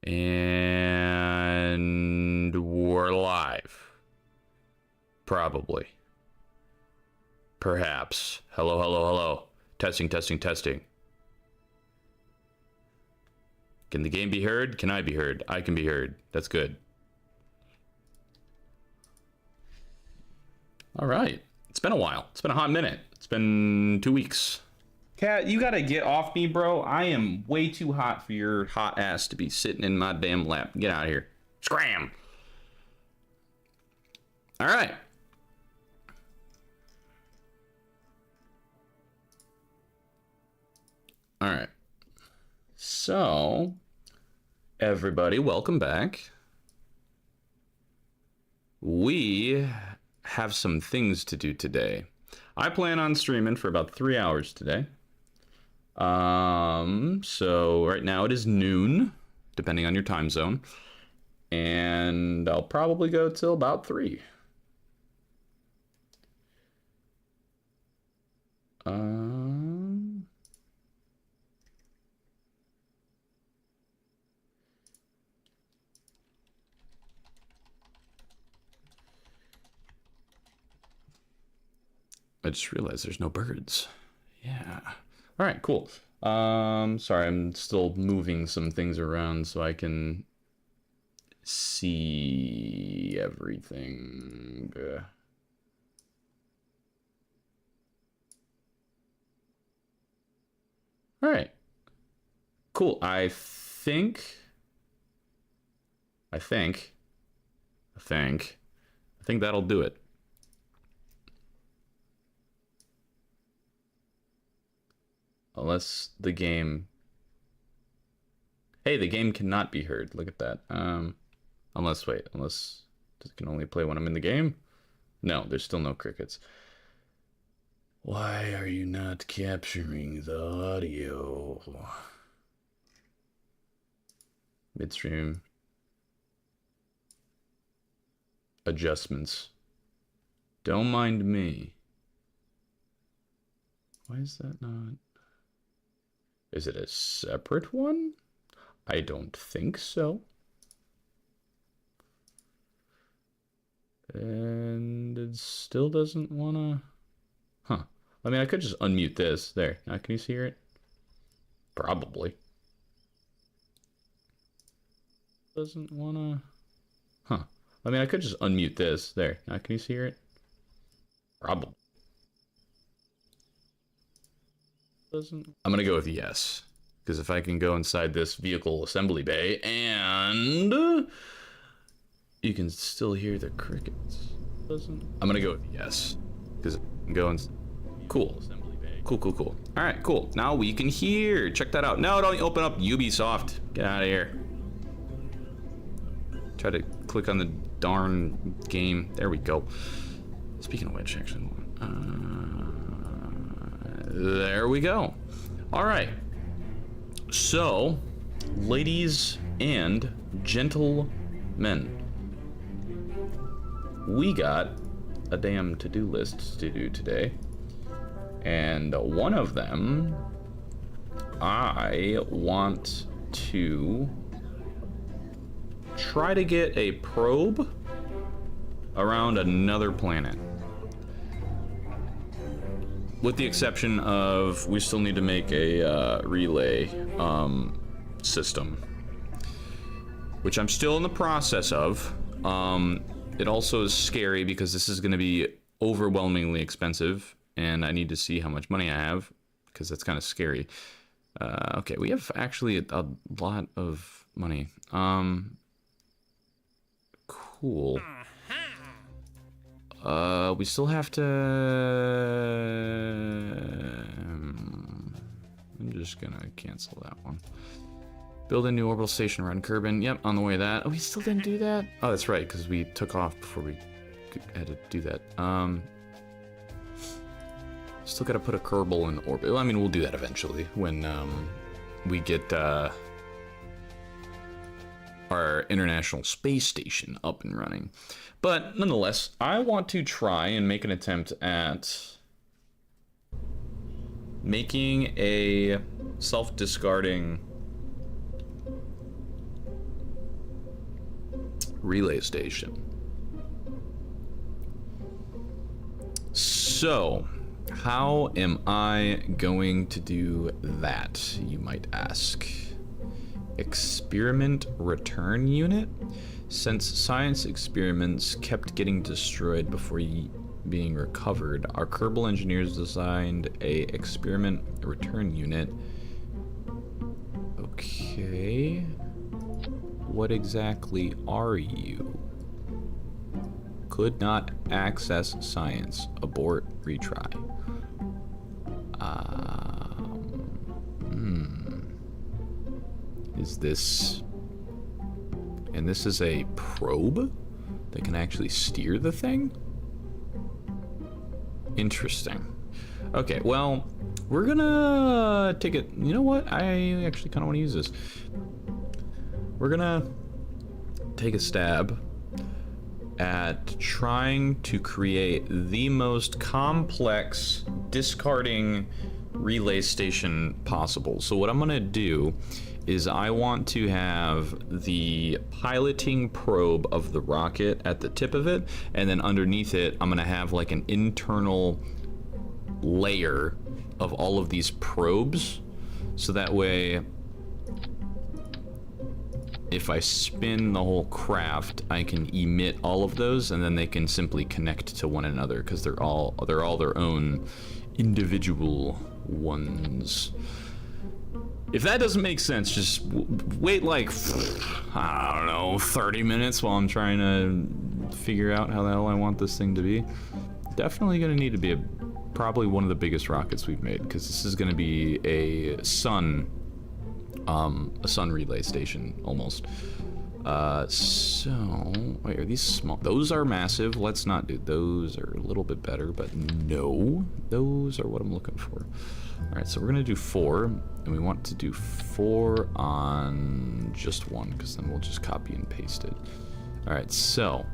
And we're live. Probably. Perhaps. Hello, hello, hello. Testing, testing, testing. Can the game be heard? Can I be heard? I can be heard. That's good. All right. It's been a while. It's been a hot minute. It's been 2 weeks. Cat, you gotta get off me, bro. I am way too hot for your hot ass to be sitting in my damn lap. Get out of here. Scram! All right. All right. So, everybody, welcome back. We have some things to do today. I plan on streaming for about 3 hours today. So right now it is noon, depending on your time zone, and I'll probably go till about 3. I just realized there's no birds. Yeah. All right, cool. Sorry, I'm still moving some things around so I can see everything. All right. Cool. I think that'll do it. Unless the game... Hey, the game cannot be heard. Look at that. Unless it can only play when I'm in the game? No, there's still no crickets. Why are you not capturing the audio? Midstream. Adjustments. Don't mind me. Why is that not... Is it a separate one? I don't think so. And it still doesn't wanna... Huh. I mean, I could just unmute this. There. Now, can you see it? Probably. Doesn't wanna... Huh. I mean, I could just unmute this. There. Now, can you see it? Probably. I'm gonna go with yes, because if I can go inside this vehicle assembly bay and you can still hear the crickets. I'm gonna go with yes, because I can go in. Cool. Cool. All right, cool. Now we can hear. Check that out. No, don't open up Ubisoft. Get out of here. Try to click on the darn game. There we go. Speaking of which, actually. There we go. All right. So, ladies and gentlemen, we got a damn to-do list to do today. And one of them, I want to try to get a probe around another planet. With the exception of, we still need to make a relay system, which I'm still in the process of. It also is scary because this is going to be overwhelmingly expensive, and I need to see how much money I have, because that's kind of scary. Okay, we have actually a lot of money. Cool. We still have to... I'm just gonna cancel that one. Build a new orbital station around Kerbin. Yep, on the way to that. Oh, we still didn't do that? Oh, that's right, because we took off before we had to do that. Still gotta put a Kerbol in orbit. Well, I mean, we'll do that eventually when we get our International Space Station up and running. But nonetheless, I want to try and make an attempt at making a self-discarding relay station. So, how am I going to do that, you might ask? Experiment return unit? Since science experiments kept getting destroyed before being recovered, our Kerbal engineers designed a experiment return unit. Okay. What exactly are you? Could not access science. Abort retry. Is this... And this is a probe that can actually steer the thing? Interesting. Okay, well, we're gonna take it... You know what? I actually kind of want to use this. We're gonna take a stab at trying to create the most complex discarding relay station possible. So what I'm gonna do is I want to have the piloting probe of the rocket at the tip of it, and then underneath it I'm gonna have like an internal layer of all of these probes, so that way if I spin the whole craft I can emit all of those, and then they can simply connect to one another because they're all their own individual ones. If that doesn't make sense, just wait like, I don't know, 30 minutes while I'm trying to figure out how the hell I want this thing to be. Definitely gonna need to be probably one of the biggest rockets we've made, because this is gonna be a sun relay station, almost. So, wait, are these small? Those are massive. Let's not do those. Are a little bit better, but no, those are what I'm looking for. All right, so we're gonna do 4, and we want to do 4 on just one, because then we'll just copy and paste it. All right, so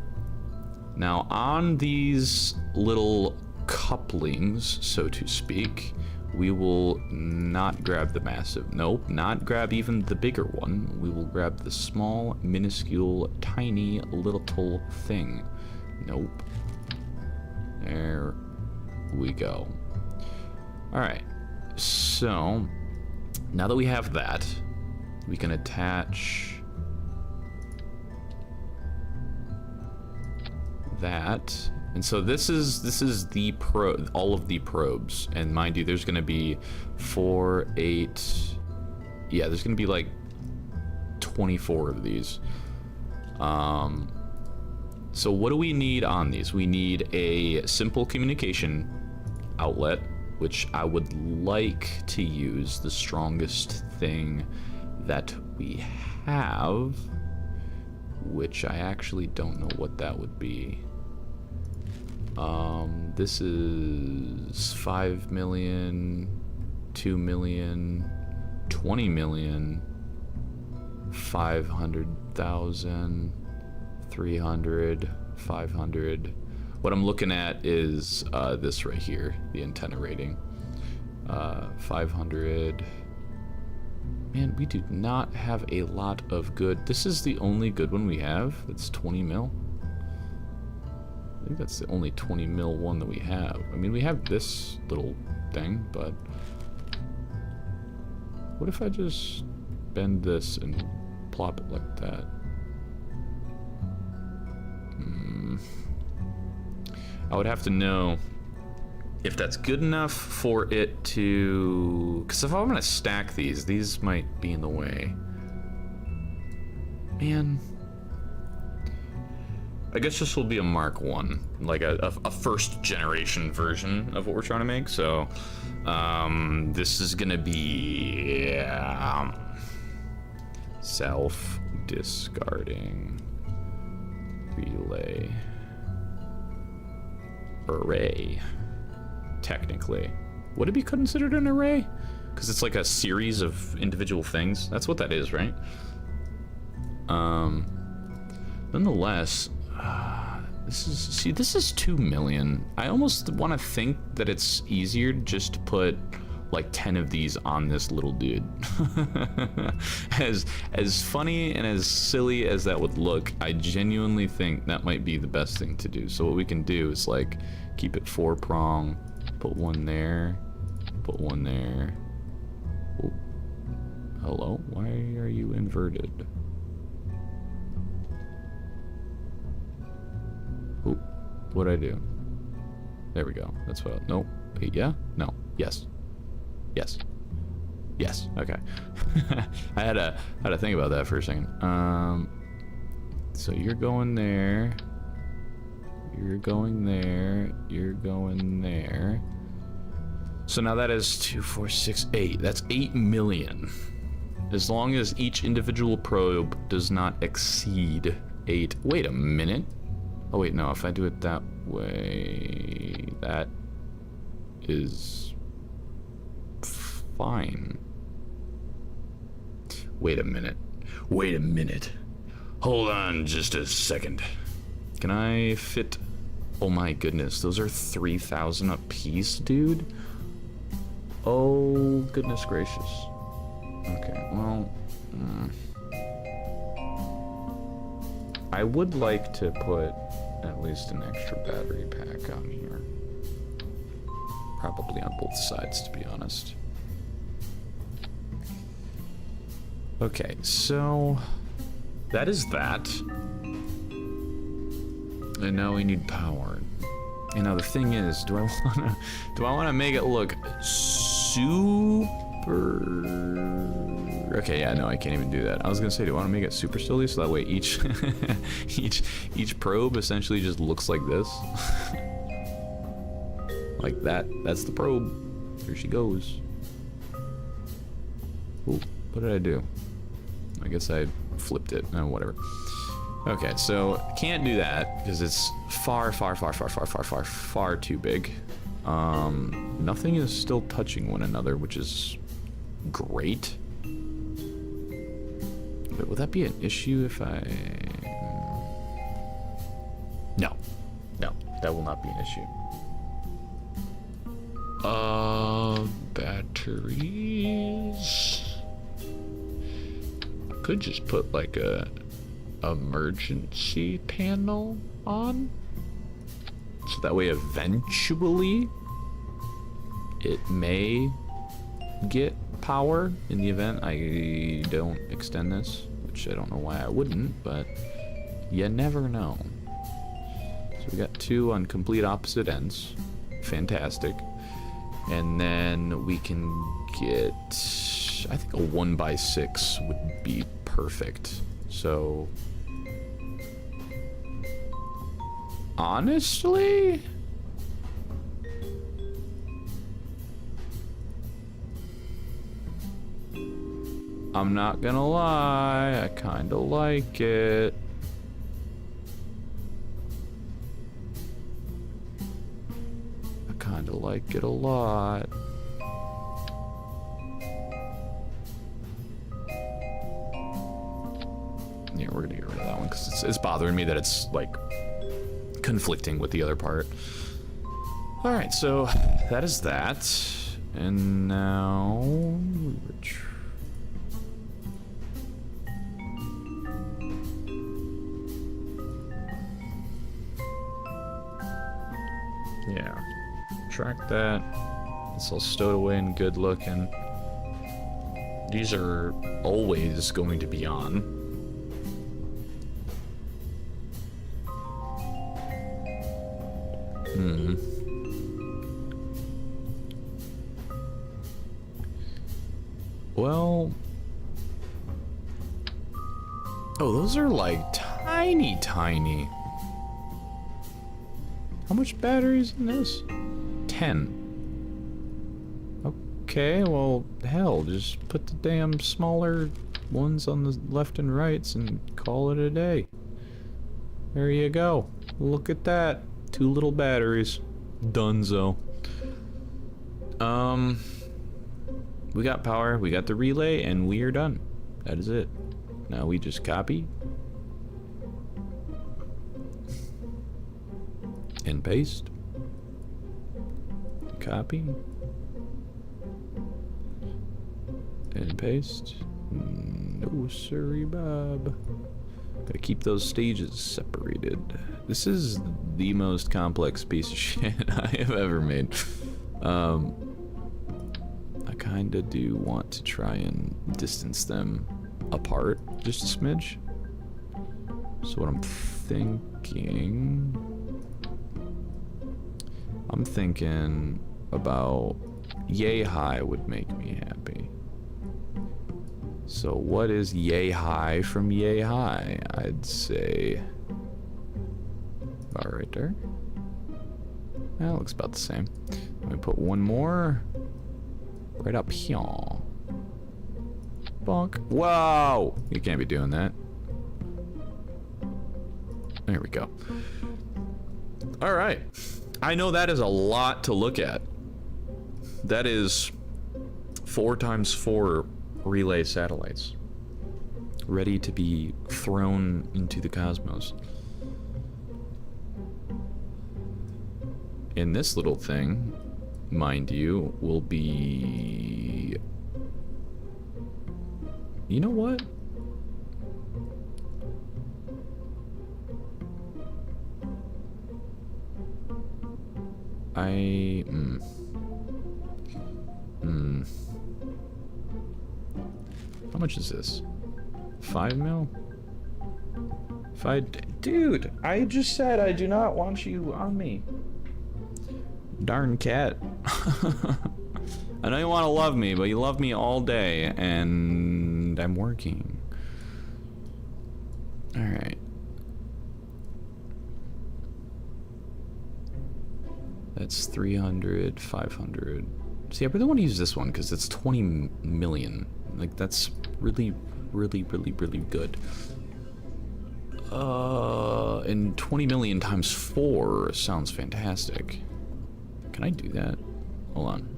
now on these little couplings, so to speak, we will not grab the massive. Nope, not grab even the bigger one. We will grab the small, minuscule, tiny little thing. Nope. There we go. All right. So, now that we have that, we can attach that. And so this is the all of the probes, and mind you, there's gonna be 4, 8, yeah, there's gonna be like 24 of these. So what do we need on these? We need a simple communication outlet, which I would like to use the strongest thing that we have, which I actually don't know what that would be. This is 5 million, 2 million, 20 million, 500,000, 300, 500. What I'm looking at is this right here, the antenna rating. 500. Man, we do not have a lot of good. This is the only good one we have. That's 20 mil. I think that's the only 20 mil one that we have. I mean, we have this little thing, but what if I just bend this and plop it like that? I would have to know if that's good enough for it to... Because if I'm going to stack these might be in the way. Man. I guess this will be a Mark 1, like a first generation version of what we're trying to make. So this is gonna be self-discarding relay array. Technically, would it be considered an array? Because it's like a series of individual things. That's what that is, right? Nonetheless. This is 2 million. I almost want to think that it's easier just to put like 10 of these on this little dude. As funny and as silly as that would look, I genuinely think that might be the best thing to do. So what we can do is like keep it 4-prong, put one there, put one there. Oh. Hello? Why are you inverted? Oh, what'd I do? There we go. That's what. Nope. Wait, yeah? No. Yes. Yes. Yes. Okay. I had to think about that for a second. So you're going there. You're going there. You're going there. So now that is 2, 4, 6, 8. That's 8 million. As long as each individual probe does not exceed 8. Wait a minute. Oh wait, no. If I do it that way, that is fine. Wait a minute. Wait a minute. Hold on just a second. Can I fit... Oh my goodness, those are 3,000 a piece, dude? Oh, goodness gracious. Okay, well... I would like to put at least an extra battery pack on here. Probably on both sides, to be honest. Okay, so that is that. And now we need power. And now the thing is, do I wanna make it look super... Okay, yeah, no, I can't even do that. I was gonna say, do I wanna make it super silly so that way each each probe essentially just looks like this? Like that. That's the probe. Here she goes. Ooh, what did I do? I guess I flipped it. Oh, whatever. Okay, so can't do that because it's far too big. Nothing is still touching one another, which is great. But would that be an issue if I... No, that will not be an issue. Batteries. Could just put like a emergency panel on, so that way eventually it may get power in the event I don't extend this, which I don't know why I wouldn't, but you never know. So we got 2 on complete opposite ends. Fantastic. And then we can get, I think a 1x6 would be perfect. So honestly, I'm not gonna lie, I kinda like it. I kinda like it a lot. Yeah, we're gonna get rid of that one because it's bothering me that it's like conflicting with the other part. All right, so that is that, and now yeah, track that. It's all stowed away and good looking. These are always going to be on. Well, oh, those are like tiny. How much batteries in this? 10. Okay, well, hell, just put the damn smaller ones on the left and rights and call it a day. There you go. Look at that. 2 little batteries. Dunzo. We got power, we got the relay, and we are done. That is it. Now we just copy. And paste. Copy. And paste. No siree, Bob. Gotta keep those stages separated. This is the most complex piece of shit I have ever made. I kinda do want to try and distance them apart just a smidge. So what I'm thinking about yay high would make me happy. So what is yay high from yay high? I'd say about right there. That looks about the same. Let me put one more right up here. Bonk. Whoa! You can't be doing that. There we go. All right. I know that is a lot to look at. That is 4 times 4 relay satellites ready to be thrown into the cosmos. And this little thing, mind you, will be... You know what? How much is this? 5 mil? Dude, I just said I do not want you on me. Darn cat. I know you want to love me, but you love me all day, and I'm working. Alright. That's 300, 500. See, I really want to use this one because it's 20 million. Like, that's really, really, really, really good. And 20 million times 4 sounds fantastic. Can I do that? Hold on.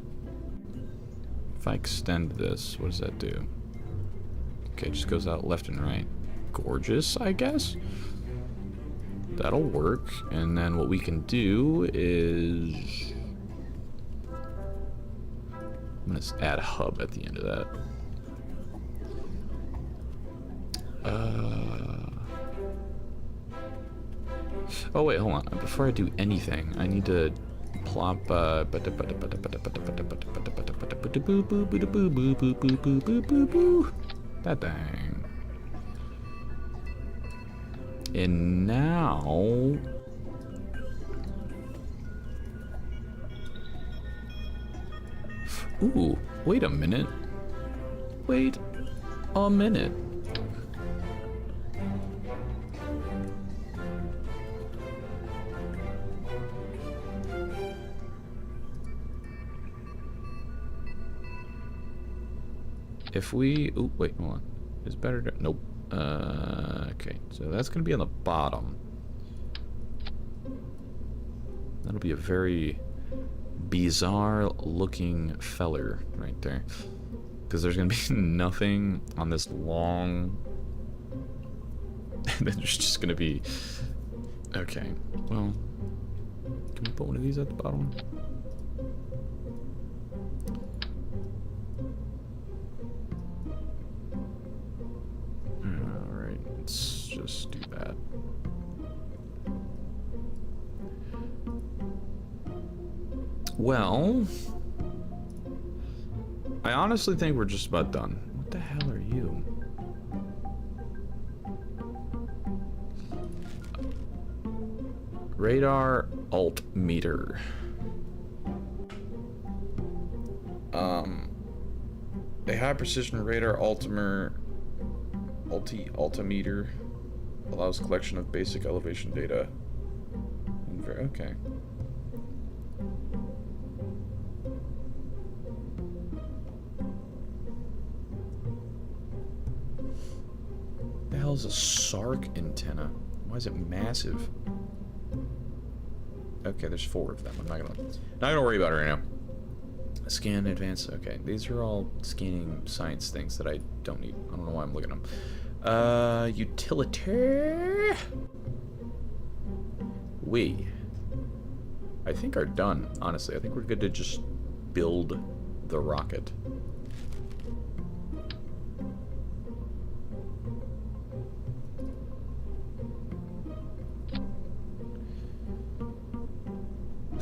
If I extend this, what does that do? Okay, it just goes out left and right. Gorgeous, I guess. That'll work. And then what we can do is... I'm gonna add a hub at the end of that. Oh wait, hold on. Before I do anything, I need to plop that thing. And now ooh, wait a minute. Wait a minute. If we... Ooh, wait, hold on. It's better to... Nope. Okay, so that's going to be on the bottom. That'll be a very bizarre looking feller right there. Because there's going to be nothing on this long... And then there's just going to be... Okay, well... Can we put one of these at the bottom? Let's just do that. Well, I honestly think we're just about done. What the hell are you? Radar altimeter. A high precision radar altimeter allows collection of basic elevation data. Okay. The hell is a SARC antenna? Why is it massive? Okay, there's 4 of them. I'm not gonna worry about it right now. Scan advanced. Okay, these are all scanning science things that I don't need. I don't know why I'm looking at them. Utility. We, I think, are done. Honestly, I think we're good to just build the rocket.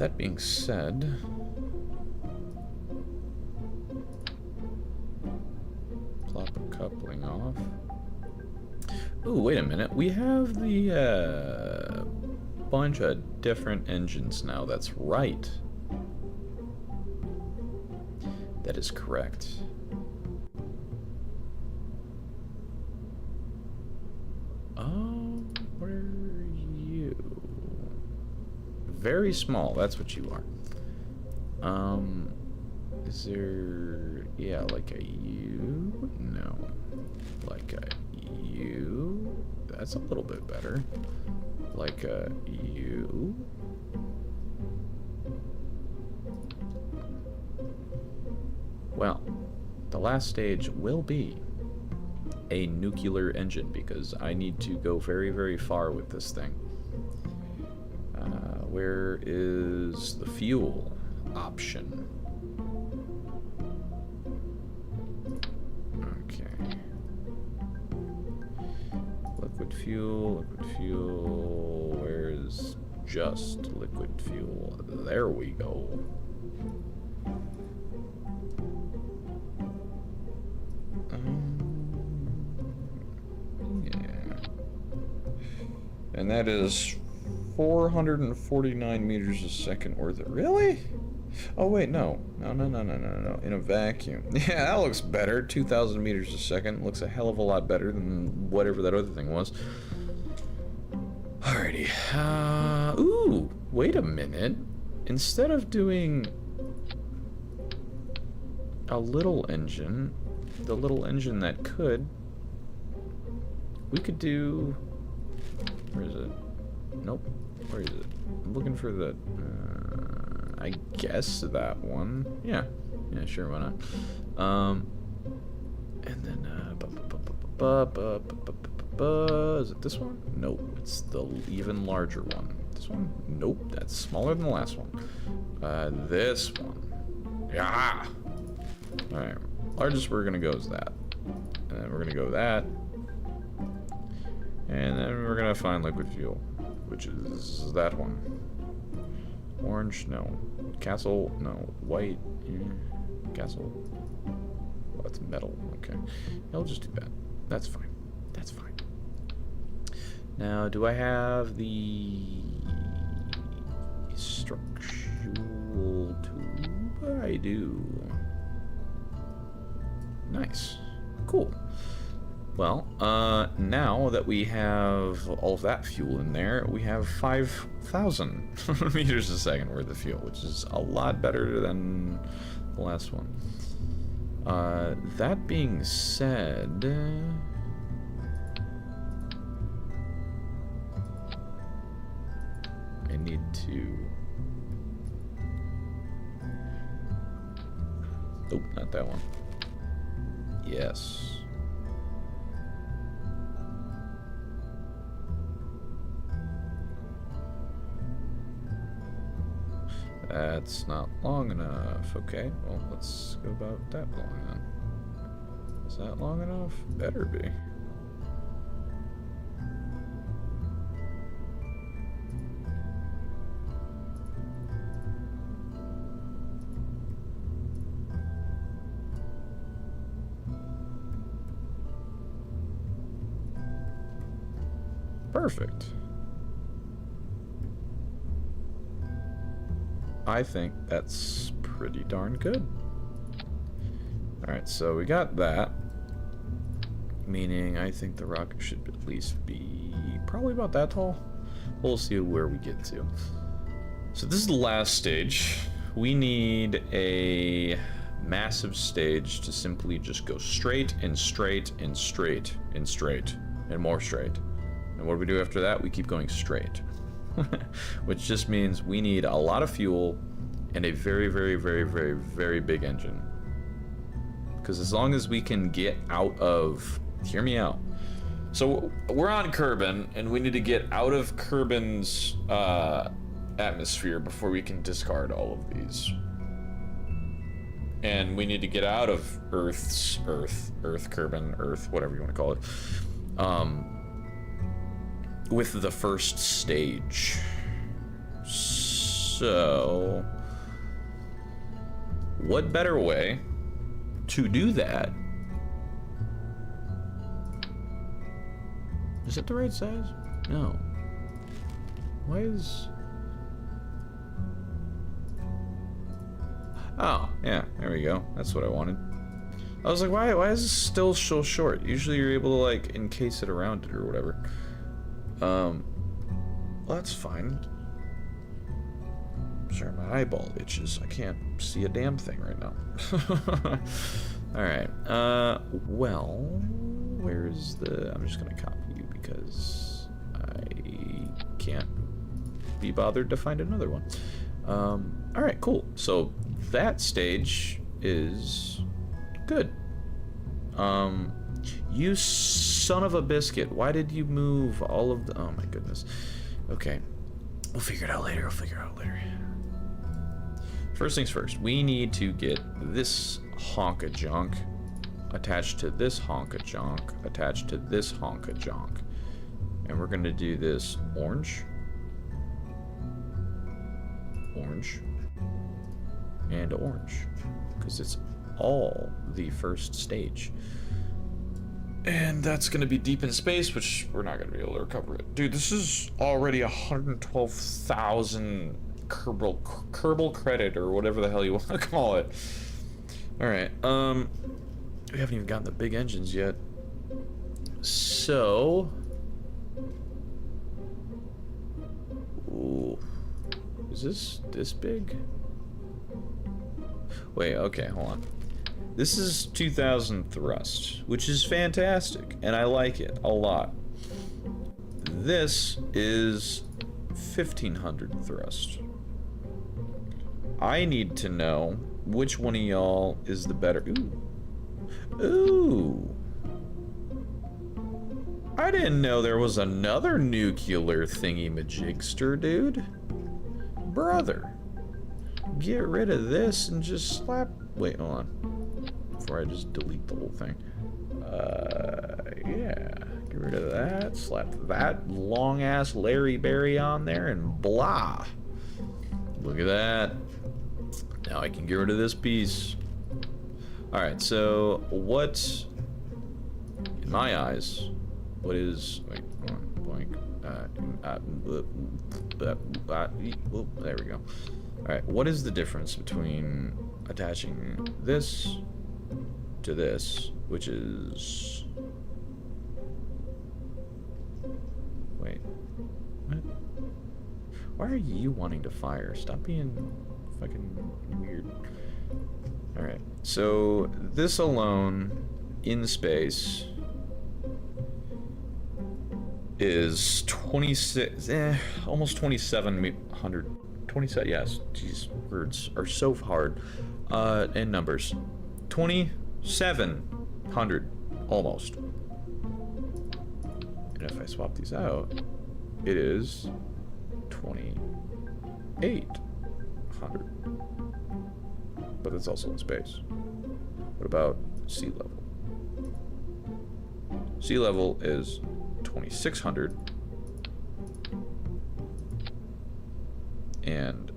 That being said, plop a coupling off. Ooh, wait a minute. We have the bunch of different engines now. That's right. That is correct. Where are you? Very small, that's what you are. Is there... yeah, like a U? No. Like a U? That's a little bit better. Like a U? Well, the last stage will be a nuclear engine because I need to go very, very far with this thing. Where is the fuel option? Okay. Liquid fuel, where's just liquid fuel? There we go. Yeah. And that is 449 meters a second worth of... really? Oh wait, no. No. In a vacuum. Yeah, that looks better. 2,000 meters a second. Looks a hell of a lot better than whatever that other thing was. Alrighty. Ooh, wait a minute. Instead of doing a little engine, the little engine that could, we could do... where is it? Nope. Where is it? I'm looking for the... I guess that one. Yeah. Yeah, sure, why not? And then, is it this one? Nope, it's the even larger one. This one? Nope, that's smaller than the last one. This one. Yeah! Alright, largest we're gonna go is that. And then we're gonna go that. And then we're gonna find liquid fuel, which is that one. Orange, no. Castle, no. White, yeah. Castle. Oh, it's metal. Okay. I'll just do that. That's fine. That's fine. Now, do I have the structural tube? I do. Nice. Cool. Well, now that we have all of that fuel in there, we have 5,000 meters a second worth of fuel, which is a lot better than the last one. That being said... I need to... Nope, not that one. Yes. That's not long enough. Okay, well, let's go about that long then. Is that long enough? Better be. Perfect. I think that's pretty darn good. Alright, so we got that. Meaning, I think the rocket should at least be probably about that tall. We'll see where we get to. So this is the last stage. We need a massive stage to simply just go straight and straight and straight and straight and more straight. And what do we do after that? We keep going straight. Which just means we need a lot of fuel and a very, very, very, very, very big engine. Because as long as we can get out of... Hear me out. So we're on Kerbin, and we need to get out of Kerbin's atmosphere before we can discard all of these. And we need to get out of Kerbin, Earth, whatever you want to call it. With the first stage. So, what better way to do that? Is it the right size? No. Why is... Oh, yeah, there we go. That's what I wanted. I was like, why is this still so short? Usually you're able to, like, encase it around it or whatever. Well, that's fine. Sorry, my eyeball itches. I can't see a damn thing right now. Alright, well, where's the... I'm just gonna copy you because I can't be bothered to find another one. Alright, cool. So, that stage is good. You son of a biscuit. Why did you move all of the... Oh my goodness. Okay. We'll figure it out later. First things first. We need to get this honk of junk attached to this honk of junk attached to this honk of junk. And we're going to do this orange. Orange. And orange. Because it's all the first stage. And that's going to be deep in space, which we're not going to be able to recover it. Dude, this is already 112,000 Kerbal credit, or whatever the hell you want to call it. Alright, we haven't even gotten the big engines yet. So... Ooh. Is this big? Wait, okay, hold on. This is 2,000 thrust, which is fantastic, and I like it a lot. This is 1,500 thrust. I need to know which one of y'all is the better. Ooh. Ooh. I didn't know there was another nuclear thingy-majigster, dude. Brother. Get rid of this and just slap... Wait, hold on. Before I just delete the whole thing. Yeah. Get rid of that. Slap that long-ass Larry Berry on there and blah. Look at that. Now I can get rid of this piece. Alright, so what... In my eyes... What is... Wait, hold on. There we go. Alright, what is the difference between attaching this to this, which is... Wait. What? Why are you wanting to fire? Stop being fucking weird. Alright, so this alone, in space, is 26, almost 2,700. 27, yes, jeez, words are so hard. And numbers. 2,700, almost. And if I swap these out, it is 2,800. But it's also in space. What about sea level? Sea level is 2,600. And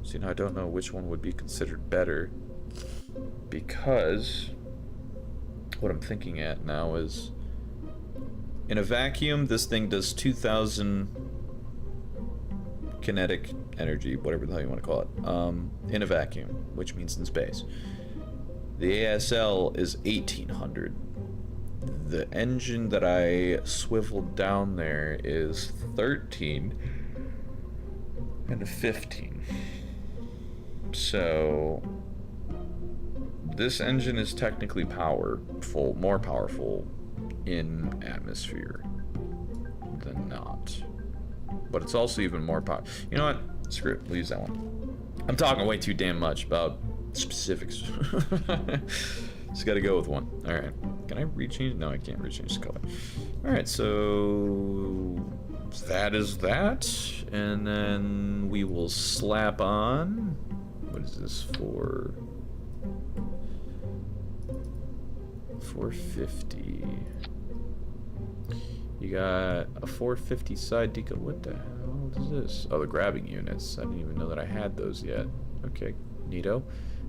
see, now I don't know which one would be considered better, because what I'm thinking at now is, in a vacuum, this thing does 2,000 kinetic energy, whatever the hell you want to call it, in a vacuum, which means in space. The ASL is 1,800. The engine that I swiveled down there is 13 and a 15. So this engine is technically powerful, more powerful in atmosphere than not. But it's also even more powerful. You know what? Screw it. We'll use that one. I'm talking way too damn much about specifics. Just gotta go with one. Alright. Can I rechange? No, I can't rechange the color. Alright, so that is that. And then we will slap on. What is this for? 450. You got a 450 side deco. What the hell is this? Oh, the grabbing units. I didn't even know that I had those yet. Okay, neato.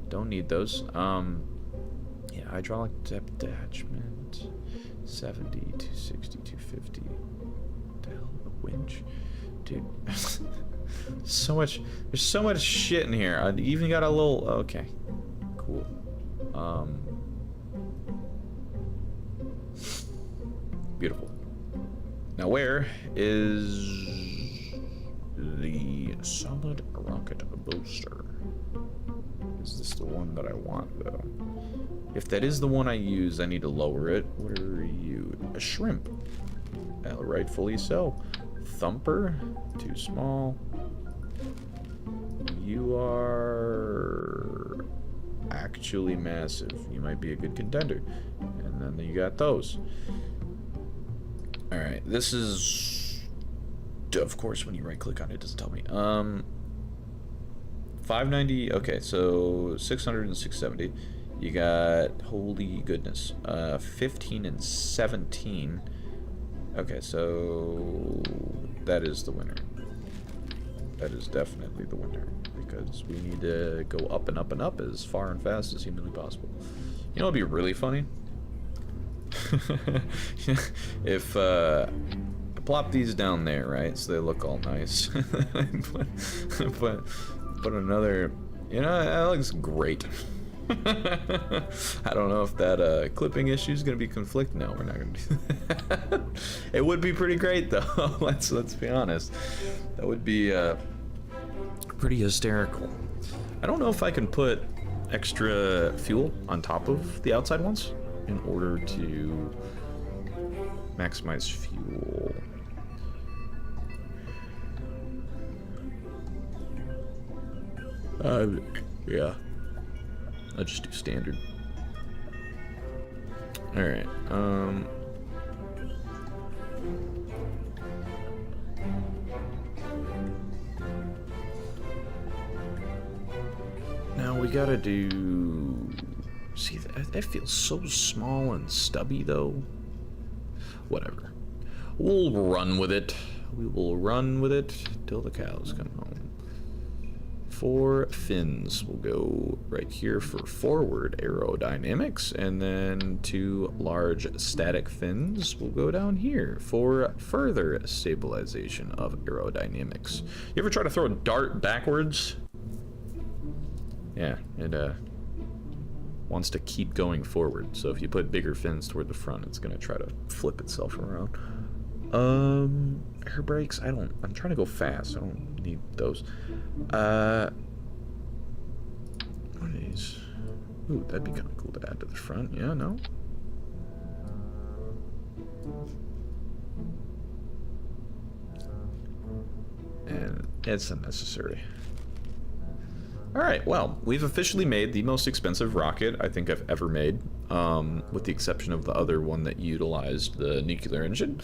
Don't need those. Yeah, hydraulic detachment. 70, 260, 250. What the hell? A winch? Dude. So much. There's so much shit in here. I even got a little. Okay. Cool. Beautiful. Now, where is the solid rocket booster? Is this the one that I want, though? If that is the one I use, I need to lower it. What are you? A shrimp. Rightfully so. Thumper. Too small. You are actually massive. You might be a good contender. And then you got those. Alright, this is... Of course, when you right-click on it, it doesn't tell me. 590... Okay, so 600 and 670. You got... Holy goodness. 15 and 17. Okay, so... That is the winner. That is definitely the winner. Because we need to go up and up and up as far and fast as humanly possible. You know what would be really funny? If I plop these down there, right, so they look all nice. put another, you know, that looks great. I don't know if that clipping issue is gonna be conflict. No, we're not gonna do that. It would be pretty great though. let's be honest. That would be pretty hysterical. I don't know if I can put extra fuel on top of the outside ones in order to maximize fuel. Yeah. I'll just do standard. Alright, now we gotta do... See, that feels so small and stubby, though. Whatever. We'll run with it. We will run with it till the cows come home. 4 fins will go right here for forward aerodynamics, and then 2 large static fins will go down here for further stabilization of aerodynamics. You ever try to throw a dart backwards? Yeah, it wants to keep going forward. So if you put bigger fins toward the front, it's gonna try to flip itself around. Air brakes, I'm trying to go fast. I don't need those. What are these? Ooh, that'd be kind of cool to add to the front. Yeah, no? And it's unnecessary. Alright, well, we've officially made the most expensive rocket I think I've ever made, with the exception of the other one that utilized the nuclear engine.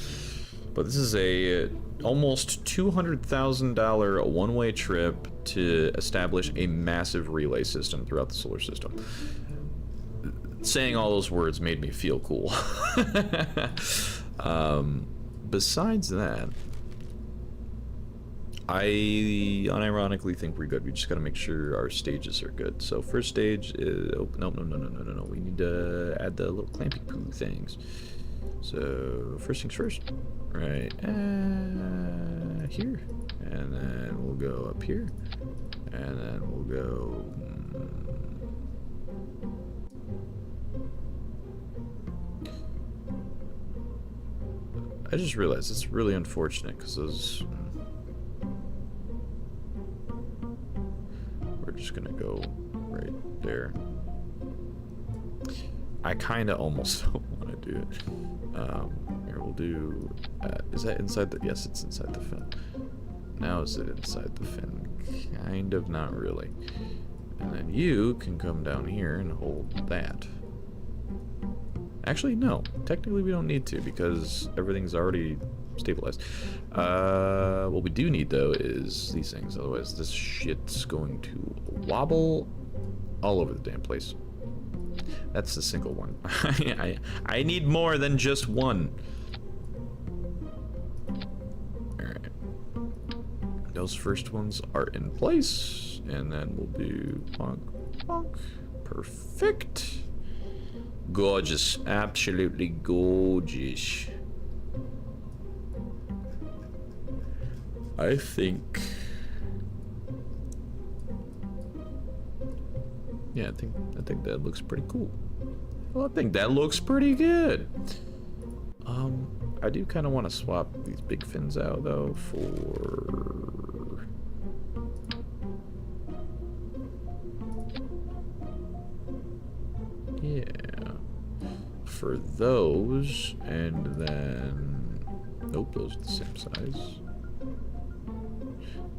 But this is a almost $200,000 one-way trip to establish a massive relay system throughout the solar system. Saying all those words made me feel cool. Besides that, I unironically think we're good. We just gotta make sure our stages are good. So first stage is... Oh, no. We need to add the little clampy poo things. So first things first. Right, here. And then we'll go up here. And then we'll go... I just realized it's really unfortunate because those... We're just gonna go right there. I kinda almost don't want to do it. Here we'll do... is that inside the... Yes, it's inside the fin. Now is it inside the fin? Kind of, not really. And then you can come down here and hold that. Actually, no. Technically, we don't need to because everything's already stabilized. What we do need, though, is these things. Otherwise, this shit's going to wobble all over the damn place. That's the single one. I need more than just one. Those first ones are in place, and then we'll do bonk, bonk. Perfect. Gorgeous. Absolutely gorgeous. I think... Yeah, I think that looks pretty cool. Well, I think that looks pretty good. I do kind of want to swap these big fins out, though, for... Yeah. For those, and then... Nope, those are the same size.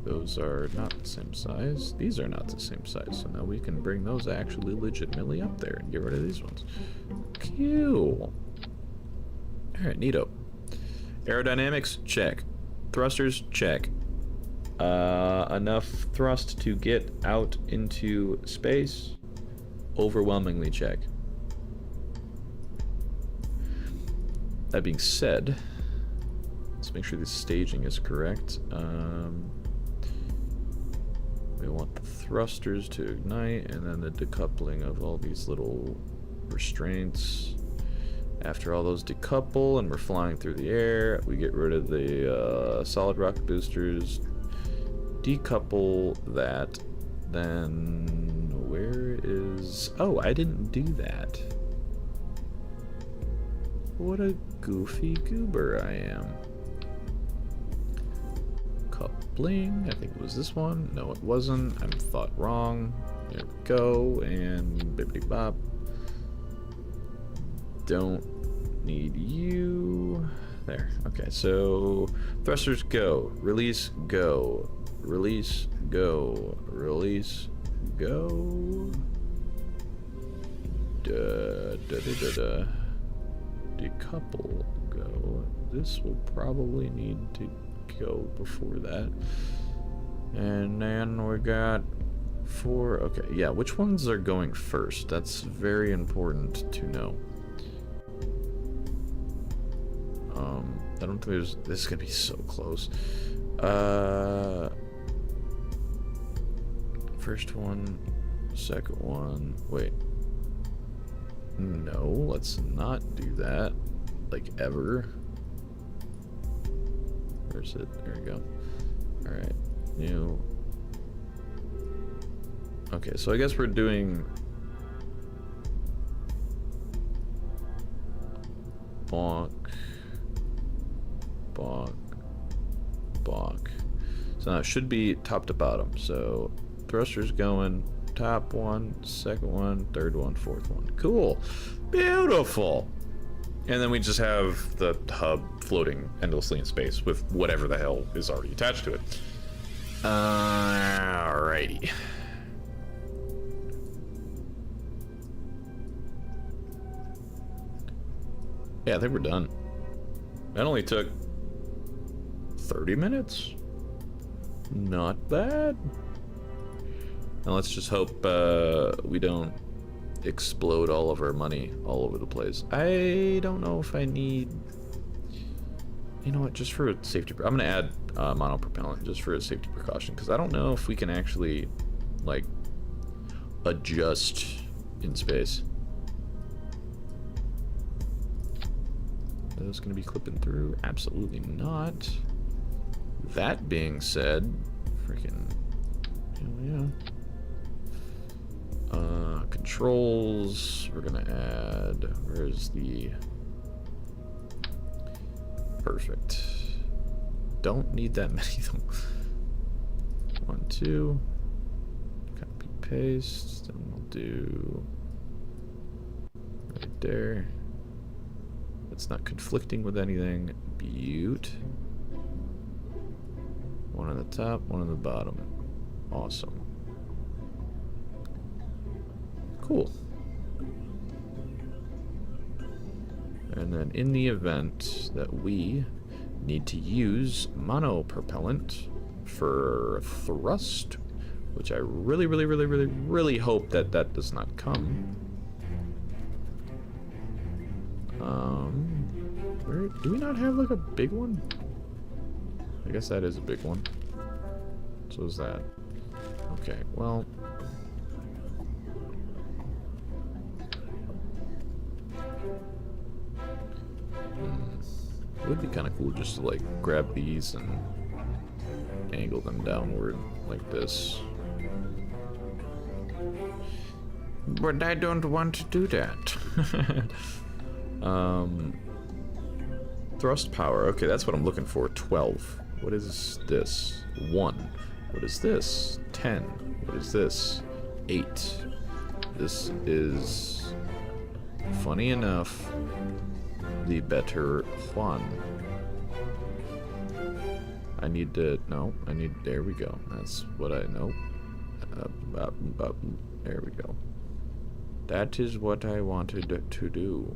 Those are not the same size. These are not the same size, so now we can bring those actually legitimately up there and get rid of these ones. Cool. Alright, neato. Aerodynamics, check. Thrusters, check. Enough thrust to get out into space? Overwhelmingly check. That being said, let's make sure the staging is correct. We want the thrusters to ignite, and then the decoupling of all these little restraints. After all those decouple and we're flying through the air, we get rid of the solid rocket boosters, decouple that, then where is... Oh, I didn't do that. What a goofy goober I am. Coupling, I think it was this one. No, it wasn't. I thought wrong. There we go, and bibbidi bop. Don't need you. There. Okay, so thrusters go. Release go. Release go. Release go. Decouple go. This will probably need to go before that. And then we got 4. Okay, yeah, which ones are going first? That's very important to know. I don't think there's... This is gonna be so close. First one, second one. Wait. No, let's not do that. Like, ever. Where's it? There we go. Alright. New. Okay, so I guess we're doing... bonk. Bonk. Bonk. So now it should be top to bottom. So thrusters going, top one, second one, third one, fourth one. Cool. Beautiful. And then we just have the hub floating endlessly in space with whatever the hell is already attached to it. Alrighty. Yeah, I think we're done. That only took 30 minutes. Not bad. And let's just hope we don't explode all of our money all over the place. I don't know if I need... You know what, just for safety... I'm gonna add monopropellant just for a safety precaution, because I don't know if we can actually, like, adjust in space. Are those gonna be clipping through? Absolutely not. That being said, freaking... Yeah. Controls, we're gonna add, where's the... Perfect. Don't need that many though. 1, 2. Copy, paste, and we'll do... Right there. It's not conflicting with anything. Beaut. One on the top, one on the bottom. Awesome. Cool. And then in the event that we need to use monopropellant for thrust, which I really hope that that does not come. Where do we not have like a big one? I guess that is a big one. So is that. Okay, well. It would be kind of cool just to like grab these and angle them downward like this. But I don't want to do that. Thrust power. Okay, that's what I'm looking for. 12. What is this? 1. What is this? 10. What is this? 8. This is, funny enough, the better one. I need to, no, I need, there we go. That's what I know. There we go. That is what I wanted to do.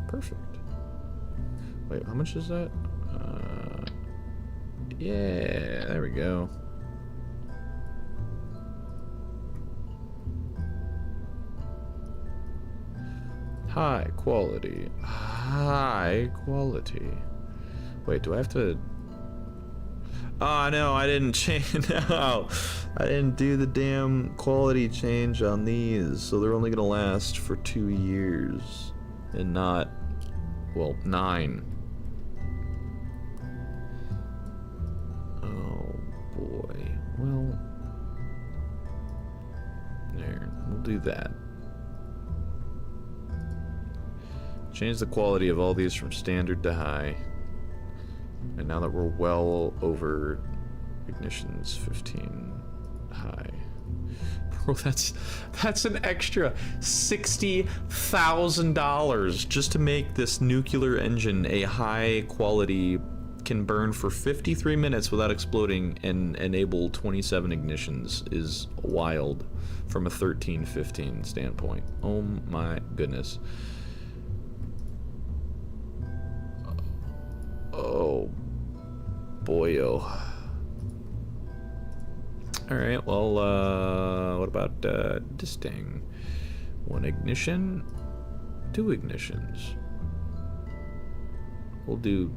Perfect. Wait, how much is that? Yeah, there we go. High quality. High quality. Wait, do I have to... Oh, no, I didn't change. No, I didn't do the damn quality change on these, so they're only gonna last for 2 years and not, well, 9. Oh boy. Well, there. We'll do that. Change the quality of all these from standard to high. And now that we're well over ignitions 15 high. Bro, that's an extra $60,000 just to make this nuclear engine a high quality, can burn for 53 minutes without exploding and enable 27 ignitions is wild from a 13-15 standpoint. Oh my goodness. Oh, boyo. Alright, well, what about this thing? 1 ignition, 2 ignitions. We'll do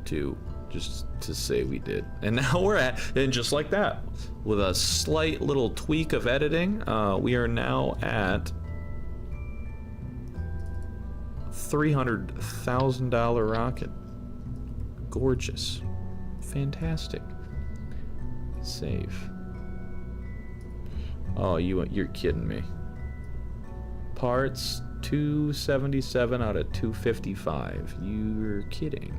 2, just to say we did. And now we're at, and just like that, with a slight little tweak of editing, we are now at $300,000 rocket. Gorgeous. Fantastic. Save. Oh, you're kidding me. Parts 277 out of 255. You're kidding.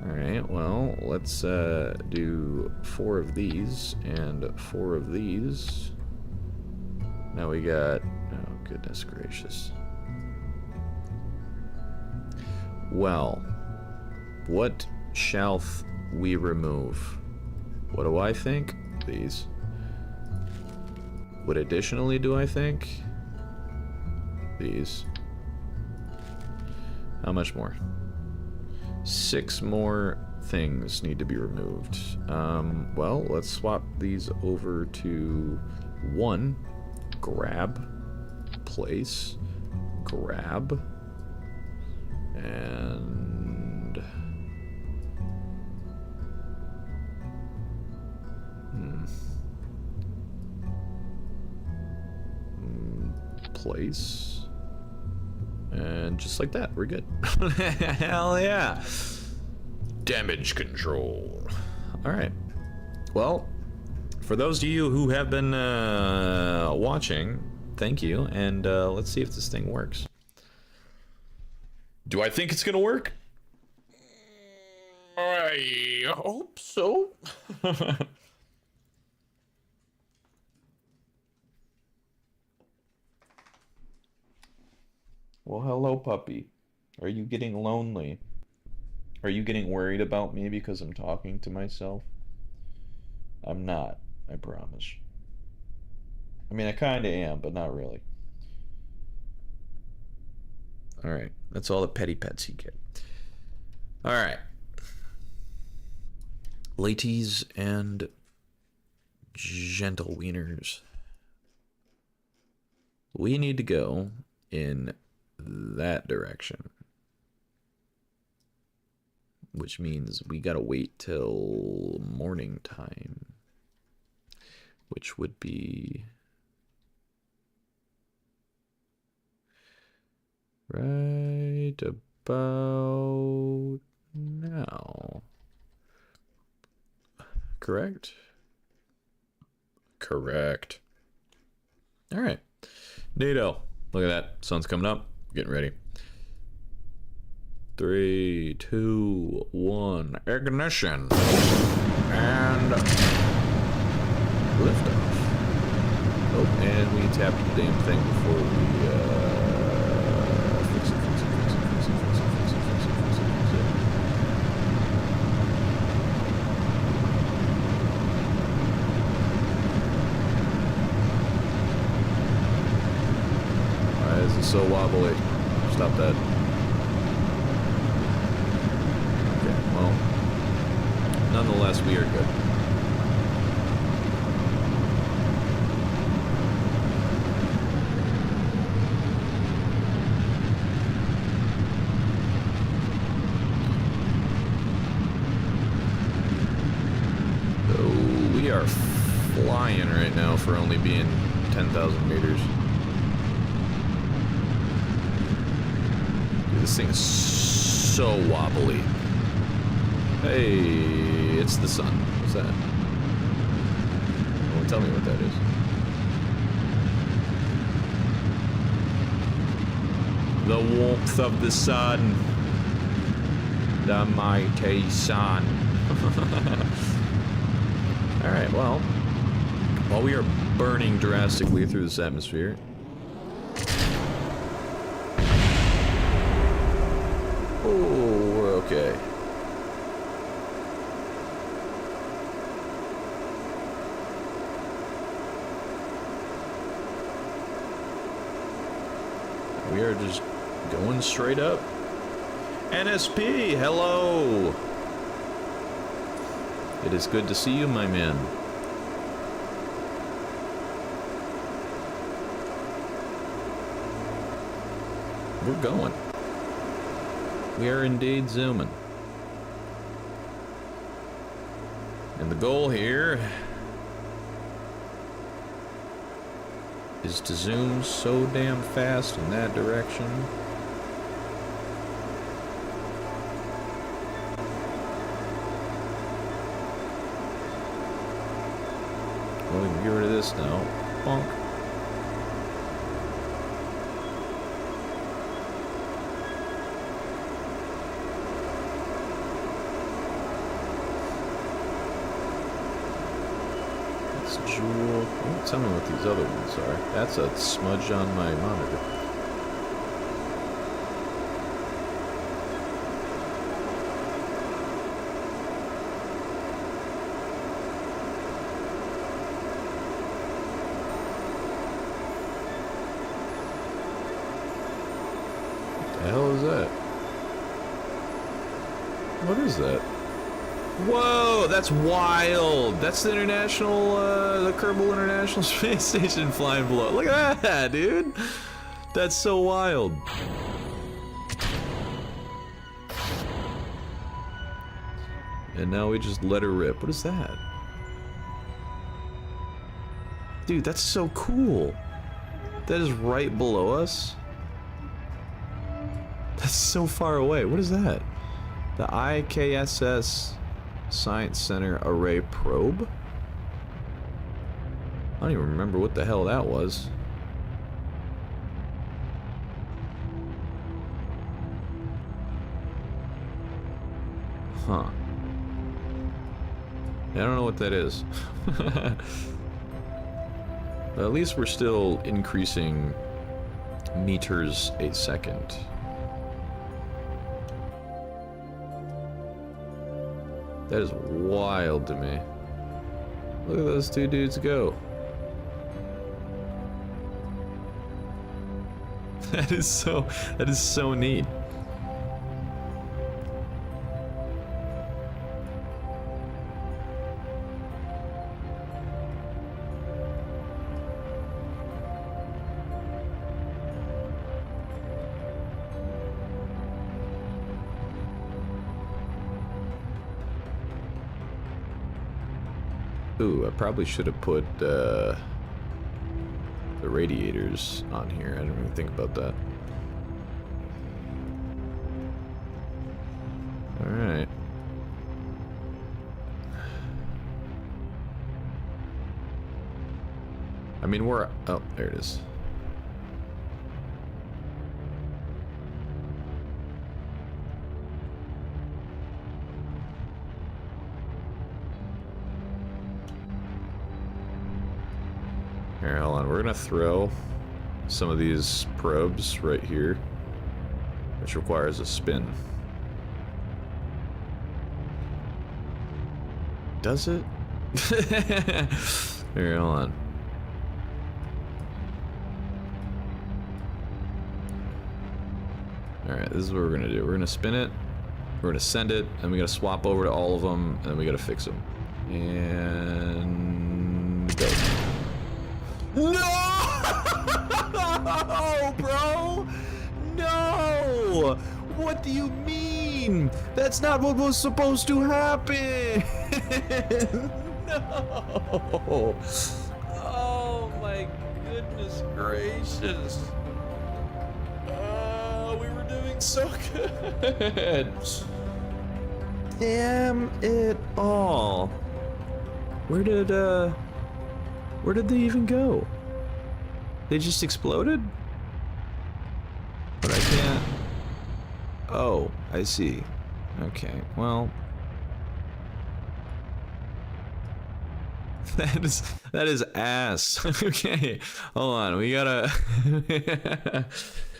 Alright, well, let's do 4 of these and 4 of these. Now we got, oh goodness gracious. Well, what shall we remove? What do I think? These. What additionally do I think? These. How much more? 6 more things need to be removed. Well, let's swap these over to 1. Grab. Place. Grab. And... place. And just like that, we're good. Hell yeah. Damage control. Alright. Well, for those of you who have been watching, thank you. And let's see if this thing works. Do I think it's gonna work? I hope so. Well, hello, puppy. Are you getting lonely? Are you getting worried about me because I'm talking to myself? I'm not, I promise. I mean, I kinda am, but not really. Alright, that's all the petty pets you get. Alright. Ladies and gentle wieners. We need to go in that direction. Which means we gotta wait till morning time. which would be right about now. Correct? Correct. All right. NATO. Look at that. Sun's coming up. Getting ready. 3, 2, 1. Ignition. And liftoff. Oh, and we tapped the damn thing before we fix it. Why is it so wobbly? Stop that. Okay, well, nonetheless, we are good. We are flying right now for only being 10,000 meters. Dude, this thing is so wobbly. Hey, it's the sun. What's that? Well, tell me what that is. The warmth of the sun. The mighty sun. Alright, well, while we are burning drastically through this atmosphere, oh, we're okay. We are just going straight up. NSP, hello! It is good to see you, my man. We're going. We are indeed zooming. And the goal here is to zoom so damn fast in that direction. Well, we can get rid of this now. Bonk. That's Jewel. Oh, tell me what these other ones are. That's a smudge on my monitor. The hell is that? What is that? Whoa, that's wild! That's the international, the Kerbal International Space Station flying below. Look at that, dude! That's so wild. And now we just let her rip. What is that? Dude, that's so cool. That is right below us. That's so far away. What is that? The IKSS Science Center Array Probe? I don't even remember what the hell that was. Huh. Yeah, I don't know what that is. But at least we're still increasing meters a second. That is wild to me. Look at those two dudes go. That is so neat. Ooh, I probably should have put the radiators on here. I didn't even think about that. Alright. I mean, we're... Oh, there it is. Here, hold on. We're gonna throw some of these probes right here, which requires a spin. Does it? Here, hold on. Alright, this is what we're gonna do. We're gonna spin it, we're gonna send it, and we gotta swap over to all of them, and then we gotta fix them. And go. No, bro! No! What do you mean? That's not what was supposed to happen! No! Oh my goodness gracious! We were doing so good! Damn it all! Where did they even go? They just exploded? But I can't... Oh, I see. Okay, well... That is ass. Okay, hold on, we gotta...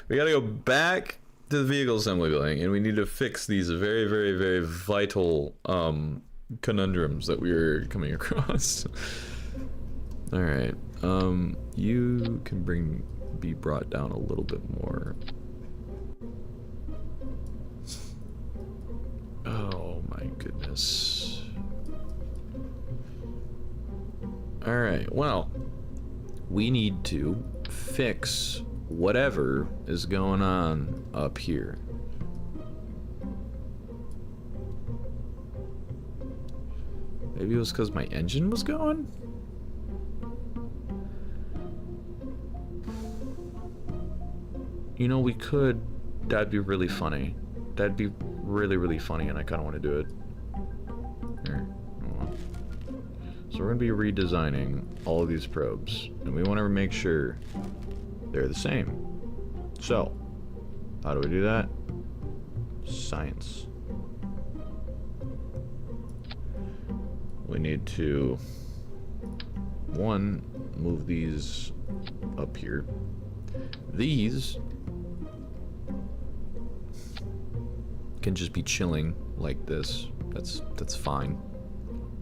we gotta go back to the vehicle assembly building, and we need to fix these very, very, very vital, conundrums that we were coming across. Alright, you can be brought down a little bit more. Oh my goodness. Alright, well, we need to fix whatever is going on up here. Maybe it was because my engine was going? You know, we could... That'd be really funny. That'd be really, really funny, and I kind of want to do it. Here. So we're going to be redesigning all of these probes, and we want to make sure they're the same. So, how do we do that? Science. We need to, one, move these up here. These can just be chilling like this. That's fine.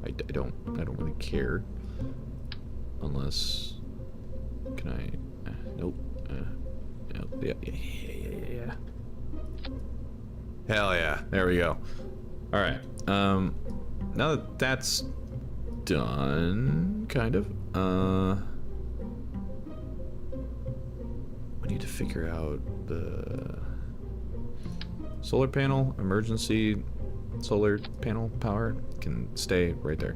I don't really care. Unless, can I? Nope. Yeah. Hell yeah! There we go. All right. Now that that's done, kind of. We need to figure out the solar panel, emergency solar panel power can stay right there.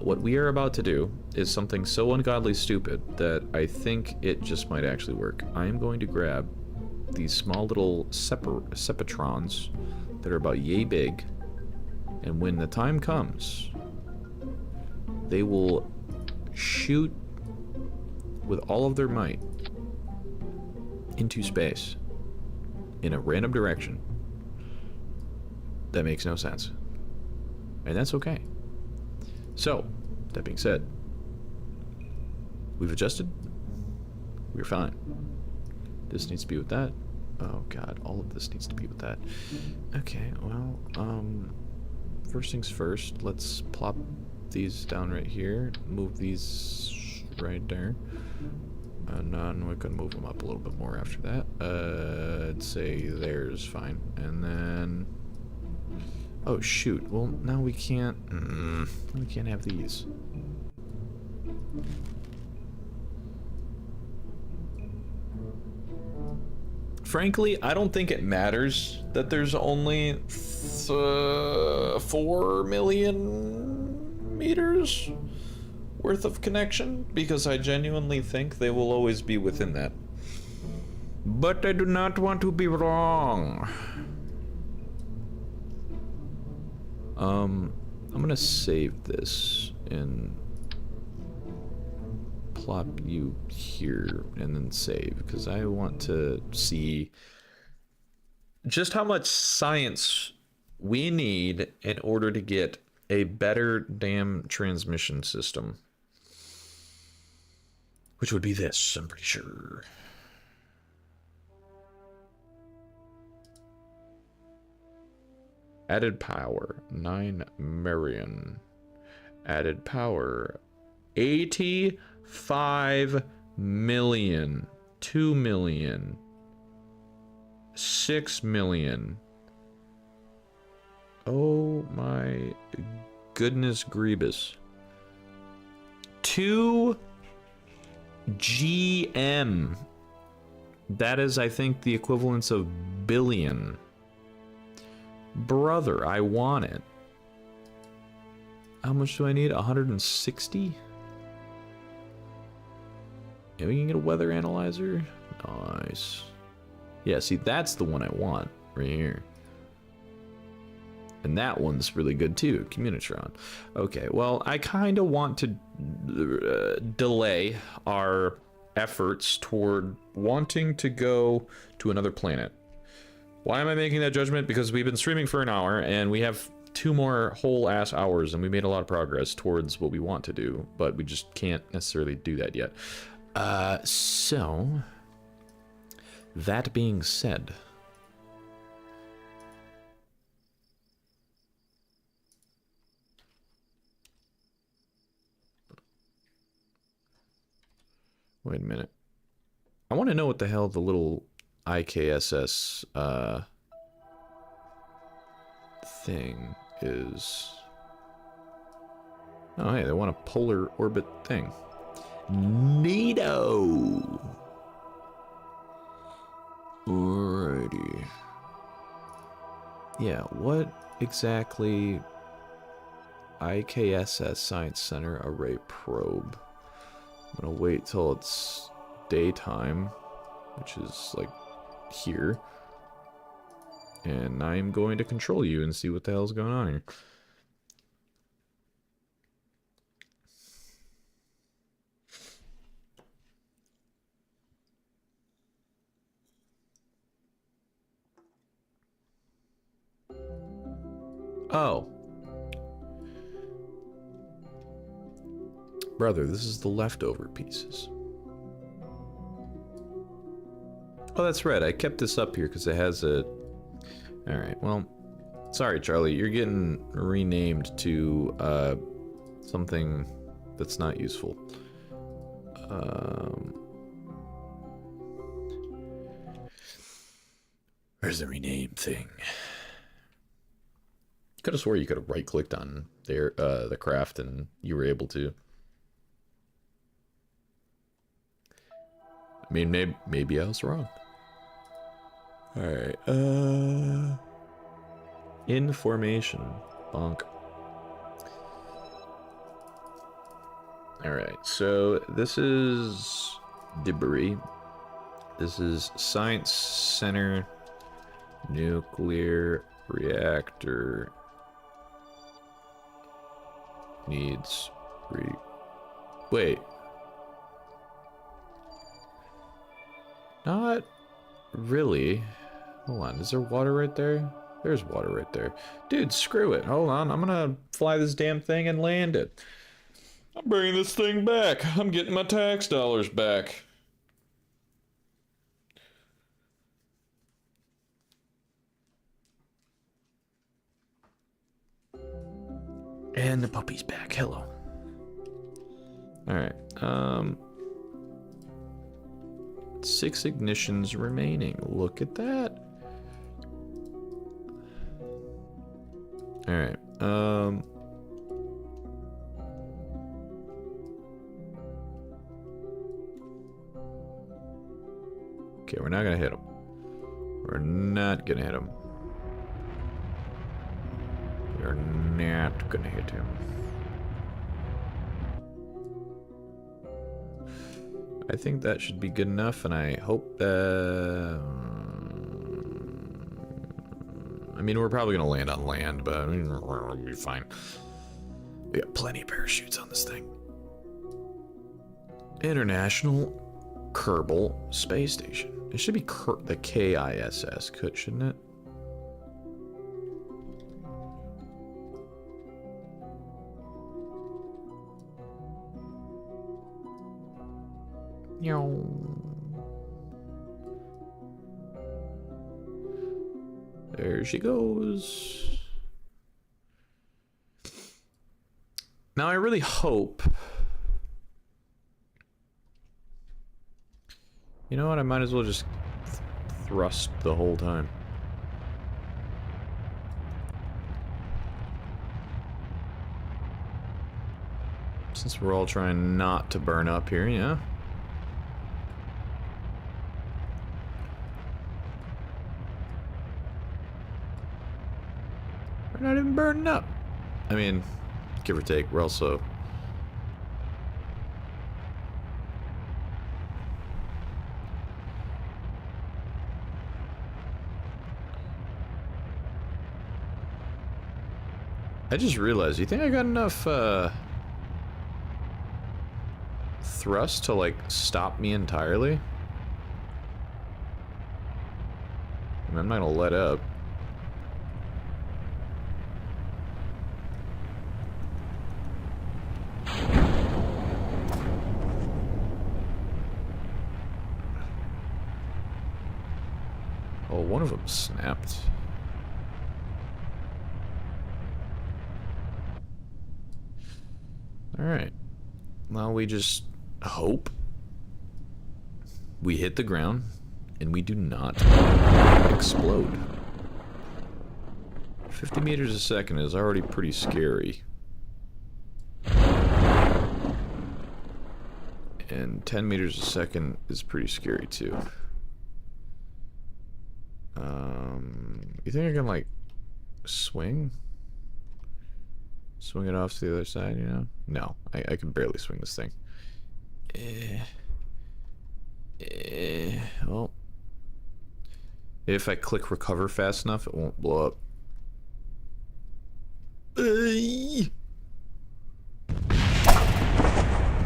What we are about to do is something so ungodly stupid that I think it just might actually work. I am going to grab these small little sepatrons that are about yay big, and when the time comes, they will shoot with all of their might into space in a random direction that makes no sense. And that's okay. So, that being said, we've adjusted. We're fine. This needs to be with that. Oh god, all of this needs to be with that. Okay, well, first things first, let's plop these down right here. Move these right there. And then we can move them up a little bit more after that. I'd say there's fine. And then... Oh shoot, well now we can't... we can't have these. Frankly, I don't think it matters that there's only 4 million meters worth of connection, because I genuinely think they will always be within that. But I do not want to be wrong. I'm gonna save this and plop you here and then save, because I want to see just how much science we need in order to get a better damn transmission system. Which would be this, I'm pretty sure. Added power, 9 million. Added power, 85 million. 2 million. 6 million. Oh my goodness grievous. 2 GM. That is, I think, the equivalence of billion. Brother, I want it. How much do I need? 160? Yeah, we can get a weather analyzer. Nice. Yeah, see, that's the one I want right here. And that one's really good too, Communitron. Okay, well, I kind of want to delay our efforts toward wanting to go to another planet. Why am I making that judgment? Because we've been streaming for an hour and we have 2 more whole ass hours and we made a lot of progress towards what we want to do, but we just can't necessarily do that yet. So that being said, wait a minute. I want to know what the hell the little IKSS thing is. Oh, hey, they want a polar orbit thing. Neato. Alrighty. Yeah, what exactly? IKSS Science Center Array Probe. I'm gonna wait till it's daytime, which is like here. And I'm going to control you and see what the hell's going on here. Oh. Brother, this is the leftover pieces. Oh, that's right. I kept this up here because it has a... Alright, well... Sorry, Charlie. You're getting renamed to, something that's not useful. Where's the rename thing? Could have swore you could have right-clicked on their, the craft and you were able to. I mean, maybe I was wrong. Alright, information. Bonk. Alright, so this is debris. This is Science Center Nuclear Reactor needs wait. Not really. Hold on, is there water right there? There's water right there. Dude, screw it. Hold on, I'm gonna fly this damn thing and land it. I'm bringing this thing back. I'm getting my tax dollars back. And the puppy's back. Hello. Alright, 6 ignitions remaining. Look at that. Alright, okay, we're not gonna hit him. We're not gonna hit him. We're not gonna hit him. I think that should be good enough, and I hope that... I mean, we're probably gonna land on land, but I mean, we'll be fine. We got plenty of parachutes on this thing. International Kerbal Space Station. It should be the KISS, shouldn't it? There she goes. Now I really hope... You know what, I might as well just thrust the whole time. Since we're all trying not to burn up here, yeah. We're not even burning up. I mean, give or take, we're also... I just realized, you think I got enough, thrust to, like, stop me entirely? I mean, I'm not gonna let up. Oh, one of them snapped. Alright. Well, we just hope we hit the ground and we do not explode. 50 meters a second is already pretty scary. And 10 meters a second is pretty scary too. You think I can, like, swing? Swing it off to the other side, you know? No, I can barely swing this thing. Well, if I click recover fast enough, it won't blow up.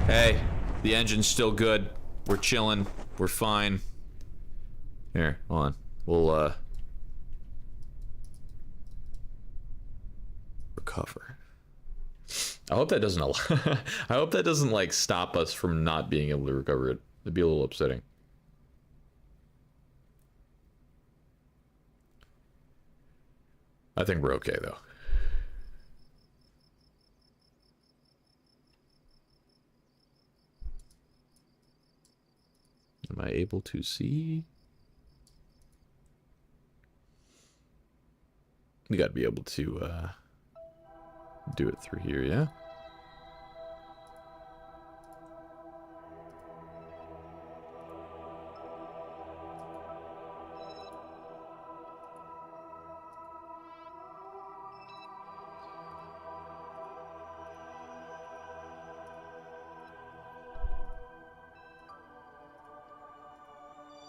Hey, the engine's still good. We're chilling. We're fine. Here, hold on. We'll, recover. I hope that doesn't I hope that doesn't, like, stop us from not being able to recover it. It'd be a little upsetting. I think we're okay though. Am I able to see? We gotta be able to do it through here, yeah?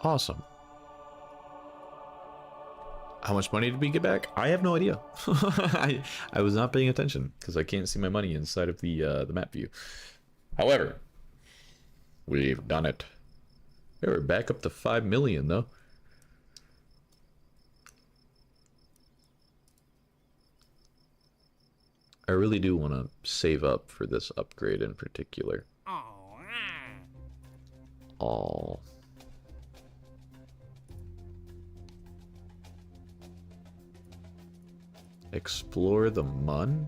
Awesome. How much money did we get back? I have no idea. I was not paying attention because I can't see my money inside of the map view. However, we've done it. Yeah, we're back up to 5 million though. I really do want to save up for this upgrade in particular. Oh. Explore the Mun?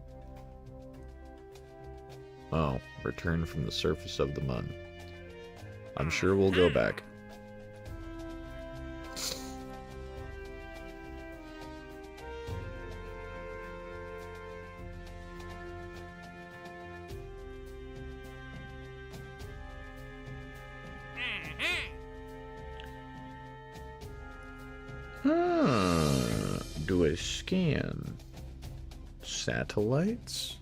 Oh, return from the surface of the Mun. I'm sure we'll go back. Do a scan. Satellites?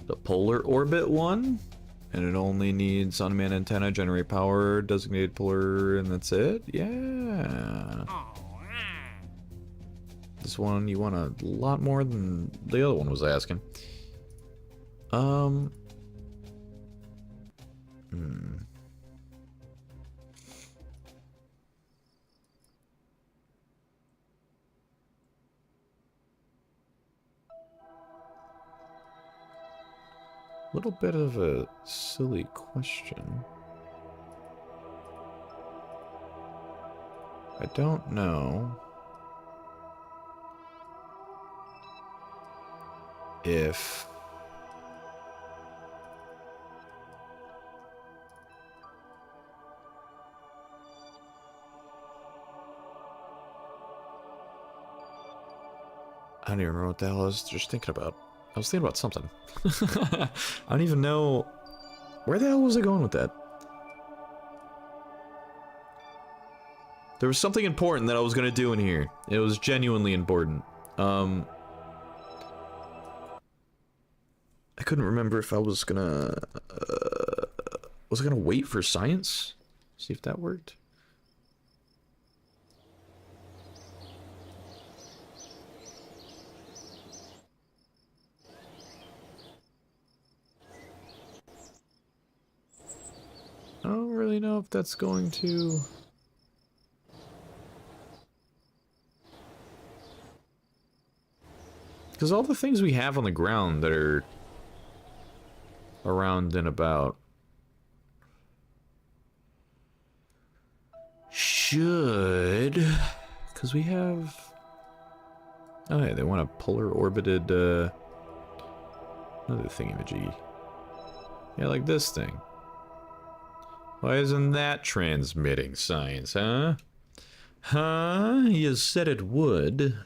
The polar orbit one? And it only needs unmanned antenna, generate power, designated puller, and that's it? Yeah. This one, you want a lot more than the other one was asking. Little bit of a silly question. I don't know if I don't even remember what the hell I was just thinking about. I was thinking about something. I don't even know. Where the hell was I going with that? There was something important that I was going to do in here. It was genuinely important. I couldn't remember if I was gonna... was I gonna wait for science? See if that worked. I don't really know if that's going to... Because all the things we have on the ground that are around and about should... Because we have... Oh yeah, they want a polar orbited, another thingamajiggy. Yeah, like this thing. Why isn't that transmitting science, huh? Huh? You said it would.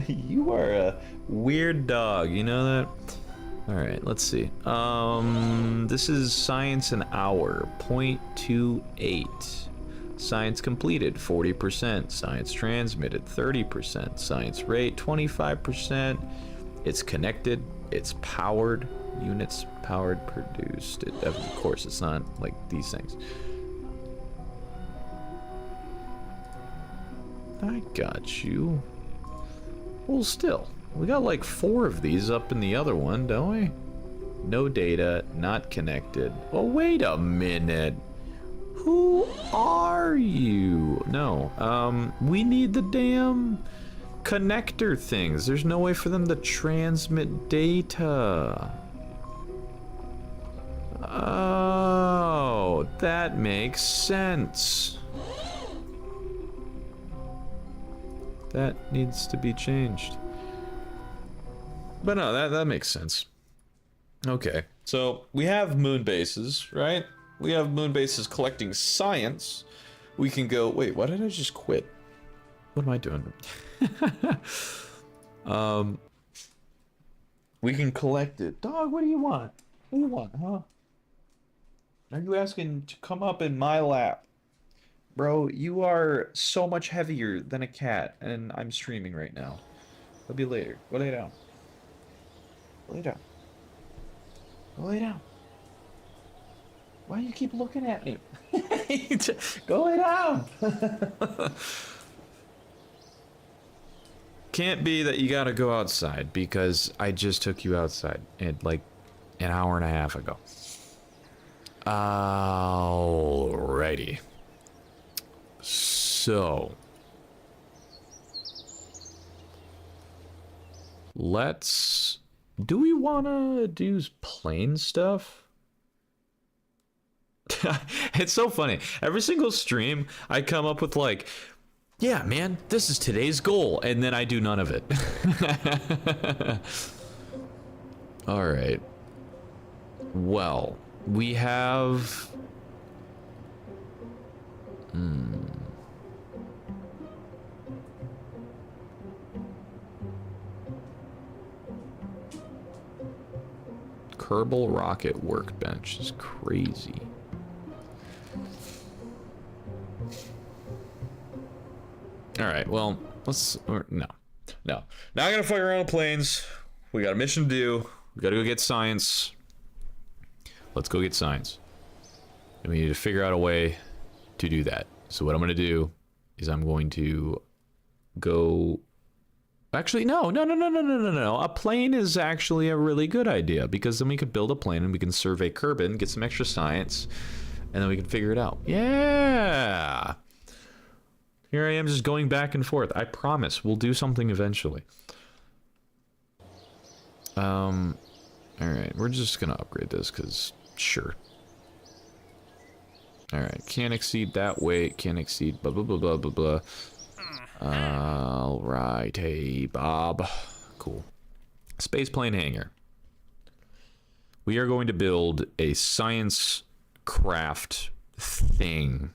You are a weird dog, you know that? Alright, let's see. This is science an hour, 0.28. Science completed, 40%. Science transmitted, 30%. Science rate, 25%. It's connected, it's powered. Units powered, produced. Of course, it's not like these things. I got you. Well, still, we got like 4 of these up in the other one, don't we? No data, not connected. Oh, wait a minute. Who are you? No, we need the damn connector things. There's no way for them to transmit data. Oh, that makes sense. That needs to be changed. But no, that makes sense. Okay, so we have moon bases, right? We have moon bases collecting science. We can go, wait, why did I just quit? What am I doing? We can collect it. Dog, what do you want? What do you want, huh? Are you asking to come up in my lap? Bro, you are so much heavier than a cat, and I'm streaming right now. I'll be later. Go lay down. Lay down. Go lay down. Why do you keep looking at me? Go lay down. Can't be that you gotta go outside because I just took you outside and like an hour and a half ago. Alrighty. So let's... Do we wanna do plane stuff? It's so funny. Every single stream, I come up with like, yeah, man, this is today's goal, and then I do none of it. All right. Well, we have... Kerbal rocket workbench is crazy. All right. Well, no. Not gonna fly around planes. We got a mission to do. We gotta go get science. Let's go get science. And we need to figure out a way to do that. So what I'm gonna do is I'm going to go. Actually, no. A plane is actually a really good idea because then we could build a plane and we can survey Kerbin, get some extra science, and then we can figure it out. Yeah. Here I am just going back and forth. I promise we'll do something eventually. Alright, we're just gonna upgrade this because sure. Alright, can't exceed that weight, can't exceed blah blah blah blah blah blah. Alright, hey Bob. Cool. Space plane hangar. We are going to build a science craft thing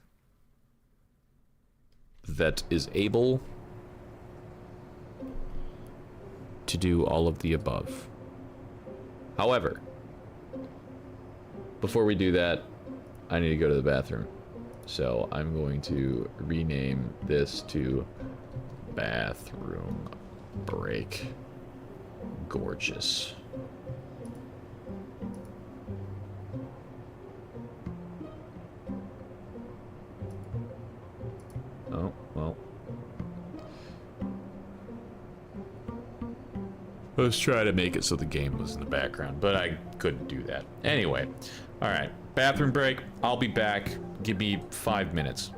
that is able to do all of the above. However, before we do that, I need to go to the bathroom. So I'm going to rename this to bathroom break. Gorgeous. Oh, well. Let's try to make it so the game was in the background, but I couldn't do that. Anyway, all right, bathroom break. I'll be back. Give me 5 minutes.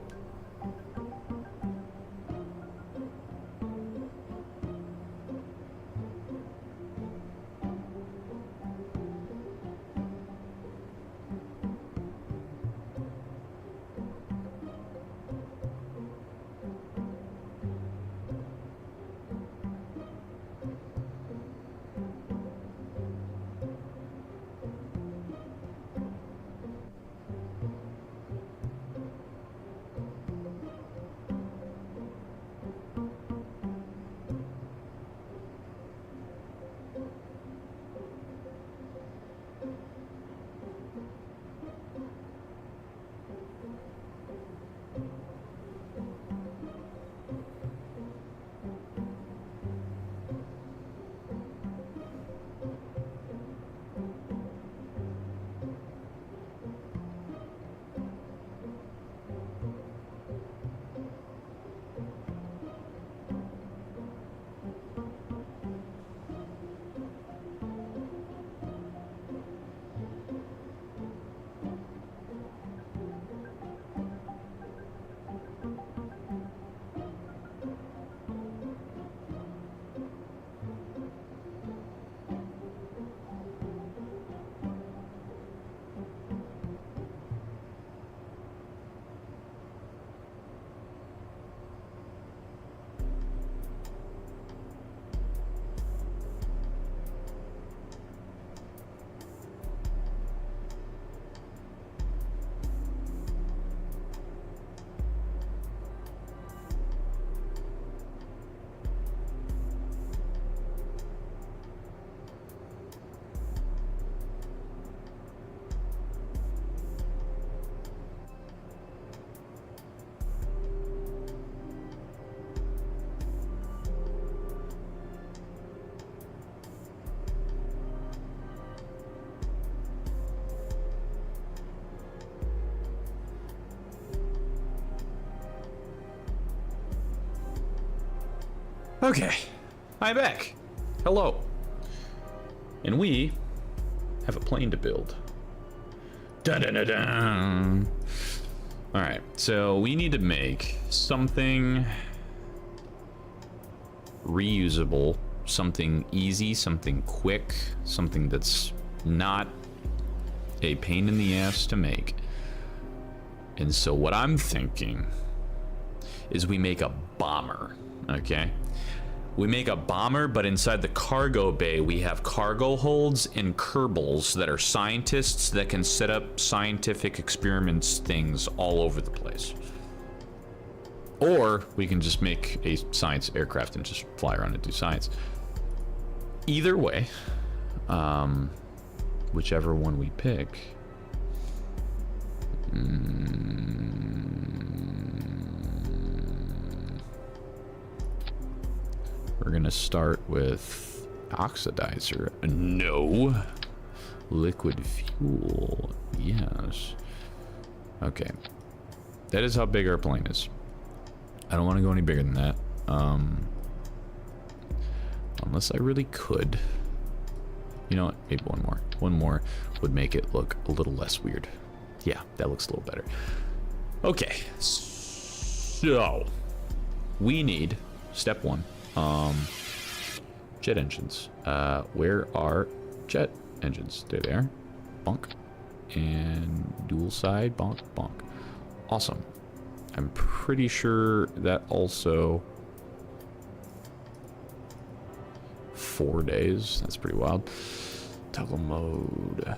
Okay, I'm back. Hello. And we have a plane to build. Dun-dun-dun-dun. All right, so we need to make something reusable, something easy, something quick, something that's not a pain in the ass to make. And so what I'm thinking is we make a bomber, okay? We make a bomber, but inside the cargo bay, we have cargo holds and Kerbols that are scientists that can set up scientific experiments things all over the place. Or we can just make a science aircraft and just fly around and do science. Either way, whichever one we pick, We're gonna start with oxidizer. No. Liquid fuel. Yes. Okay. That is how big our plane is. I don't want to go any bigger than that. Unless I really could. You know what? Maybe one more. One more would make it look a little less weird. Yeah, that looks a little better. Okay. So, we need, step one, jet engines. Where are jet engines? There they are. Bonk. And dual side. Bonk, bonk. Awesome. I'm pretty sure that also... 4 days. That's pretty wild. Toggle mode.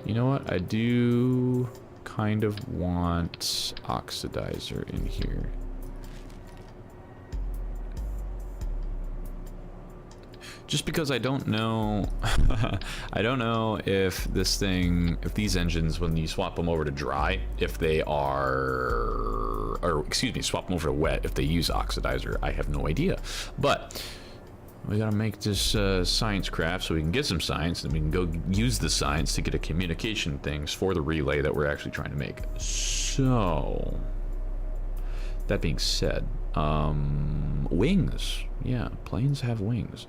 You know what? I do kind of want oxidizer in here. Just because I don't know, I don't know if this thing, if these engines, when you swap them over to dry, if they are, or excuse me, swap them over to wet, if they use oxidizer, I have no idea. But we gotta make this science craft so we can get some science, and we can go use the science to get a communication things for the relay that we're actually trying to make. So, that being said, wings. Yeah, planes have wings.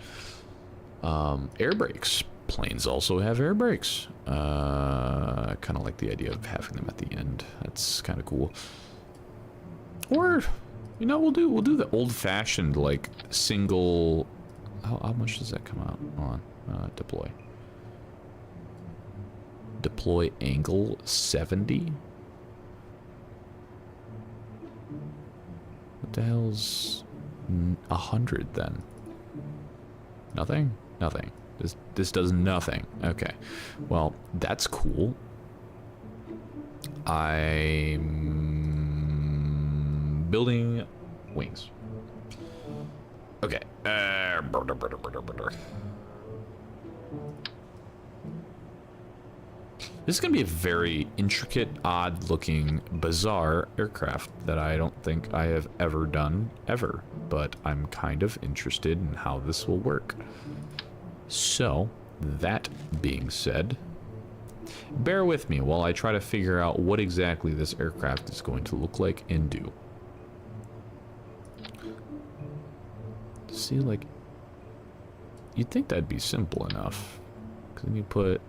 Air brakes. Planes also have air brakes. Kind of like the idea of having them at the end. That's kind of cool. Or, you know, we'll do the old-fashioned like single. How much does that come out on? Deploy. Deploy angle 70. What the hell's 100 then? Nothing. Nothing. This does nothing. Okay. Well, that's cool. I'm building wings. Okay. This is going to be a very intricate, odd-looking, bizarre aircraft that I don't think I have ever done, ever. But I'm kind of interested in how this will work. So, that being said, bear with me while I try to figure out what exactly this aircraft is going to look like and do. See, like, you'd think that'd be simple enough. Because then you put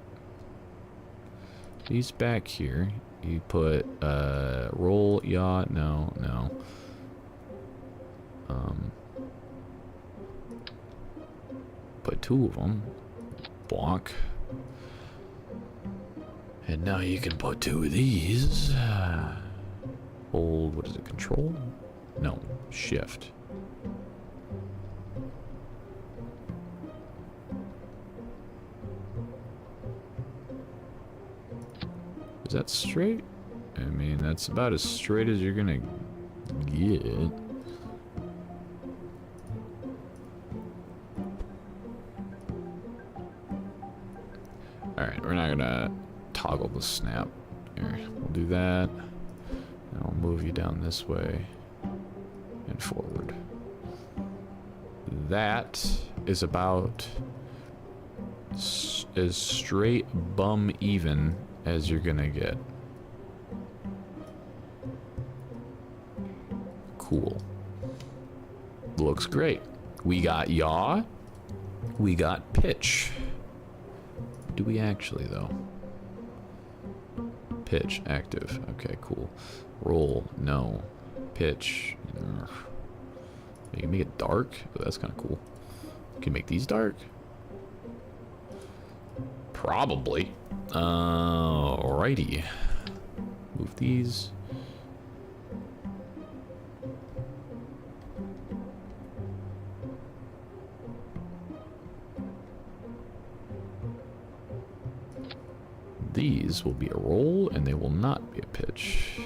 these back here. You put, roll, yaw, no. Put 2 of them. Bonk. And now you can put 2 of these. Hold, what is it, control? No, shift. Is that straight? I mean, that's about as straight as you're gonna get. Alright, we're not gonna toggle the snap. Here, we'll do that. And I'll move you down this way and forward. That is about as straight bum even as you're gonna get. Cool. Looks great. We got yaw. We got pitch. Do we actually, though? Pitch, active. Okay, cool. Roll, no. Pitch. Ugh. You can make it dark? Oh, that's kind of cool. Can you make these dark? Probably. Alrighty. Move these. These will be a roll, and they will not be a pitch.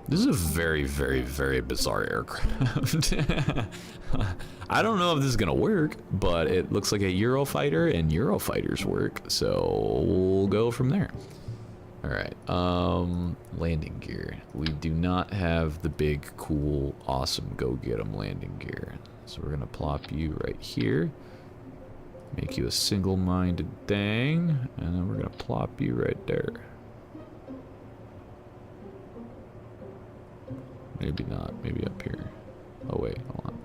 This is a very, very, very bizarre aircraft. I don't know if this is gonna work, but it looks like a Eurofighter, and Eurofighters work, so we'll go from there. All right, landing gear. We do not have the big, cool, awesome, go get 'em landing gear. So we're gonna plop you right here. Make you a single-minded thing, and then we're gonna plop you right there. Maybe not, maybe up here. Oh wait, hold on.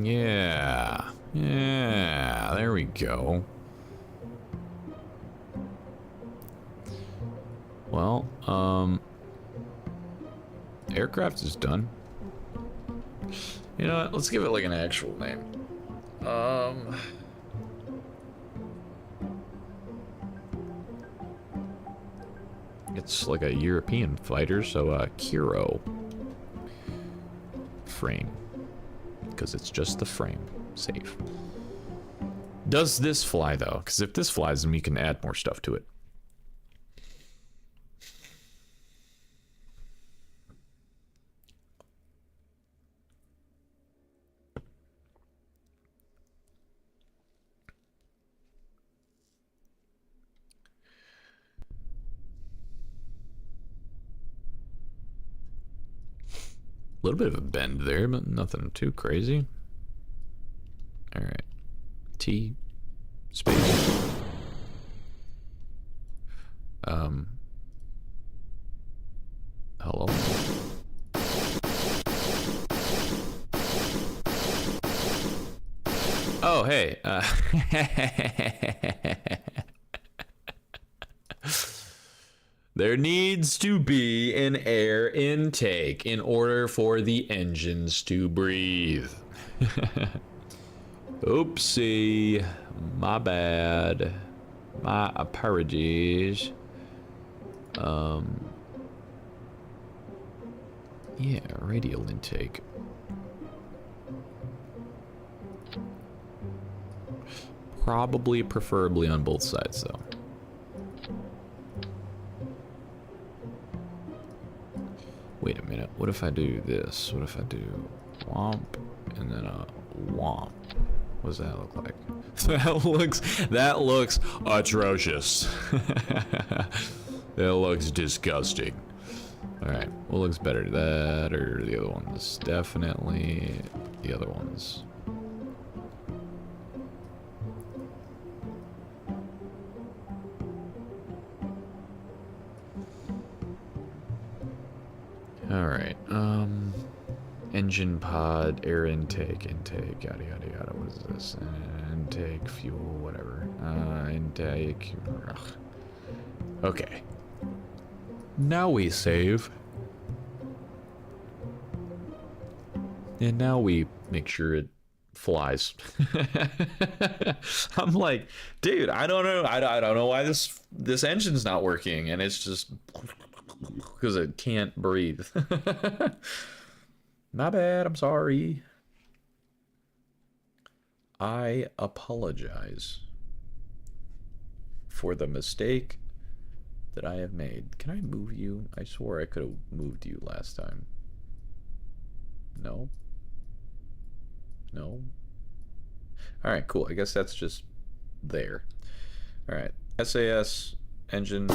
Yeah, yeah, there we go. Well, aircraft is done. You know what, let's give it like an actual name. It's like a European fighter, so Kiro frame, because it's just the frame. Safe. Does this fly though? Because if this flies, then we can add more stuff to it. A little bit of a bend there, but nothing too crazy. All right, T space. Hello. Oh, hey. There needs to be an air intake in order for the engines to breathe. Oopsie. My bad. My apologies. Yeah, radial intake. Probably, preferably on both sides, though. Wait a minute, what if I do this? What if I do womp and then a womp? What does that look like? That looks atrocious. That looks disgusting. Alright, what looks better? That or the other ones? Definitely the other ones. Alright, engine pod, air intake, yada yada yada, what is this? Intake, fuel, whatever. Intake, ugh. Okay. Now we save. And now we make sure it flies. I'm like, dude, I don't know. I don't know why this engine's not working, and it's just because it can't breathe. My bad, I'm sorry. I apologize for the mistake that I have made. Can I move you? I swore I could have moved you last time. No? No? Alright, cool. I guess that's just there. Alright. SAS engine.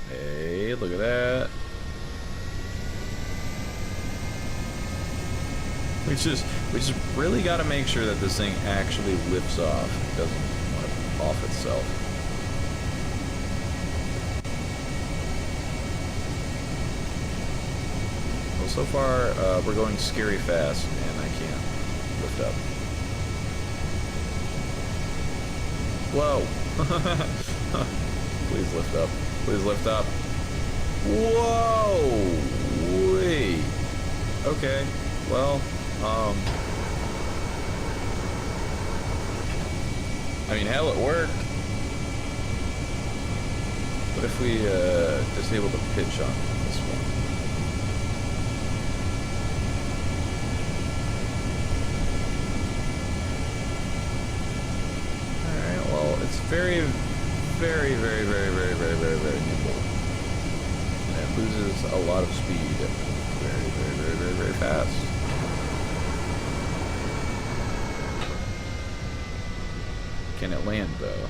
Hey, look at that. We just really got to make sure that this thing actually lifts off. It doesn't want to off itself. Well, so far we're going scary fast, and I can't lift up. Whoa! Please lift up. Please lift up. Whoa! Wait. Okay. Well, I mean, hell, it worked. What if we disable the pitch on this one? Alright, well, it's very, very, very, very, very, very, very, very nimble. And it loses a lot of speed very, very, very, very, very fast. Can it land, though?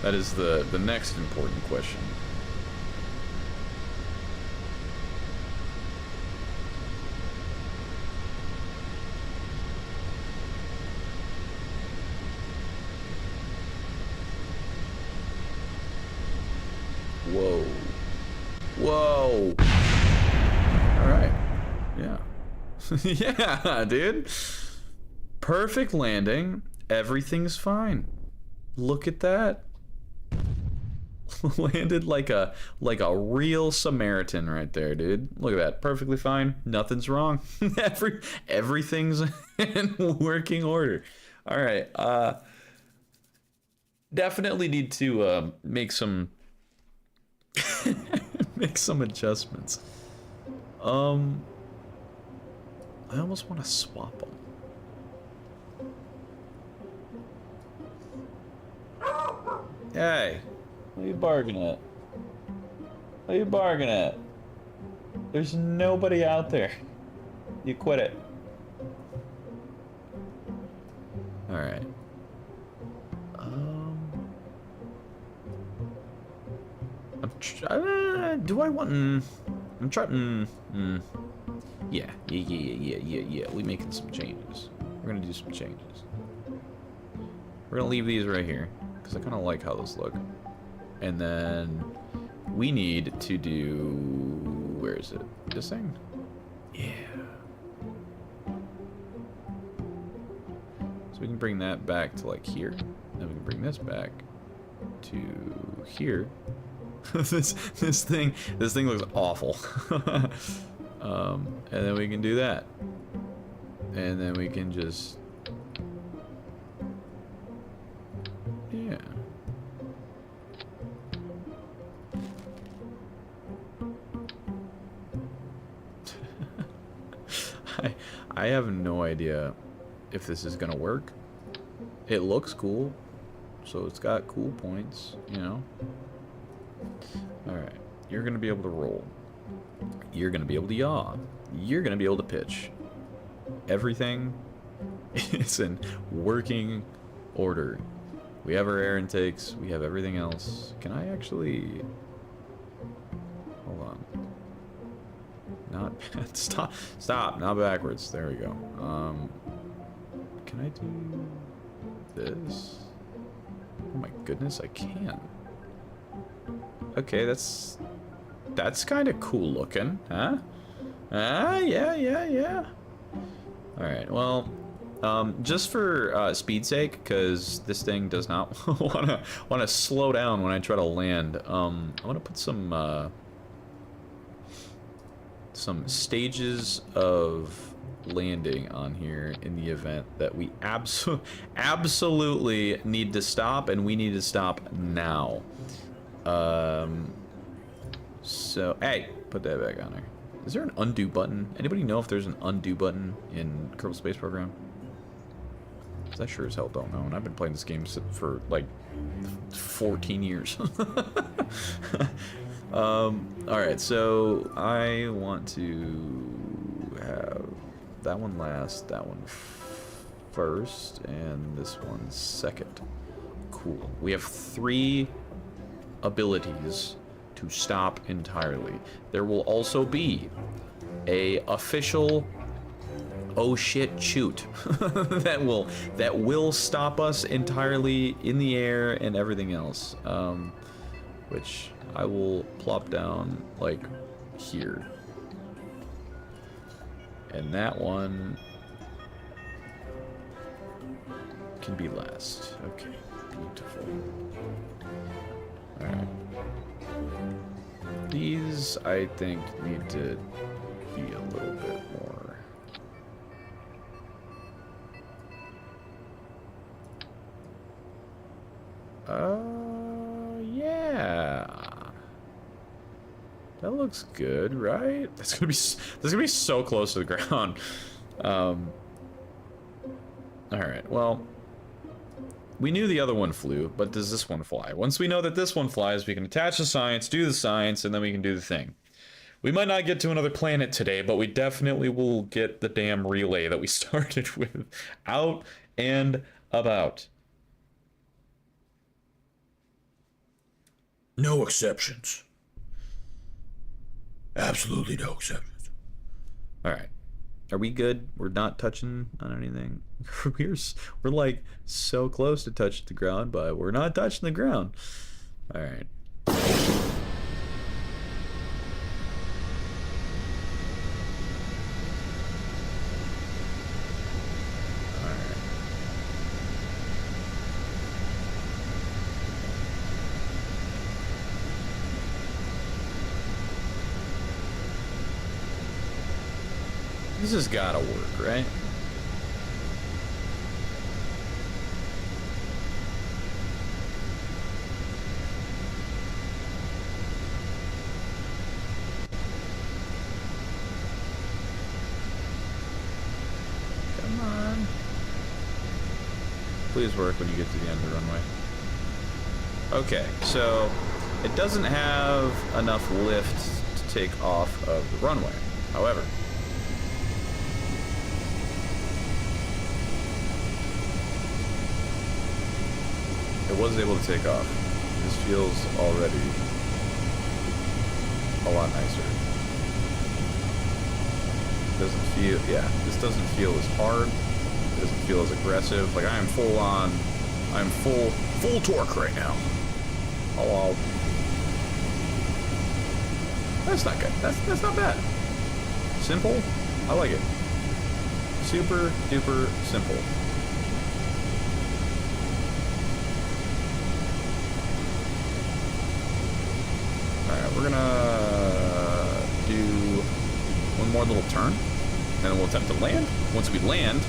That is the next important question. Whoa. Whoa. Alright. Yeah. Yeah, dude. Perfect landing. Everything's fine. Look at that. Landed like a real Samaritan right there, dude. Look at that. Perfectly fine. Nothing's wrong. Everything's in working order. Alright. Definitely need to make some make some adjustments. I almost want to swap them. Hey, what are you barking at? What are you barking at? There's nobody out there. You quit it. Alright. Do I want... I'm trying... Yeah. We making some changes. We're gonna do some changes. We're gonna leave these right here, because I kind of like how those look. And then we need to do... Where is it? This thing? Yeah. So we can bring that back to like here. Then we can bring this back to here. this thing looks awful. And then we can do that. And then we can just... Yeah. I have no idea if this is gonna work. It looks cool, so it's got cool points, you know. Alright, you're gonna be able to roll. You're gonna be able to yaw. You're gonna be able to pitch. Everything is in working order. We have our air intakes, we have everything else. Can I actually... Hold on. Not... Stop, not backwards. There we go. Can I do this? Oh my goodness, I can. Okay, that's kind of cool looking, huh? Yeah. Alright, well, just for speed's sake, because this thing does not wanna slow down when I try to land, I want to put some stages of landing on here in the event that we absolutely need to stop, and we need to stop now. So, hey, put that back on there. Is there an undo button? Anybody know if there's an undo button in Kerbal Space Program? Because I sure as hell don't know, and I've been playing this game for like 14 years. Alright, so I want to have that one last, that one first, and this one second. Cool. We have 3 abilities to stop entirely. There will also be a official oh shit shoot that will stop us entirely in the air and everything else, which I will plop down like here, and that one can be last. Okay, beautiful. Alright. These, I think, need to be a little bit more. Yeah. That looks good, right? That's gonna be so close to the ground. Alright, well, we knew the other one flew, but does this one fly? Once we know that this one flies, we can attach the science, do the science, and then we can do the thing. We might not get to another planet today, but we definitely will get the damn relay that we started with out and about. No exceptions. Absolutely no exceptions. All right. Are we good? We're not touching on anything. We're like so close to touching the ground, but we're not touching the ground. All right. This has gotta work, right? Come on. Please work when you get to the end of the runway. Okay, so it doesn't have enough lift to take off of the runway. However, it was able to take off. This feels already a lot nicer. Doesn't feel, yeah, this doesn't feel as hard. It doesn't feel as aggressive. Like I am full on, I'm full torque right now. Hello. That's not good. That's not bad. Simple. I like it. Super duper simple. Alright, we're gonna do one more little turn, and then we'll attempt to land. Once we land,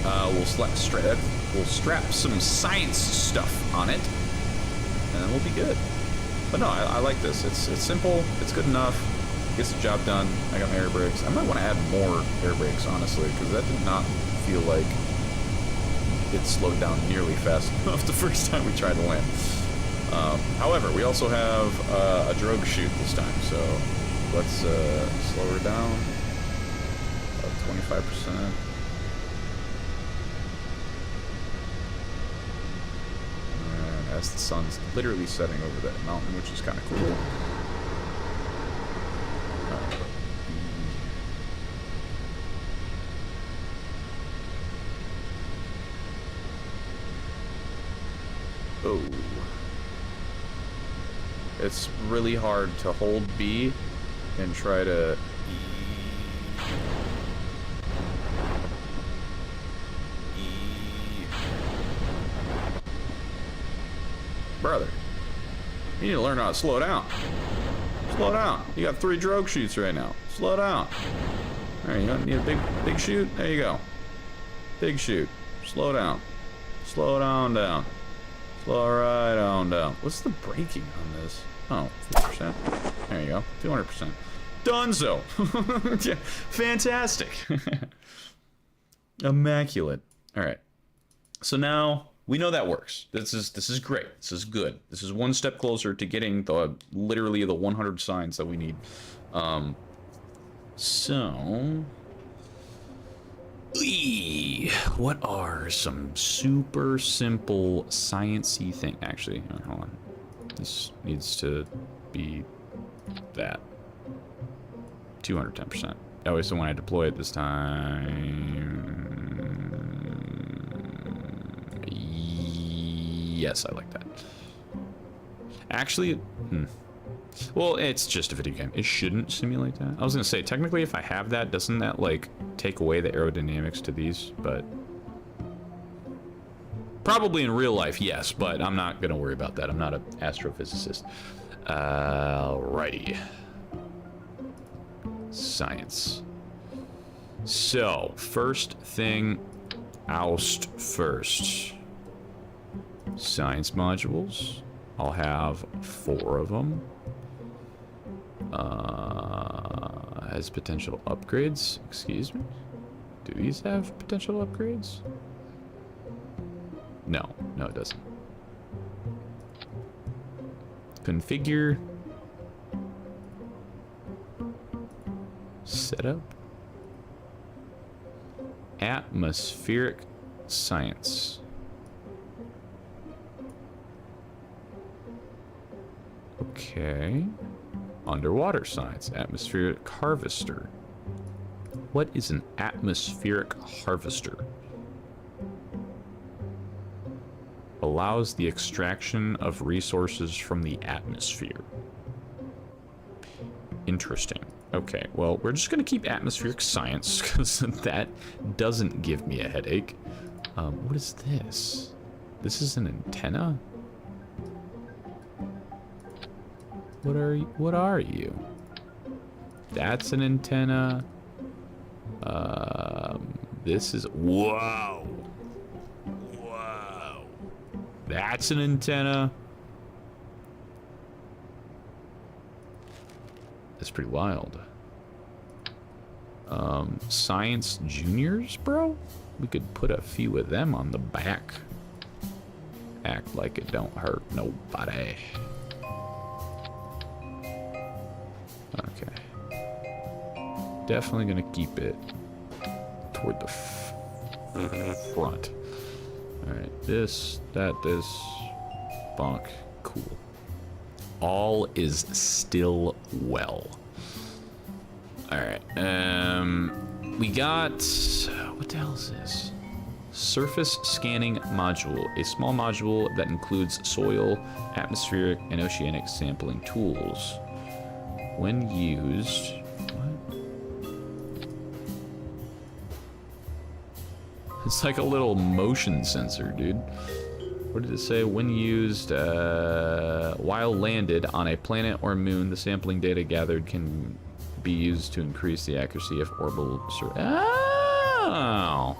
we'll strap some science stuff on it, and then we'll be good. But no, I like this. It's simple, it's good enough, gets the job done. I got my air brakes. I might want to add more air brakes, honestly, because that did not feel like it slowed down nearly fast enough the first time we tried to land. However, we also have a drogue chute this time, so let's slow her down about 25%. And as the sun's literally setting over that mountain, which is kind of cool. Oh. It's really hard to hold B and try to... Brother, you need to learn how to slow down. Slow down. You got 3 drogue chutes right now. Slow down. Alright, you don't need a big chute? There you go. Big chute. Slow down. Slow down. Slow right on down. What's the braking on this? Oh, 50%. There you go. 200%. Dunzo. Yeah, fantastic. Immaculate. All right. So now we know that works. This is great. This is good. This is one step closer to getting the literally the 100 signs that we need. So what are some super simple sciencey thing? Actually, hold on. This needs to be that 210%. Oh, so when I deploy it this time, yes, I like that. Actually, well, it's just a video game. It shouldn't simulate that. I was gonna say, technically, if I have that, doesn't that like take away the aerodynamics to these? But probably in real life, yes. But I'm not gonna worry about that. I'm not an astrophysicist. Alrighty. Science. So first thing, oust first. Science modules. I'll have 4 of them. Has potential upgrades. Excuse me? Do these have potential upgrades? No, no, it doesn't. Configure. Setup. Atmospheric science. Okay. Underwater science. Atmospheric harvester. What is an atmospheric harvester? Allows the extraction of resources from the atmosphere. Interesting. Okay, well, we're just gonna keep atmospheric science because that doesn't give me a headache. What is this? This is an antenna? What are you? What are you? That's an antenna. This is, whoa. Whoa. That's an antenna. That's pretty wild. Science juniors, bro? We could put a few of them on the back. Act like it don't hurt nobody. Okay. Definitely gonna keep it toward the front. Alright, this, that, this. Bonk. Cool. All is still well. Alright, we got, what the hell is this? Surface scanning module, a small module that includes soil, atmospheric, and oceanic sampling tools. When used, what? It's like a little motion sensor, dude. What did it say? When used, while landed on a planet or moon, the sampling data gathered can be used to increase the accuracy of orbital Oh,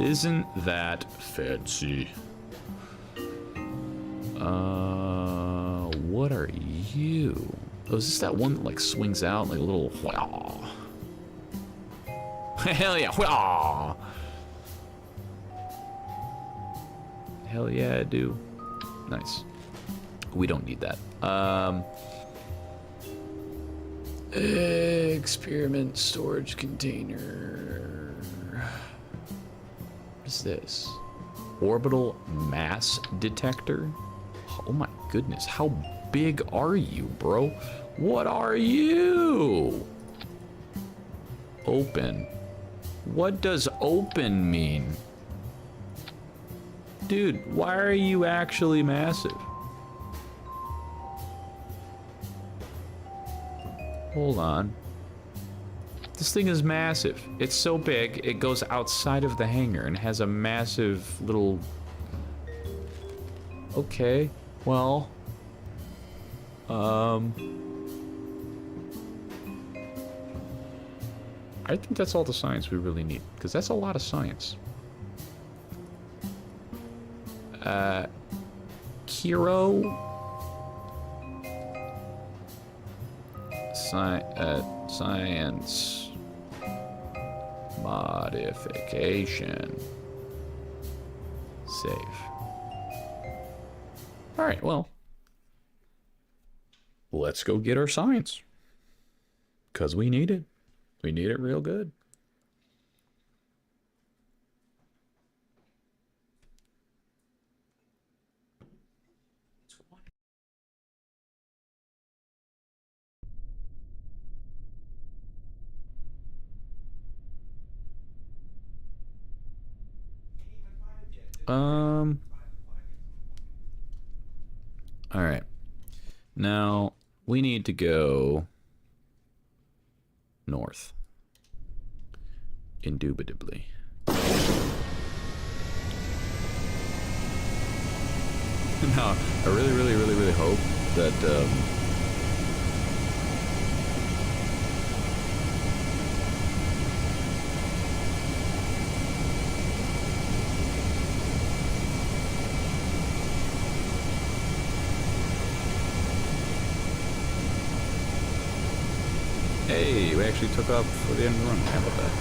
isn't that fancy? What are you? Oh, is this that one that like swings out like a little? Hell yeah! Hell yeah, I do. Nice. We don't need that. Experiment storage container. What is this? Orbital mass detector? Oh my goodness, how big are you, bro? What are you? Open. What does open mean? Dude, why are you actually massive? Hold on. This thing is massive. It's so big, it goes outside of the hangar and has a massive little... Okay, well... I think that's all the science we really need, because that's a lot of science. Kiro... Science modification. Save. Alright, well. Let's go get our science. Because we need it. We need it real good. All right. Now we need to go north. Indubitably. Now, I really hope that hey, we actually took off for the end of the run. How about that?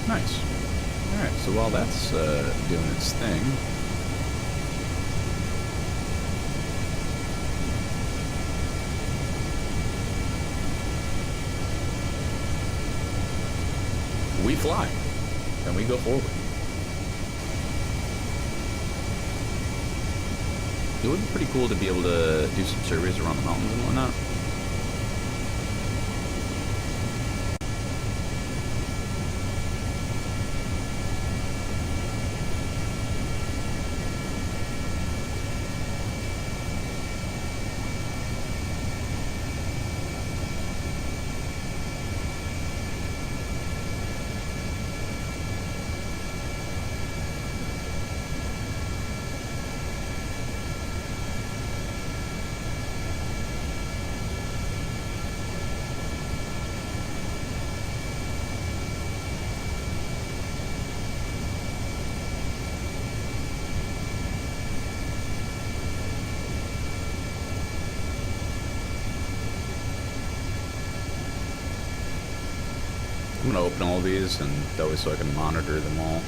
Nice. Alright, so while that's doing its thing... we fly. And we go forward. It would be pretty cool to be able to do some surveys around the mountains and whatnot. I'm gonna open all these, and that way so I can monitor them all.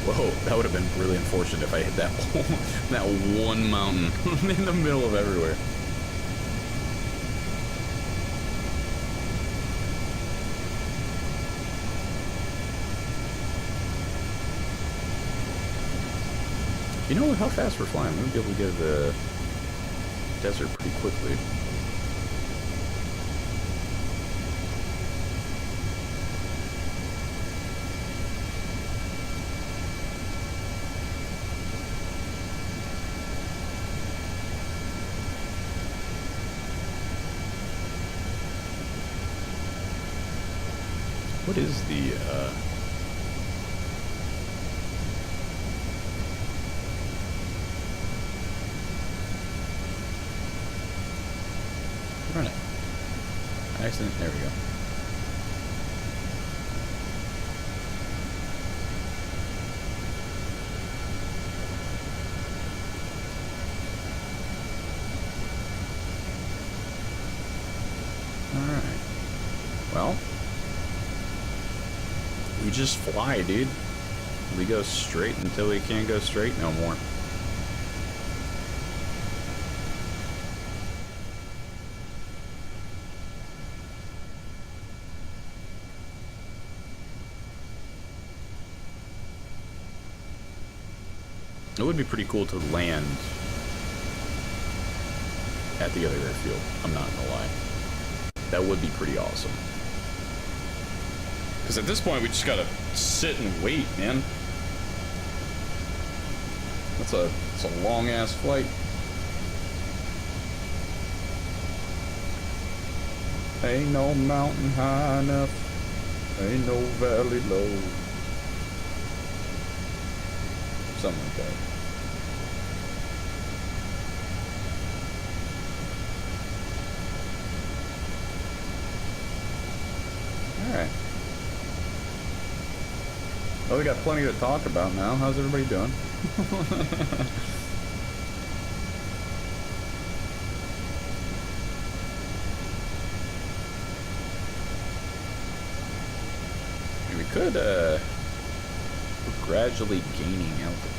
Whoa, that would have been really unfortunate if I hit that that one mountain in the middle of everywhere. You know how fast we're flying? We're gonna be able to get to the desert pretty quickly. What is the, run it. Accident, there we go. Alright. Well. We just fly, dude. We go straight until we can't go straight no more. It would be pretty cool to land at the other airfield. I'm not gonna lie. That would be pretty awesome. Because at this point, we just gotta sit and wait, man. It's a long-ass flight. Ain't no mountain high enough. Ain't no valley low. Something like that. Alright. Well, we got plenty to talk about now. How's everybody doing? We could, we're gradually gaining altitude.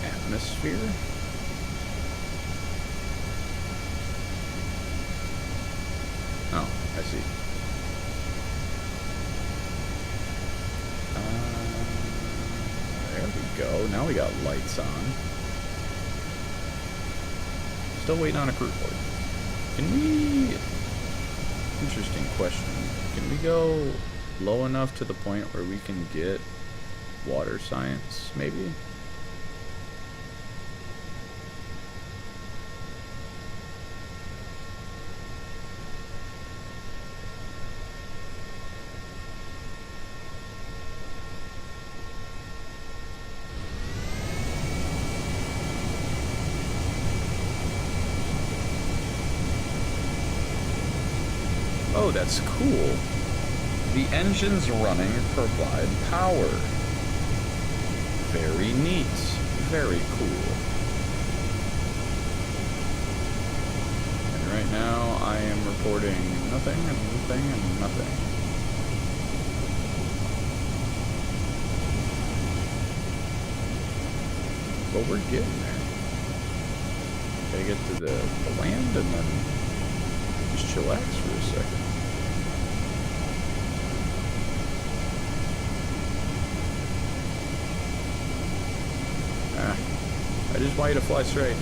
Atmosphere. Oh, I see. There we go. Now we got lights on. Still waiting on a crew report. Can we... Interesting question. Can we go low enough to the point where we can get water science, maybe? Oh, that's cool. The engines running provide power. Very neat. Very cool. And right now I am reporting nothing and nothing and nothing. But we're getting there. Gotta get to the land and then just chillax for a second. I just want you to fly straight.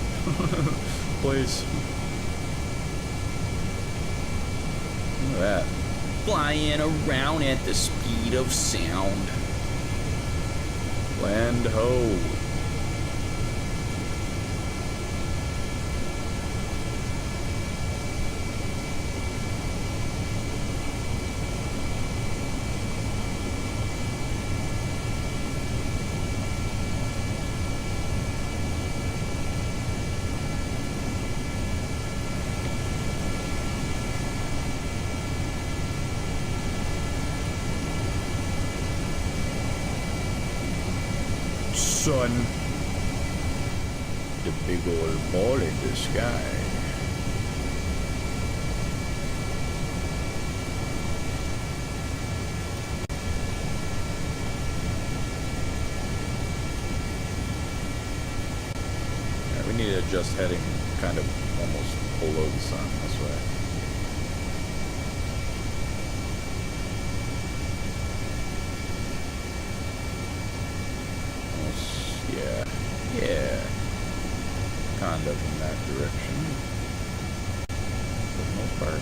Please. Look at that. Flying around at the speed of sound. Land ho. Son. The big old ball in the sky. Yeah, we need to adjust heading kind of almost below the sun this way. Yeah, kind of in that direction, for the most part.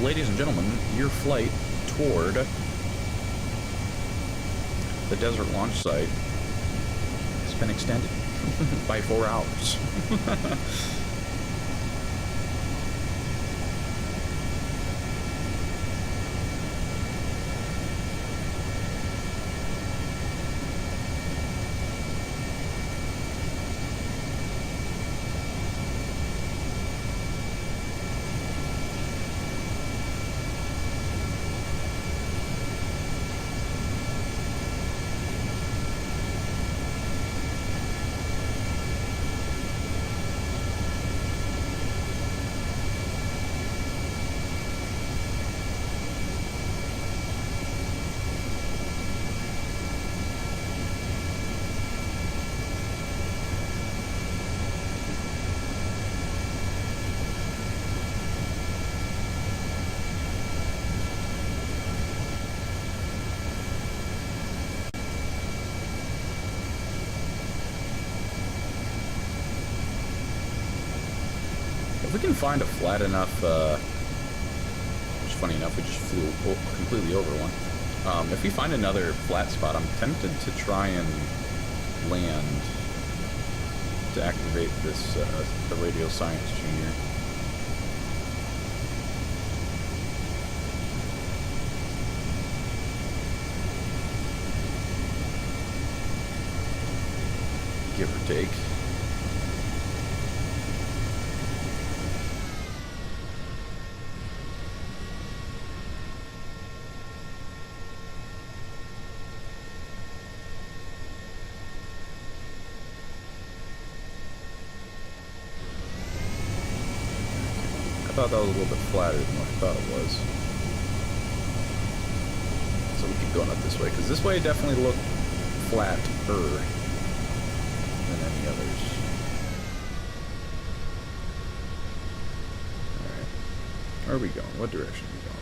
Ladies and gentlemen, your flight toward the desert launch site has been extended by 4 hours. If we can find a flat enough, which funny enough, we just flew completely over one. If we find another flat spot, I'm tempted to try and land to activate this, the Radio Science Junior. Give or take. thought that was a little bit flatter than what I thought it was. So we keep going up this way, because this way definitely looked flatter than any others. Alright. Where are we going? What direction are we going?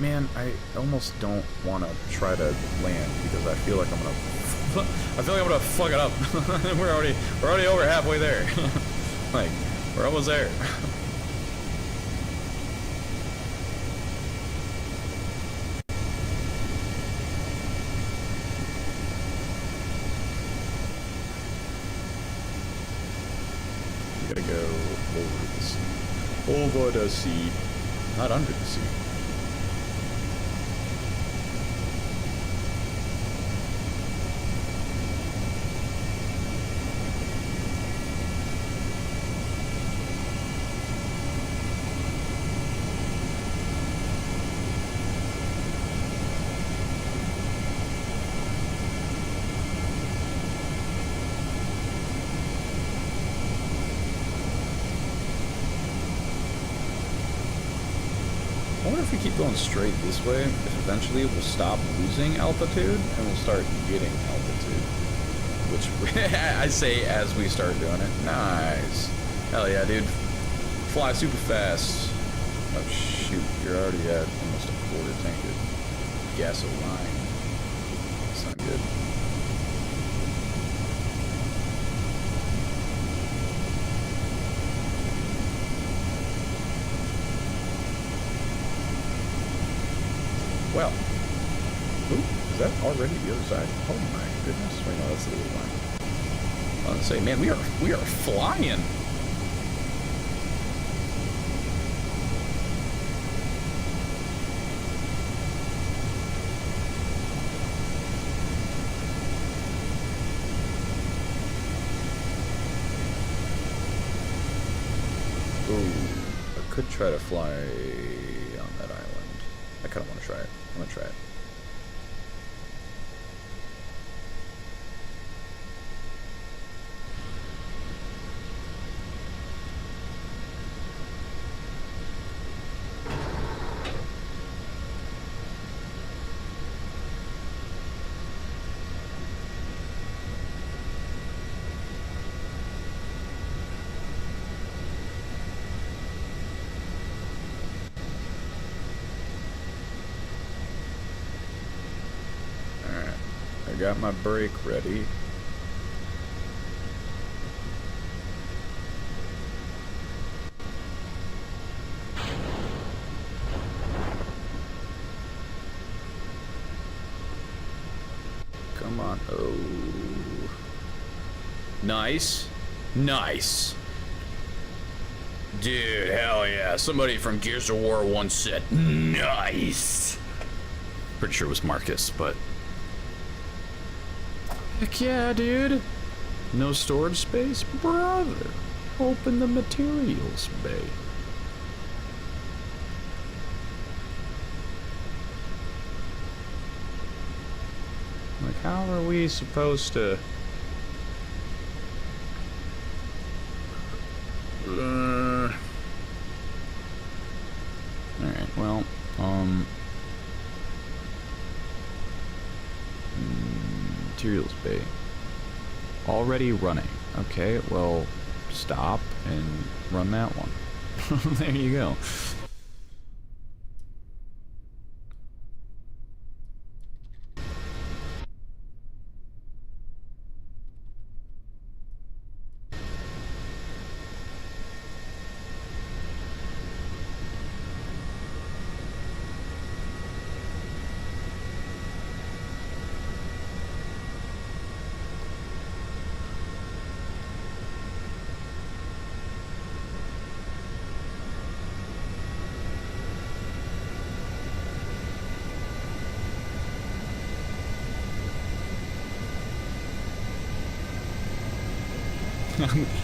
Man, I almost don't want to try to land because I feel like I'm gonna fuck it up. we're already over halfway there. Like, we're almost there. We gotta go over the sea. Over the sea. Not under the sea. I wonder if we keep going straight this way, if eventually we'll stop losing altitude and we'll start getting altitude. Which, I say as we start doing it. Nice. Hell yeah, dude. Fly super fast. Oh shoot, you're already at almost a quarter tank of gasoline. That's not good. Well, ooh, is that already the other side? Oh my goodness! Wait, no, that's the little line. I was gonna say, man, we are flying. Ooh, I could try to fly on that island. I kind of want to try it. I'm gonna try it. Got my brake ready. Come on. Oh. Nice. Nice. Dude, hell yeah. Somebody from Gears of War once said, nice. Pretty sure it was Marcus, but heck yeah, dude. No storage space? Brother, open the materials bay. Like, how are we supposed to... Alright, well, materials bay. Already running. Okay, well, stop and run that one. There you go.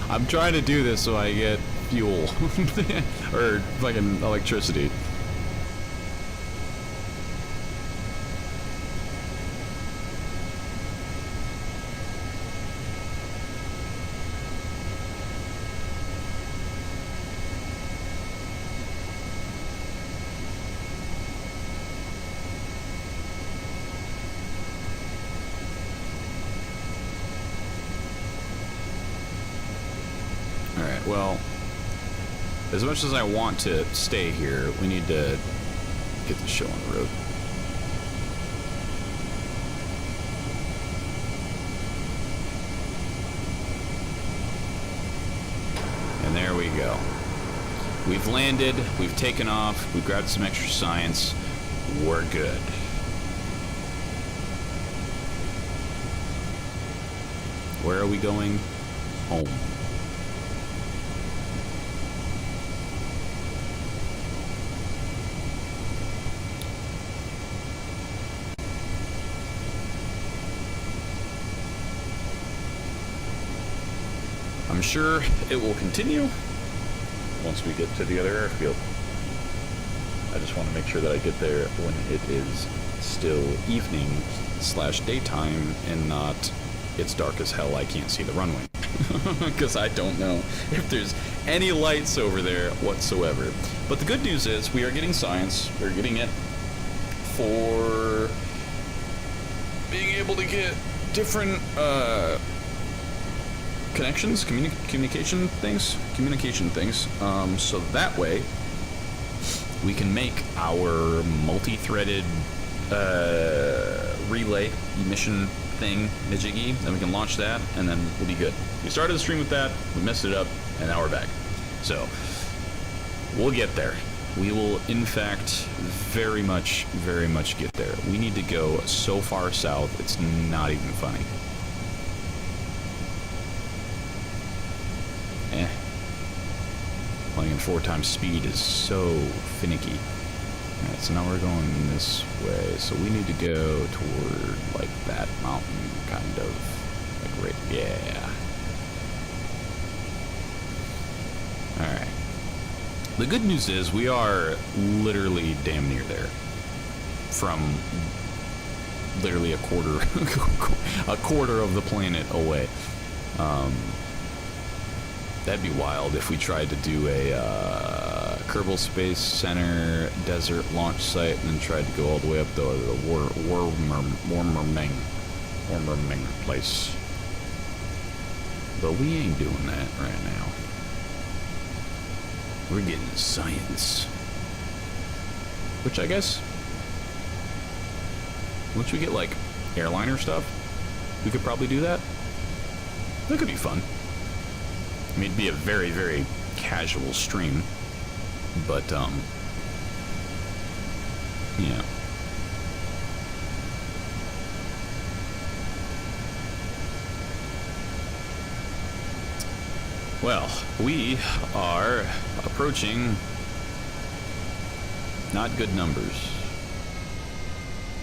I'm trying to do this so I get fuel or fucking electricity. Alright, well, as much as I want to stay here, we need to get the show on the road. And there we go. We've landed, we've taken off, we've grabbed some extra science. We're good. Where are we going? Home. I'm sure it will continue once we get to the other airfield. I just want to make sure that I get there when it is still evening / daytime and not it's dark as hell, I can't see the runway. Because I don't know if there's any lights over there whatsoever. But the good news is we are getting science. We're getting it for being able to get different connections, communication things. So that way we can make our multi-threaded relay emission thing, Nijigi, then we can launch that, and then we'll be good. We started the stream with that, we messed it up, and now we're back. So, we'll get there. We will, in fact, very much get there. We need to go so far south, it's not even funny. Flying in 4 times speed is so finicky. Alright, so now we're going this way, so we need to go toward, like, that mountain, kind of, like, right, yeah. Alright. The good news is, we are literally damn near there. From literally a quarter of the planet away. That'd be wild if we tried to do a Kerbal Space Center desert launch site and then tried to go all the way up the Warmerming place. But we ain't doing that right now. We're getting science. Which I guess, once we get like airliner stuff, we could probably do that. That could be fun. I mean, it'd be a very casual stream, but, yeah. Well, we are approaching not good numbers,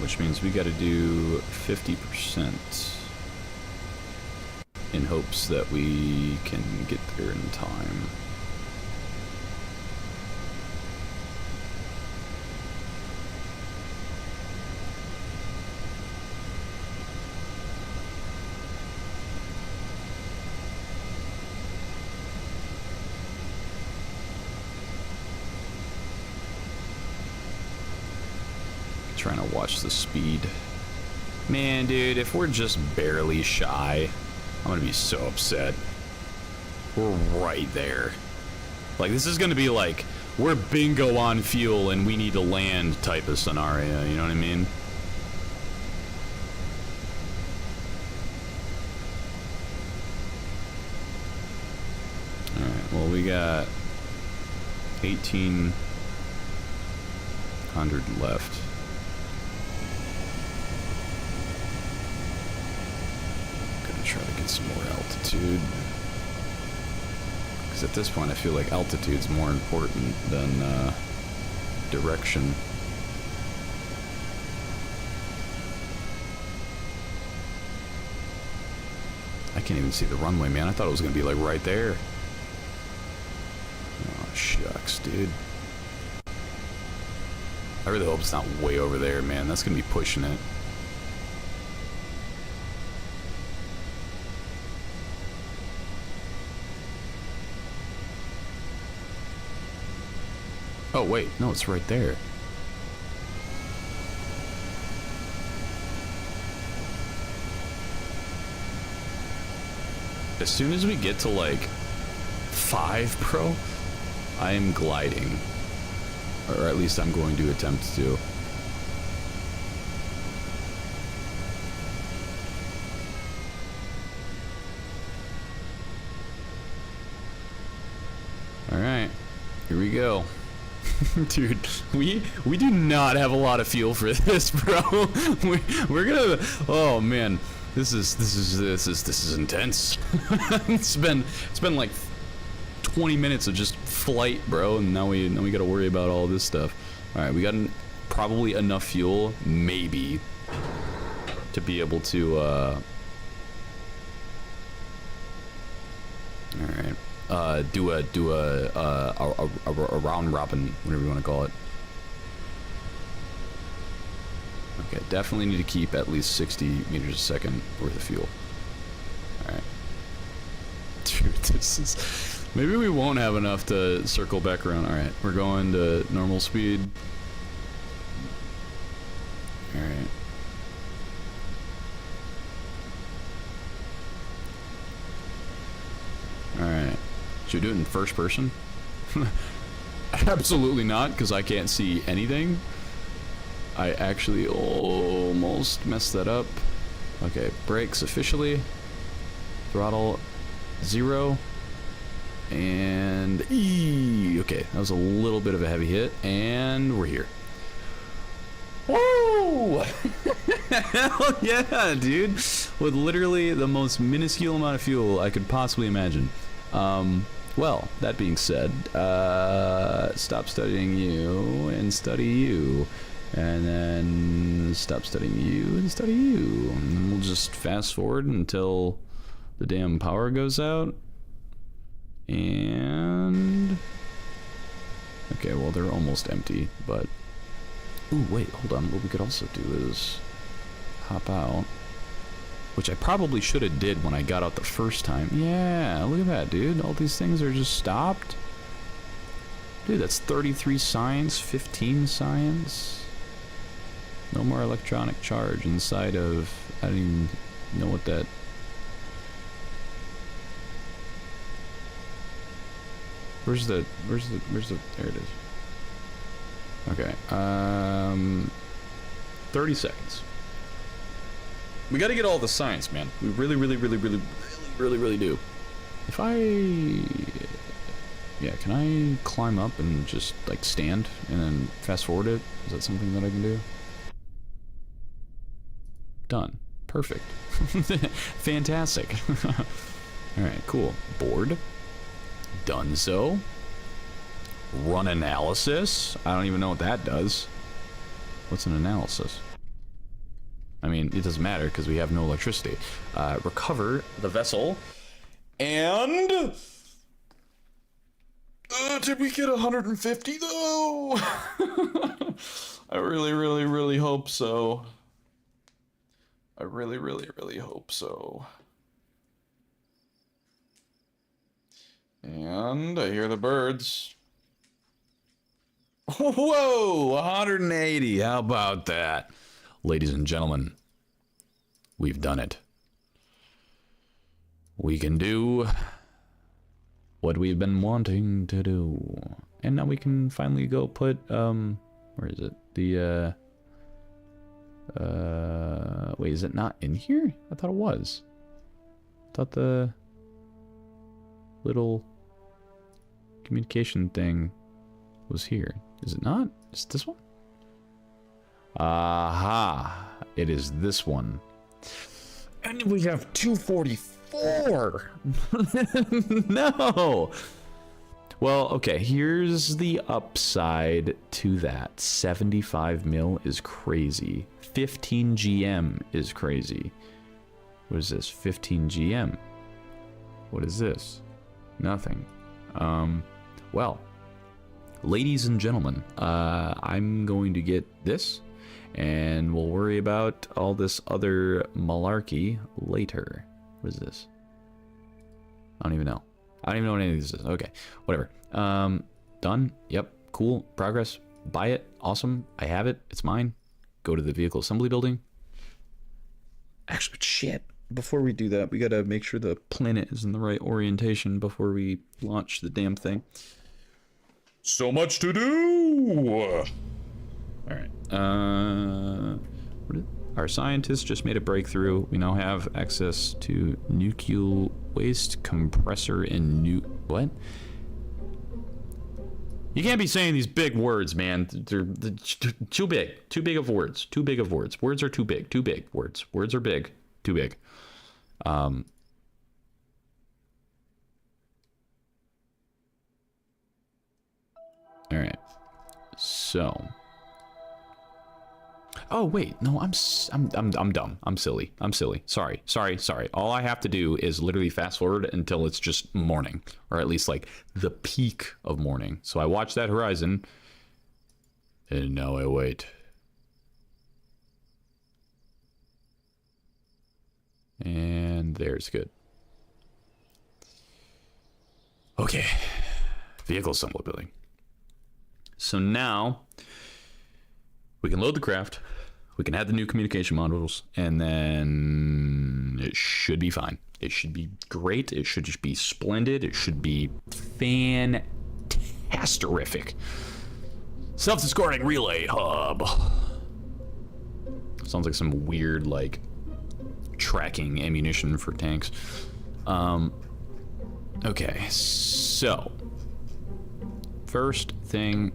which means we got to do 50%. In hopes that we can get there in time. Trying to watch the speed. Man, dude, if we're just barely shy, I'm gonna be so upset. We're right there. Like, this is gonna be like, we're bingo on fuel and we need to land type of scenario, you know what I mean? Alright, well, we got 1,800 left. Try to get some more altitude, because at this point I feel like altitude's more important than direction. I can't even see the runway, man. I thought it was gonna be like right there. Oh shucks, dude. I really hope it's not way over there, man. That's gonna be pushing it. Oh, wait. No, it's right there. As soon as we get to, like, 5, bro? I am gliding. Or at least I'm going to attempt to. Alright. Here we go. Dude, we do not have a lot of fuel for this, bro. We're gonna. Oh man, this is intense. it's been like 20 minutes of just flight, bro, and now we got to worry about all this stuff. All right, we got probably enough fuel, maybe, to be able to. All right. Do a round robin, whatever you want to call it. Okay, definitely need to keep at least 60 meters a second worth of fuel. Alright. Dude, this is... Maybe we won't have enough to circle back around. Alright, we're going to normal speed. Alright. Alright. Should we do it in first person? Absolutely not, because I can't see anything. I actually almost messed that up. Okay, brakes officially. Throttle 0. And E. Okay, that was a little bit of a heavy hit, and we're here. Woo! Hell yeah, dude! With literally the most minuscule amount of fuel I could possibly imagine. Well, that being said, stop studying you and study you. And then stop studying you and study you. And then we'll just fast forward until the damn power goes out. And... okay, well, they're almost empty, but... ooh, wait, hold on. What we could also do is hop out. Which I probably should have did when I got out the first time. Yeah, look at that, dude. All these things are just stopped. Dude, that's 33 science, 15 science. No more electronic charge inside of... I don't even know what that... Where's the... there it is. Okay, 30 seconds. We gotta get all the science, man. We really do. If I... yeah, can I climb up and just, like, stand and then fast forward it? Is that something that I can do? Done. Perfect. Fantastic. Alright, cool. Board. Done so. Run analysis. I don't even know what that does. What's an analysis? I mean, it doesn't matter because we have no electricity. Recover the vessel. And... did we get 150 though? I really hope so. I really hope so. And I hear the birds. Whoa, 180. How about that? Ladies and gentlemen, we've done it. We can do what we've been wanting to do. And now we can finally go put, where is it? The, wait, is it not in here? I thought it was. I thought the little communication thing was here. Is it not? Is it this one? Aha! It is this one. And we have 244! No! Well, okay, here's the upside to that. 75 mil is crazy. 15 GM is crazy. What is this? 15 GM. What is this? Nothing. Well, ladies and gentlemen, I'm going to get this, and we'll worry about all this other malarkey later. What is this? I don't even know. I don't even know what any of this is. Okay, whatever. Done. Yep. Cool. Progress. Buy it. Awesome. I have it. It's mine. Go to the vehicle assembly building. Actually, shit. before we do that, we gotta make sure the planet is in the right orientation before we launch the damn thing. So much to do! Alright, our scientists just made a breakthrough. We now have access to nuclear waste compressor and what? You can't be saying these big words, man. They're too big. Too big of words. Too big of words. Words are too big. Too big. Words are big. Too big. All right. So. Oh wait, no, I'm dumb. I'm silly. Sorry. All I have to do is literally fast forward until it's just morning, or at least like the peak of morning. So I watch that horizon, and now I wait. And there's good. Okay, vehicle assembly. So now we can load the craft. We can add the new communication modules, and then it should be fine. It should be great. It should just be splendid. It should be fantastic. Self-escorting relay hub. Sounds like some weird, like, tracking ammunition for tanks. Okay, so first thing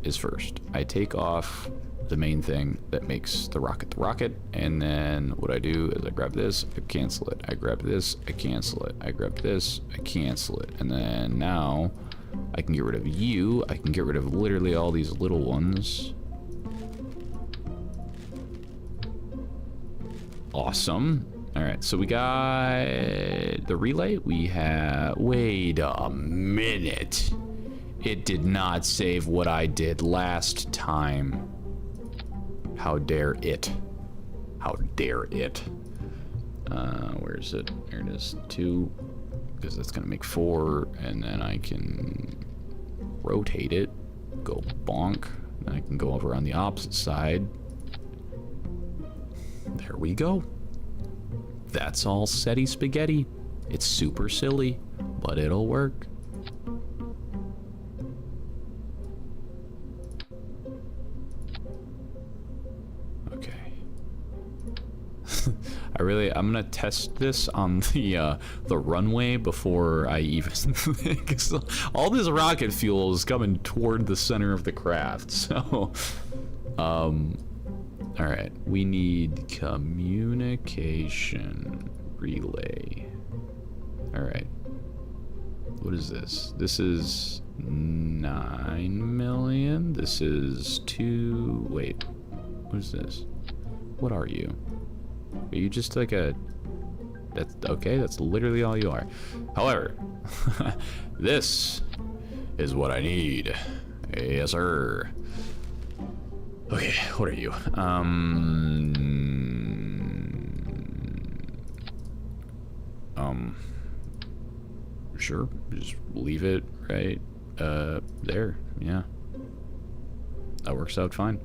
is first. I take off the main thing that makes the rocket, and then what I do is I grab this, I cancel it, I grab this, I cancel it, I grab this, I cancel it, and then now I can get rid of you. I can get rid of literally all these little ones. Awesome. All right, so we got the relay. We have, wait a minute, it did not save what I did last time. How dare it? How dare it? Where is it? There it is. 2, because that's gonna make 4, and then I can rotate it, go bonk, then I can go over on the opposite side. There we go. That's all SETI spaghetti. It's super silly, but it'll work. I'm gonna test this on the runway before I even, because all this rocket fuel is coming toward the center of the craft. So, all right, we need communication relay. All right, what is this? This is 9 million. This is 2. Wait, what is this? What are you? Are you just like a... That's okay, that's literally all you are. However, this is what I need. Yes, sir. Okay, what are you? Sure, just leave it right there. Yeah. That works out fine.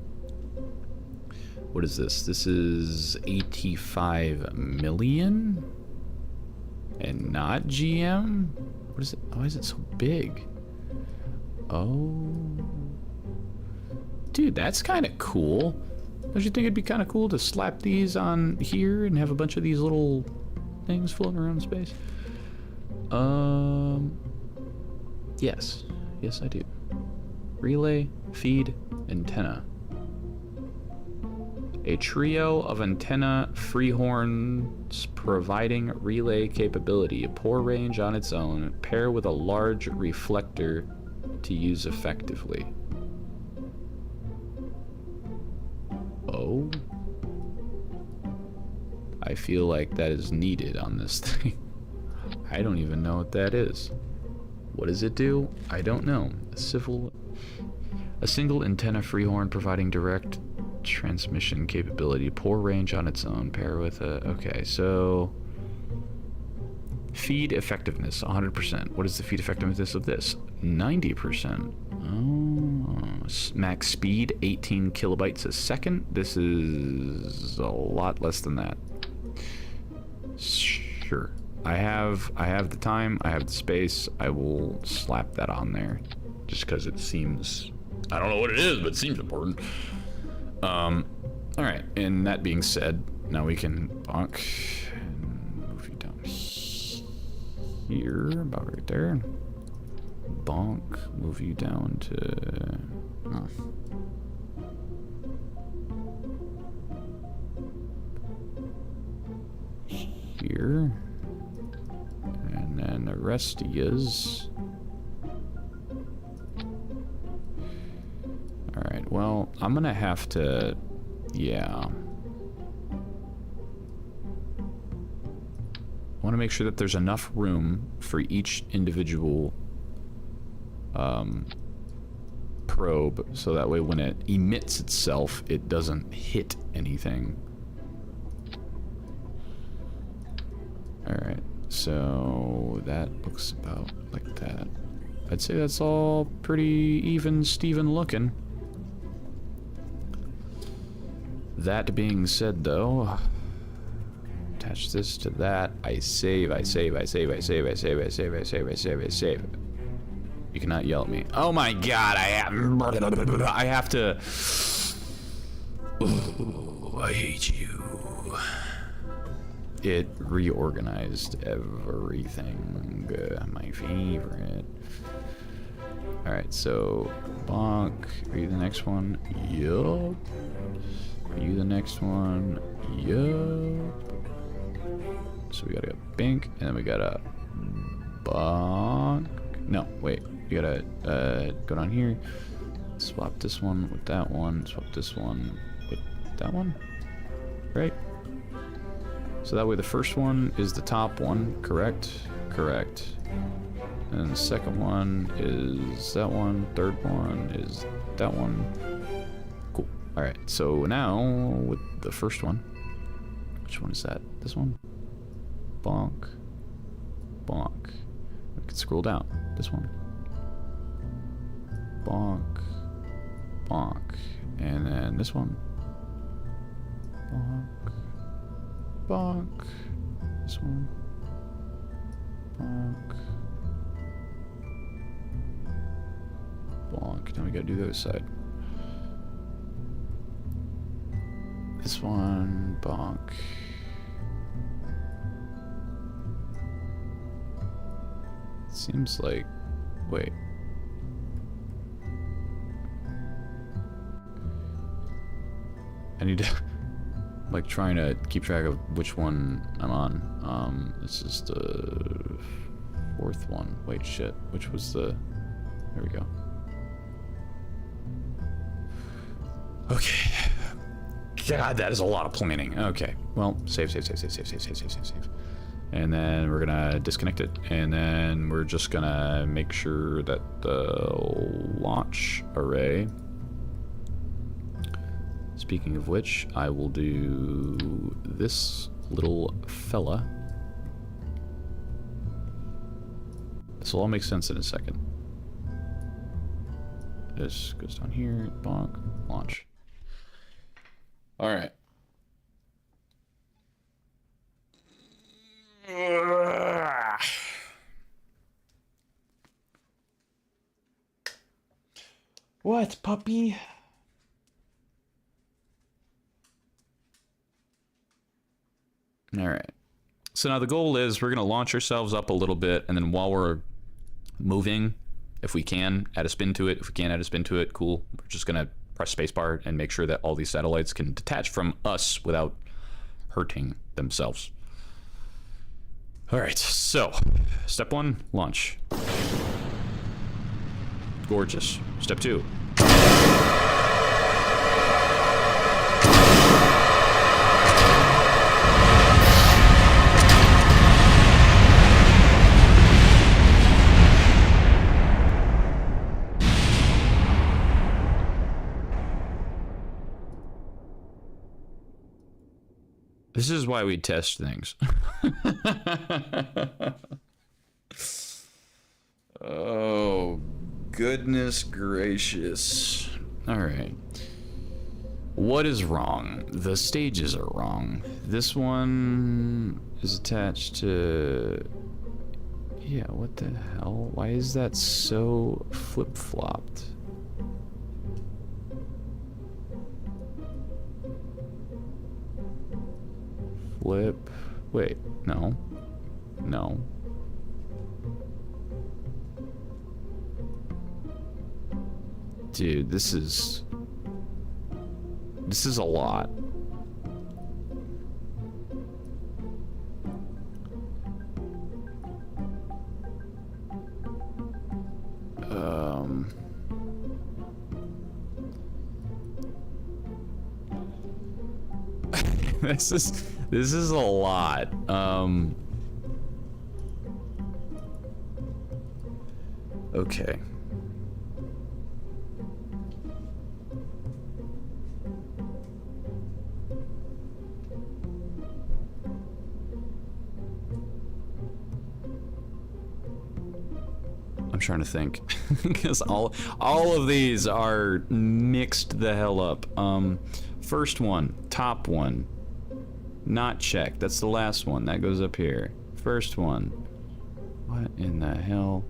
What is this? This is 85 million? And not GM? What is it? Why is it so big? Oh. Dude, that's kind of cool. Don't you think it'd be kind of cool to slap these on here and have a bunch of these little things floating around space? Yes. Yes, I do. Relay, feed, antenna. A trio of antenna freehorns providing relay capability. A poor range on its own. Pair with a large reflector to use effectively. Oh. I feel like that is needed on this thing. I don't even know what that is. What does it do? I don't know. A single antenna freehorn providing direct transmission capability. Poor range on its own. Pair with a... Okay, so... Feed effectiveness, 100%. What is the feed effectiveness of this? 90%. Oh, max speed, 18 kilobytes a second. This is a lot less than that. Sure. I have the time, I have the space, I will slap that on there. Just because it seems... I don't know what it is, but it seems important. Alright, and that being said, now we can bonk and move you down here, about right there. Bonk, move you down to... here. And then the rest is... Alright, well, I'm gonna have to... Yeah. I want to make sure that there's enough room for each individual probe, so that way when it emits itself, it doesn't hit anything. Alright, so that looks about like that. I'd say that's all pretty even Steven looking. That being said, though, attach this to that. I save. You cannot yell at me. Oh my god, I have to... Ooh, I hate you. It reorganized everything. My favorite. Alright, so... Bonk. Are you the next one? Yup. Are you the next one? Yup. So we gotta go bink, and then we gotta bonk. No, wait. You gotta go down here. Swap this one with that one. Swap this one with that one. Right? So that way the first one is the top one, correct? Correct. And the second one is that one. Third one is that one. Cool. Alright, so now with the first one. Which one is that? This one? Bonk. Bonk. We can scroll down. This one. Bonk. Bonk. And then this one. Bonk. Bonk. This one. Bonk. Bonk. Now we gotta do the other side. This one. Bonk. Seems like... Wait. I need to... like, trying to keep track of which one I'm on. This is the... fourth one. Wait, shit. Which was the... There we go. Okay. God, that is a lot of planning. Okay. Well, save. And then we're gonna disconnect it, and then we're just gonna make sure that the launch array, speaking of which, I will do this little fella. This will all make sense in a second. This goes down here, bonk, launch. All right. What, puppy? All right. So now the goal is we're going to launch ourselves up a little bit, and then while we're moving, if we can, add a spin to it. If we can't add a spin to it, cool. We're just going to press spacebar and make sure that all these satellites can detach from us without hurting themselves. All right, so step one, launch. Gorgeous. Step two. This is why we test things. Oh, goodness gracious. All right. What is wrong? The stages are wrong. This one is attached to... Yeah, what the hell? Why is that so flip-flopped? Flip... Wait, no. No. Dude, this is a lot. This is a lot. Okay. I'm trying to think because all of these are mixed the hell up. First one, top one, not checked. That's the last one that goes up here. First one, what in the hell?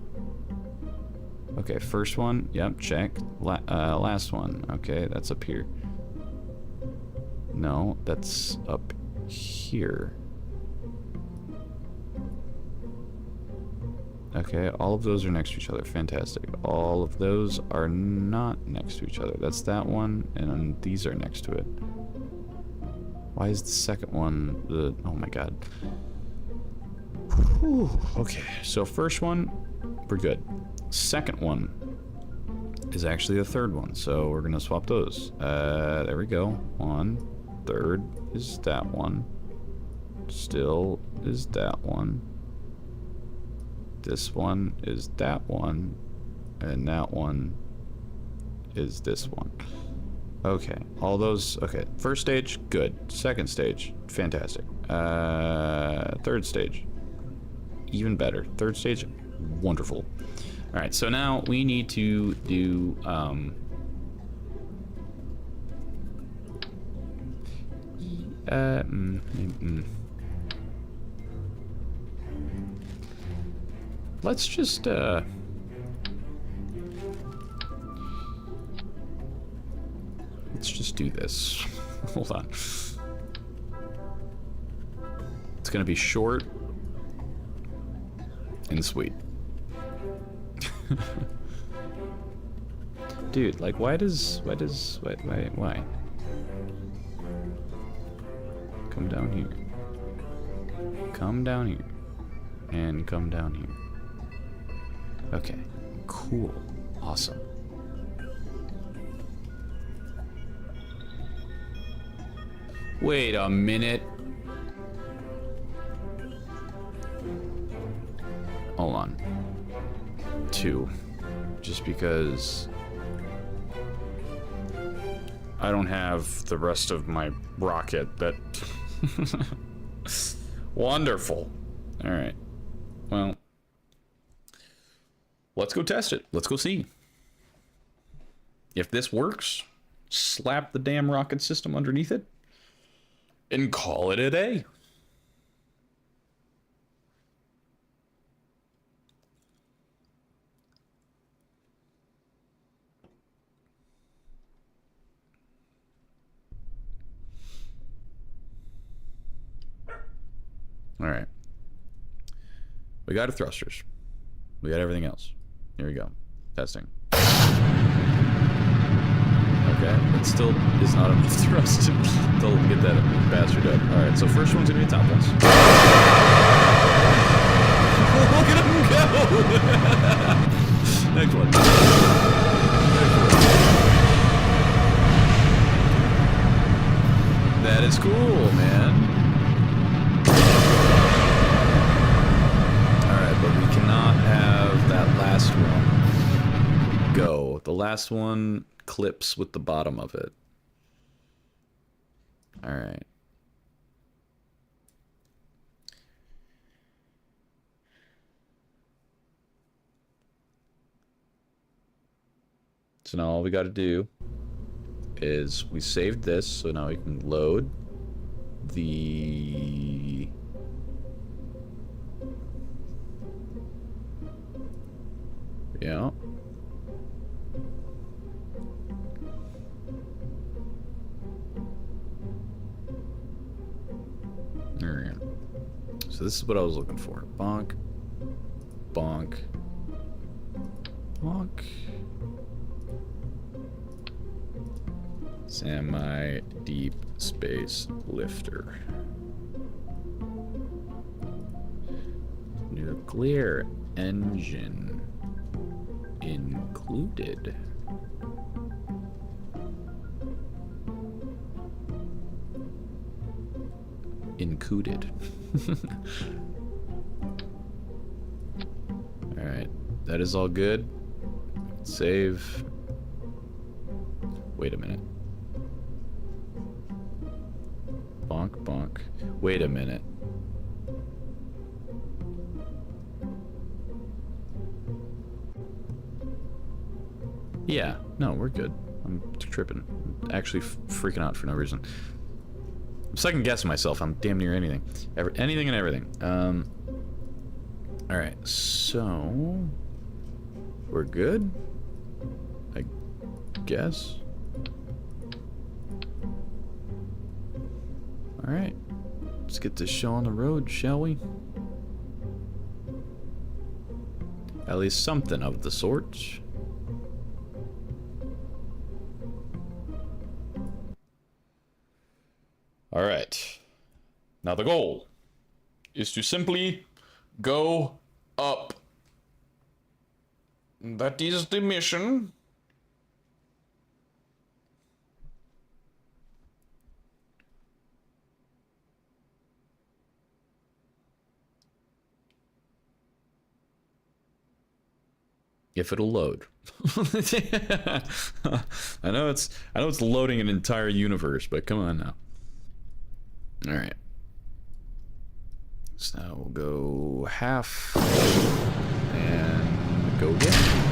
Okay, first one, yep, check. Last one, okay, that's up here. No, that's up here. Okay, all of those are next to each other. Fantastic. All of those are not next to each other. That's that one, and then these are next to it. Why is the second one the... Oh my god. Whew. Okay, so first one, we're good. Second one is actually the third one, so we're gonna swap those. There we go. One. Third is that one. Still is that one. This one is that one, and that one is this one. Okay, all those, okay. First stage, good. Second stage, fantastic. Third stage, even better. Third stage, wonderful. All right, so now we need to do, let's just, let's just do this. Hold on. It's gonna be short and sweet. Dude, like, why? Come down here. Come down here. And come down here. Okay, cool, awesome. Wait a minute. Hold on. 2. Just because I don't have the rest of my rocket that... Wonderful. All right. Well, let's go test it. Let's go see. If this works, slap the damn rocket system underneath it and call it a day. All right. We got our thrusters. We got everything else. Here we go. Testing. Okay, it still is not enough thrust to get that bastard up. Alright, so first one's gonna be top ones. Look at him go! Next one. That is cool, man. But we cannot have that last one go. The last one clips with the bottom of it. All right. So now all we got to do is we saved this, so now we can load the... Yeah. Alright. So this is what I was looking for. Bonk. Bonk. Bonk. Semi-deep space lifter. Nuclear engine included. Included. Alright, that is all good. Save. Wait a minute. Bonk, bonk. Wait a minute. Yeah, no, we're good. I'm tripping. I'm actually freaking out for no reason. I'm second guessing myself. I'm damn near anything. Anything and everything. Alright, so... We're good? I guess? Alright. Let's get this show on the road, shall we? At least something of the sort. Alright. Now the goal is to simply go up. That is the mission. If it'll load. I know it's loading an entire universe, but come on now. All right. So now we'll go half and go again.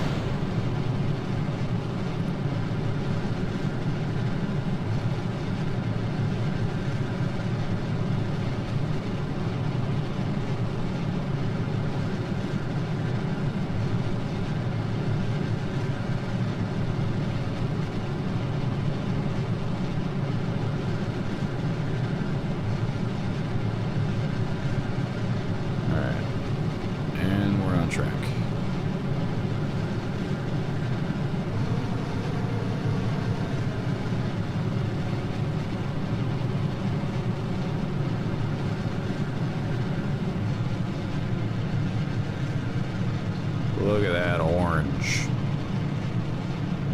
Look at that orange.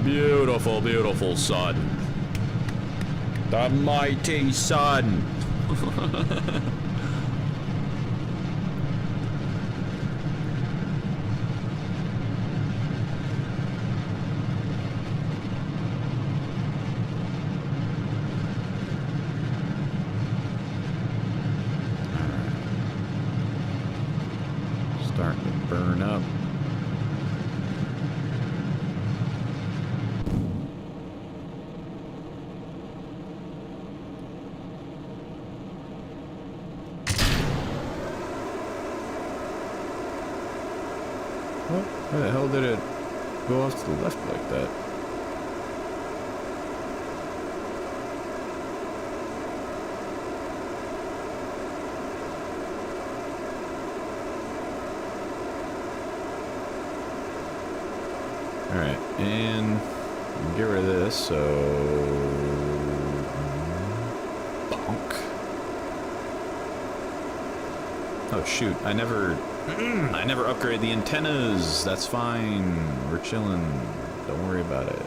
Beautiful, beautiful sun. The mighty sun. Starting to burn up. Why the hell did it go off to the left like that? Alright, and get rid of this, so... Bonk. Oh shoot, I never upgrade the antennas. That's fine. We're chilling. Don't worry about it.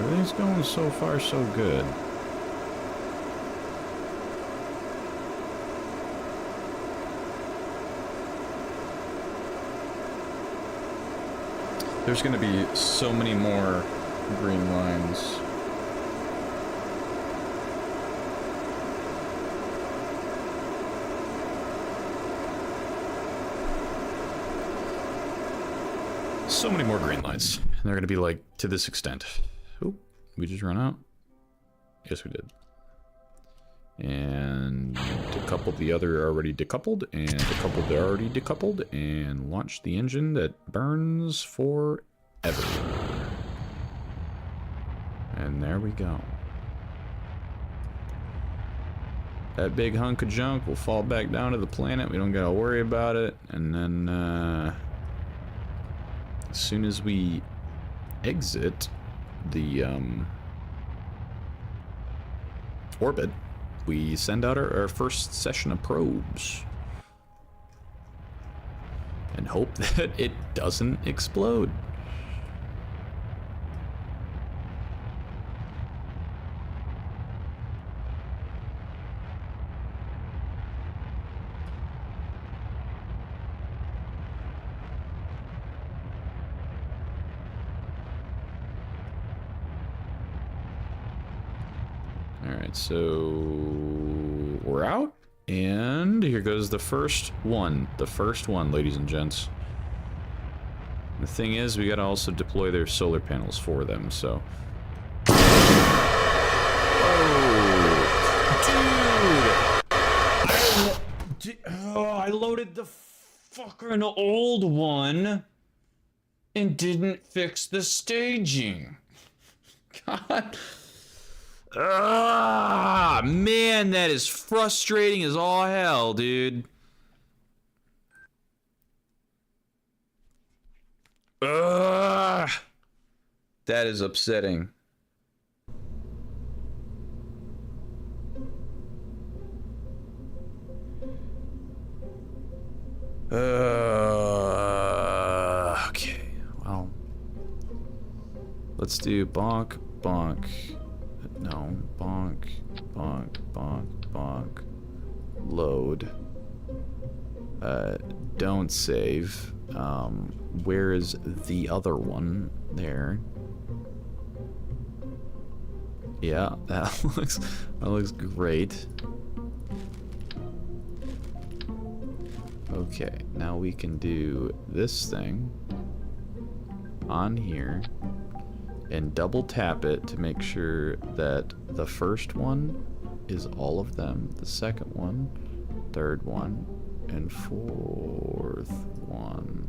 Everything's going so far so good. There's gonna be so many more green lines. So many more green lines. And they're gonna be like to this extent. Oh, we just run out? Yes, we did. And decouple the other already decoupled, and decouple the already decoupled, and launch the engine that burns forever. And there we go. That big hunk of junk will fall back down to the planet. We don't gotta worry about it. And then, as soon as we exit the orbit, we send out our first session of probes and hope that it doesn't explode. Alright, so we're out, and here goes the first one. The first one, ladies and gents. The thing is, we gotta also deploy their solar panels for them, so... Oh, dude! I loaded the fucking old one and didn't fix the staging. God... Ah, man, that is frustrating as all hell, dude. That is upsetting. Okay, well, let's do bonk, bonk. No, bonk, bonk, bonk, bonk. Load. Don't save. Where is the other one? There. Yeah, that looks great. Okay, now we can do this thing on here. And double tap it to make sure that the first one is all of them, the second one, third one, and fourth one.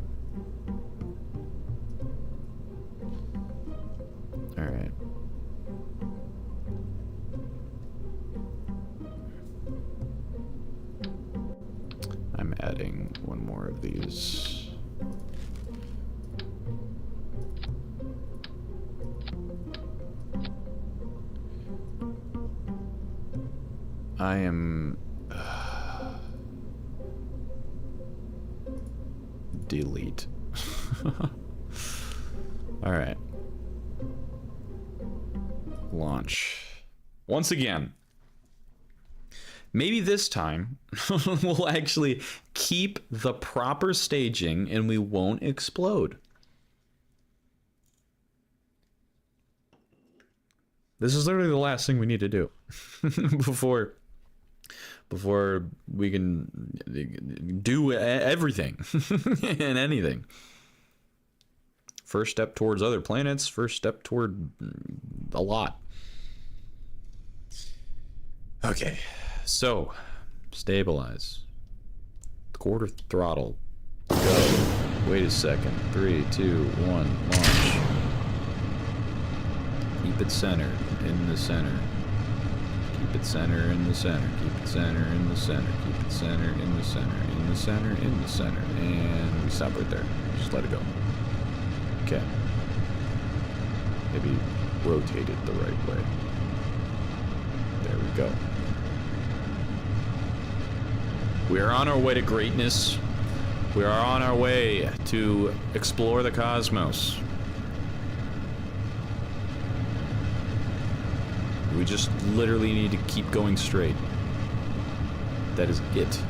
All right. I'm adding one more of these. I am... delete. Alright. Launch. Once again. Maybe this time we'll actually keep the proper staging and we won't explode. This is literally the last thing we need to do before we can do everything and anything. First step towards other planets, first step toward a lot. Okay, so stabilize. Quarter throttle. Go. Wait a second. 3, 2, 1, launch. Keep it centered in the center. Keep it center in the center. Keep it center in the center. Keep it center in the center. In the center. In the center. And we stop right there. Just let it go. Okay. Maybe rotate it the right way. There we go. We are on our way to greatness. We are on our way to explore the cosmos. We just literally need to keep going straight. That is it.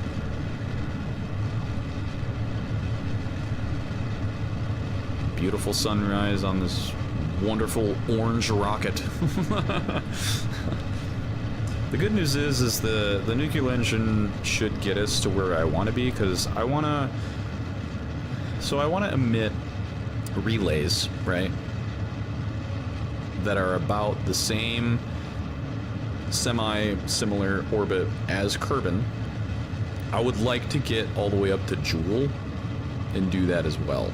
Beautiful sunrise on this wonderful orange rocket. The good news is the nuclear engine should get us to where I want to be, because I want to emit relays, right, that are about the same semi-similar orbit as Kerbin. I would like to get all the way up to Joule and do that as well.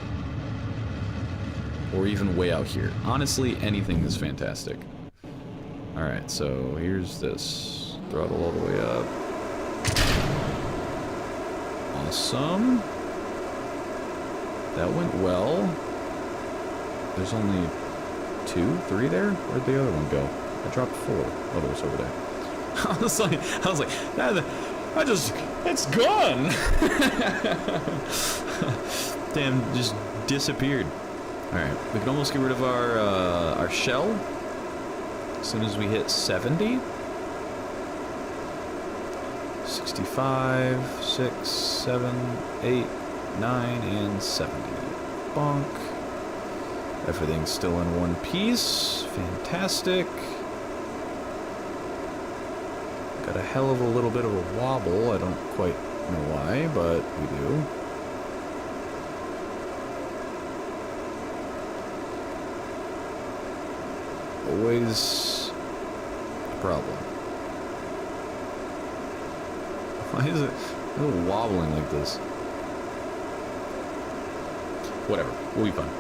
Or even way out here. Honestly, anything is fantastic. Alright, so here's this. Throttle all the way up. Awesome. That went well. There's only 2, 3 there? Where'd the other one go? I dropped 4. Oh, there's over there. I was like, it's gone! Damn, just disappeared. Alright, we can almost get rid of our shell as soon as we hit 70. 65, 6, 7, 8, 9, and 70. Bonk. Everything's still in one piece. Fantastic. Got a hell of a little bit of a wobble. I don't quite know why, but we do. Always a problem. Why is it wobbling like this? Whatever, we'll be fine.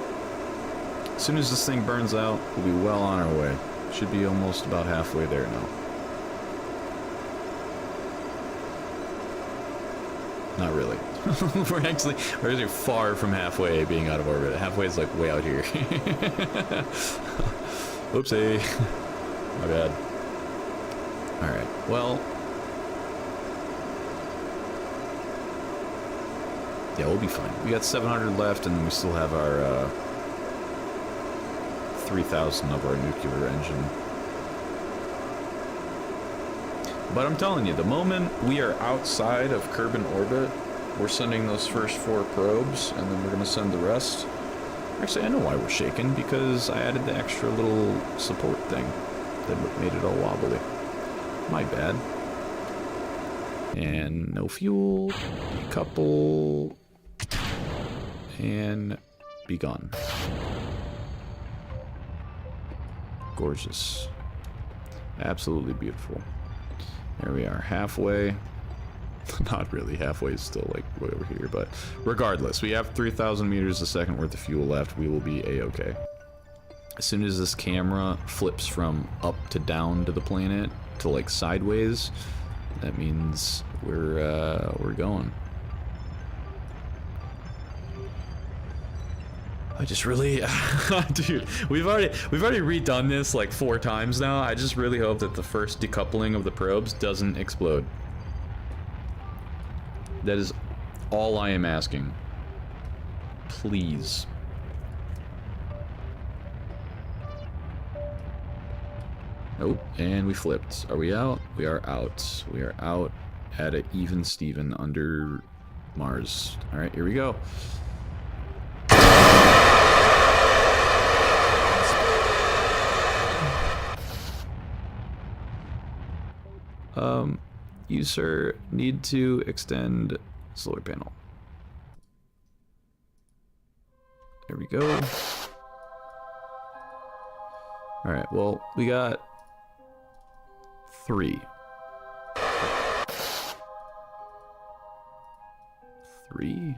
As soon as this thing burns out, we'll be well on our way. Should be almost about halfway there now. Not really. we're actually far from halfway being out of orbit. Halfway is like way out here. Oopsie. My bad. Alright, well. Yeah, we'll be fine. We got 700 left, and then we still have our 3,000 of our nuclear engine. But I'm telling you, the moment we are outside of Kerbin orbit, we're sending those first 4 probes, and then we're going to send the rest. Actually, I know why we're shaking, because I added the extra little support thing that made it all wobbly. My bad. And no fuel, decouple, and be gone. Gorgeous. Absolutely beautiful. There we are, halfway. Not really, halfway is still like way over here, but regardless, we have 3,000 meters a second worth of fuel left. We will be a-okay. As soon as this camera flips from up to down to the planet to like sideways, that means we're going. I just really, dude, we've already redone this like 4 times now. I just really hope that the first decoupling of the probes doesn't explode. That is all I am asking. Please. Nope, and we flipped. Are we out? We are out. We are out at an even Steven under Mars. Alright, here we go. You, sir, need to extend solar panel. There we go. Alright, well, we got 3. 3?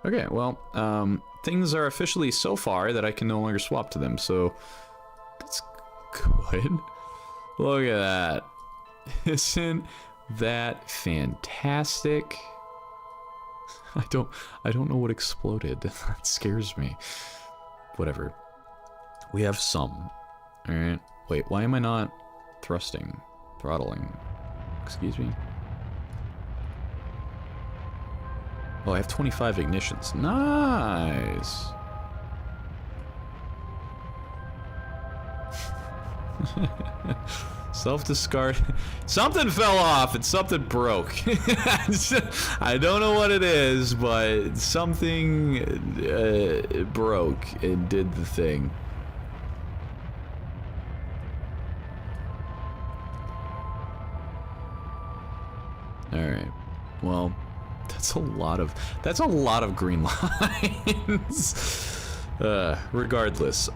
Okay, well, things are officially so far that I can no longer swap to them, so that's good. Look at that. Isn't that fantastic? I don't know what exploded. That scares me. Whatever. We have some. Alright. Wait, why am I not thrusting? Throttling. Excuse me? Oh, I have 25 ignitions. Nice. Self-discard. Something fell off and something broke. I don't know what it is, but something broke and did the thing. All right. Well, that's a lot of green lines. Regardless,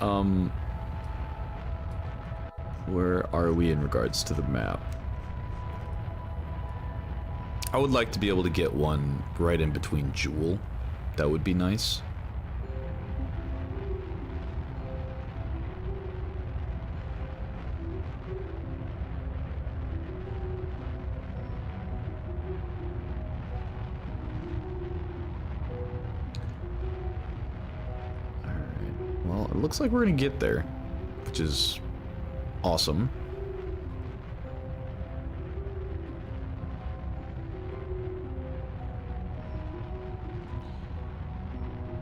where are we in regards to the map? I would like to be able to get one right in between Jewel. That would be nice. Alright, well, it looks like we're gonna get there, which is awesome.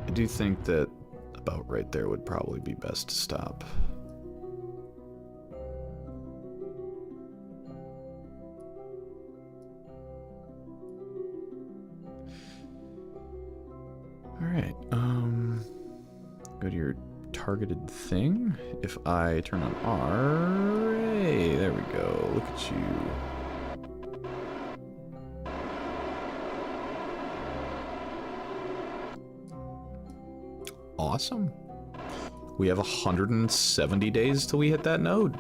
I do think that about right there would probably be best to stop. Alright, go to your targeted thing. If I turn on R, hey, there we go. Look at you. Awesome. We have 170 days till we hit that node.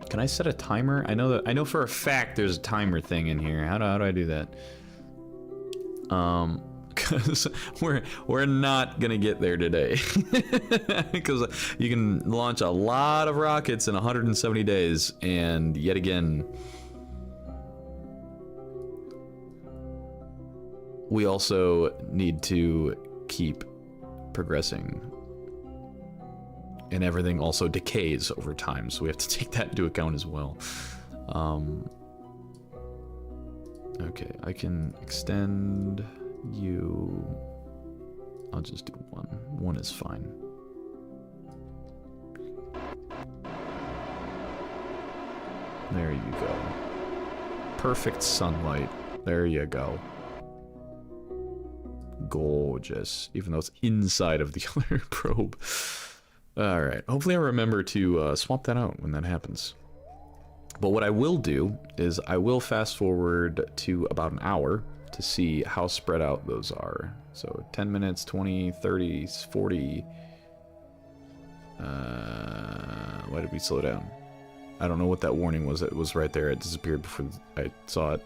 Can I set a timer? I know for a fact there's a timer thing in here. How do I do that? Because we're not gonna get there today. Because you can launch a lot of rockets in 170 days, and yet again, we also need to keep progressing. And everything also decays over time, so we have to take that into account as well. Okay, I can extend you. I'll just do one. One is fine. There you go. Perfect sunlight. There you go. Gorgeous. Even though it's inside of the other probe. Alright, hopefully I remember to swap that out when that happens. But what I will do is I will fast forward to about an hour to see how spread out those are. So 10 minutes, 20, 30, 40. Why did we slow down? I don't know what that warning was. It was right there. It disappeared before I saw it.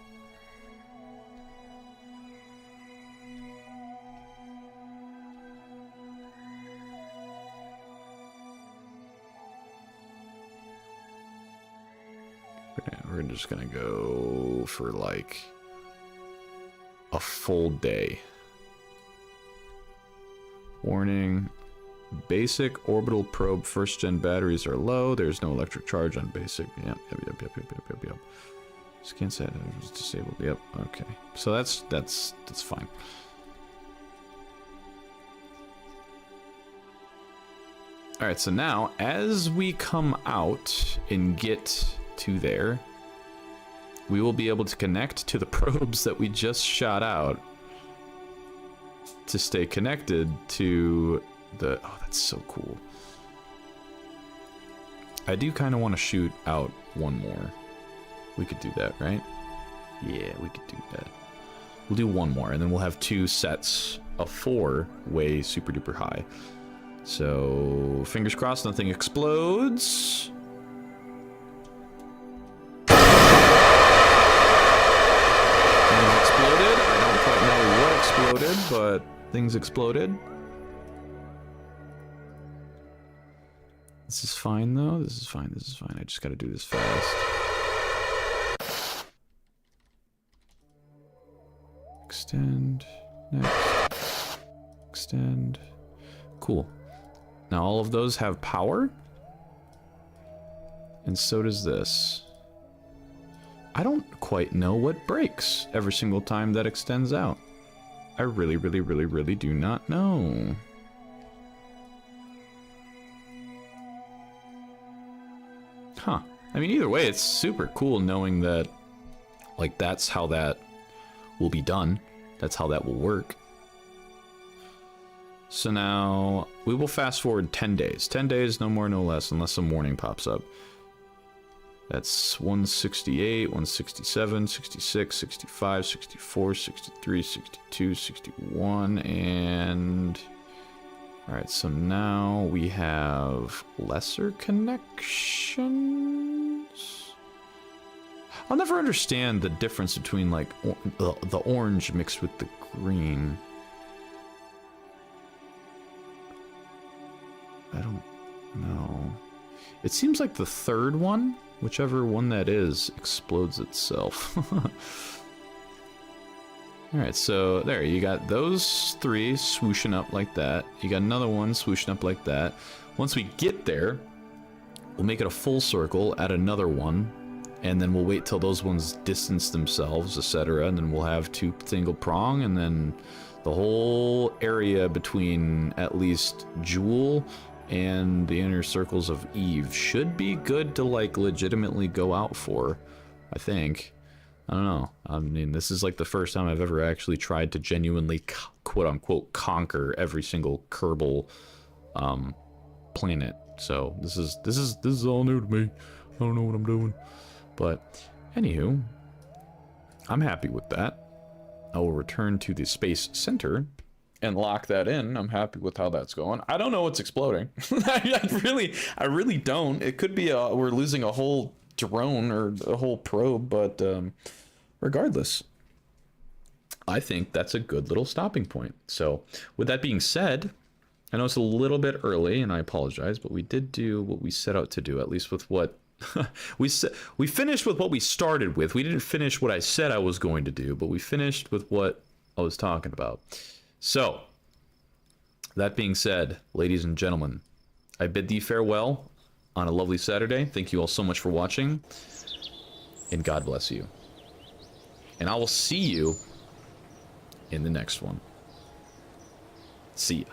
We're just gonna go for like a full day. Warning. Basic orbital probe first gen batteries are low. There's no electric charge on basic. Yep. Scan set is disabled. Yep. Okay. So that's fine. All right. So now, as we come out and get to there, we will be able to connect to the probes that we just shot out to stay connected to the... Oh, that's so cool. I do kind of want to shoot out one more. We could do that, right? Yeah, we could do that. We'll do one more, and then we'll have two sets of 4 way super duper high. So, fingers crossed nothing explodes. Exploded, but things exploded. This is fine though. This is fine. I just gotta do this fast. Extend. Next. Extend. Cool. Now all of those have power. And so does this. I don't quite know what breaks every single time that extends out. I really, really, really, really do not know. Huh. I mean, either way, it's super cool knowing that, like, that's how that will be done. That's how that will work. So now, we will fast forward 10 days. 10 days, no more, no less, unless some warning pops up. That's 168, 167, 66, 65, 64, 63, 62, 61, and... Alright, so now we have lesser connections? I'll never understand the difference between, like, the orange mixed with the green. I don't know. It seems like the third one, whichever one that is, explodes itself. Alright, so there, you got those three swooshing up like that. You got another one swooshing up like that. Once we get there, we'll make it a full circle, add another one, and then we'll wait till those ones distance themselves, etc. And then we'll have two single prong, and then the whole area between at least Jewel and the inner circles of Eve should be good to, like, legitimately go out for, I think. I don't know. I mean, this is like the first time I've ever actually tried to genuinely, quote-unquote, conquer every single Kerbal planet. So this is all new to me. I don't know what I'm doing. But anywho, I'm happy with that. I will return to the space center and lock that in. I'm happy with how that's going. I don't know what's exploding. I really don't. It could be we're losing a whole drone or a whole probe, but regardless, I think that's a good little stopping point. So with that being said, I know it's a little bit early and I apologize, but we did do what we set out to do, at least with what we finished with what we started with. We didn't finish what I said I was going to do, but we finished with what I was talking about. So that being said, ladies and gentlemen, I bid thee farewell on a lovely Saturday. Thank you all so much for watching, and God bless you. And I will see you in the next one. See ya.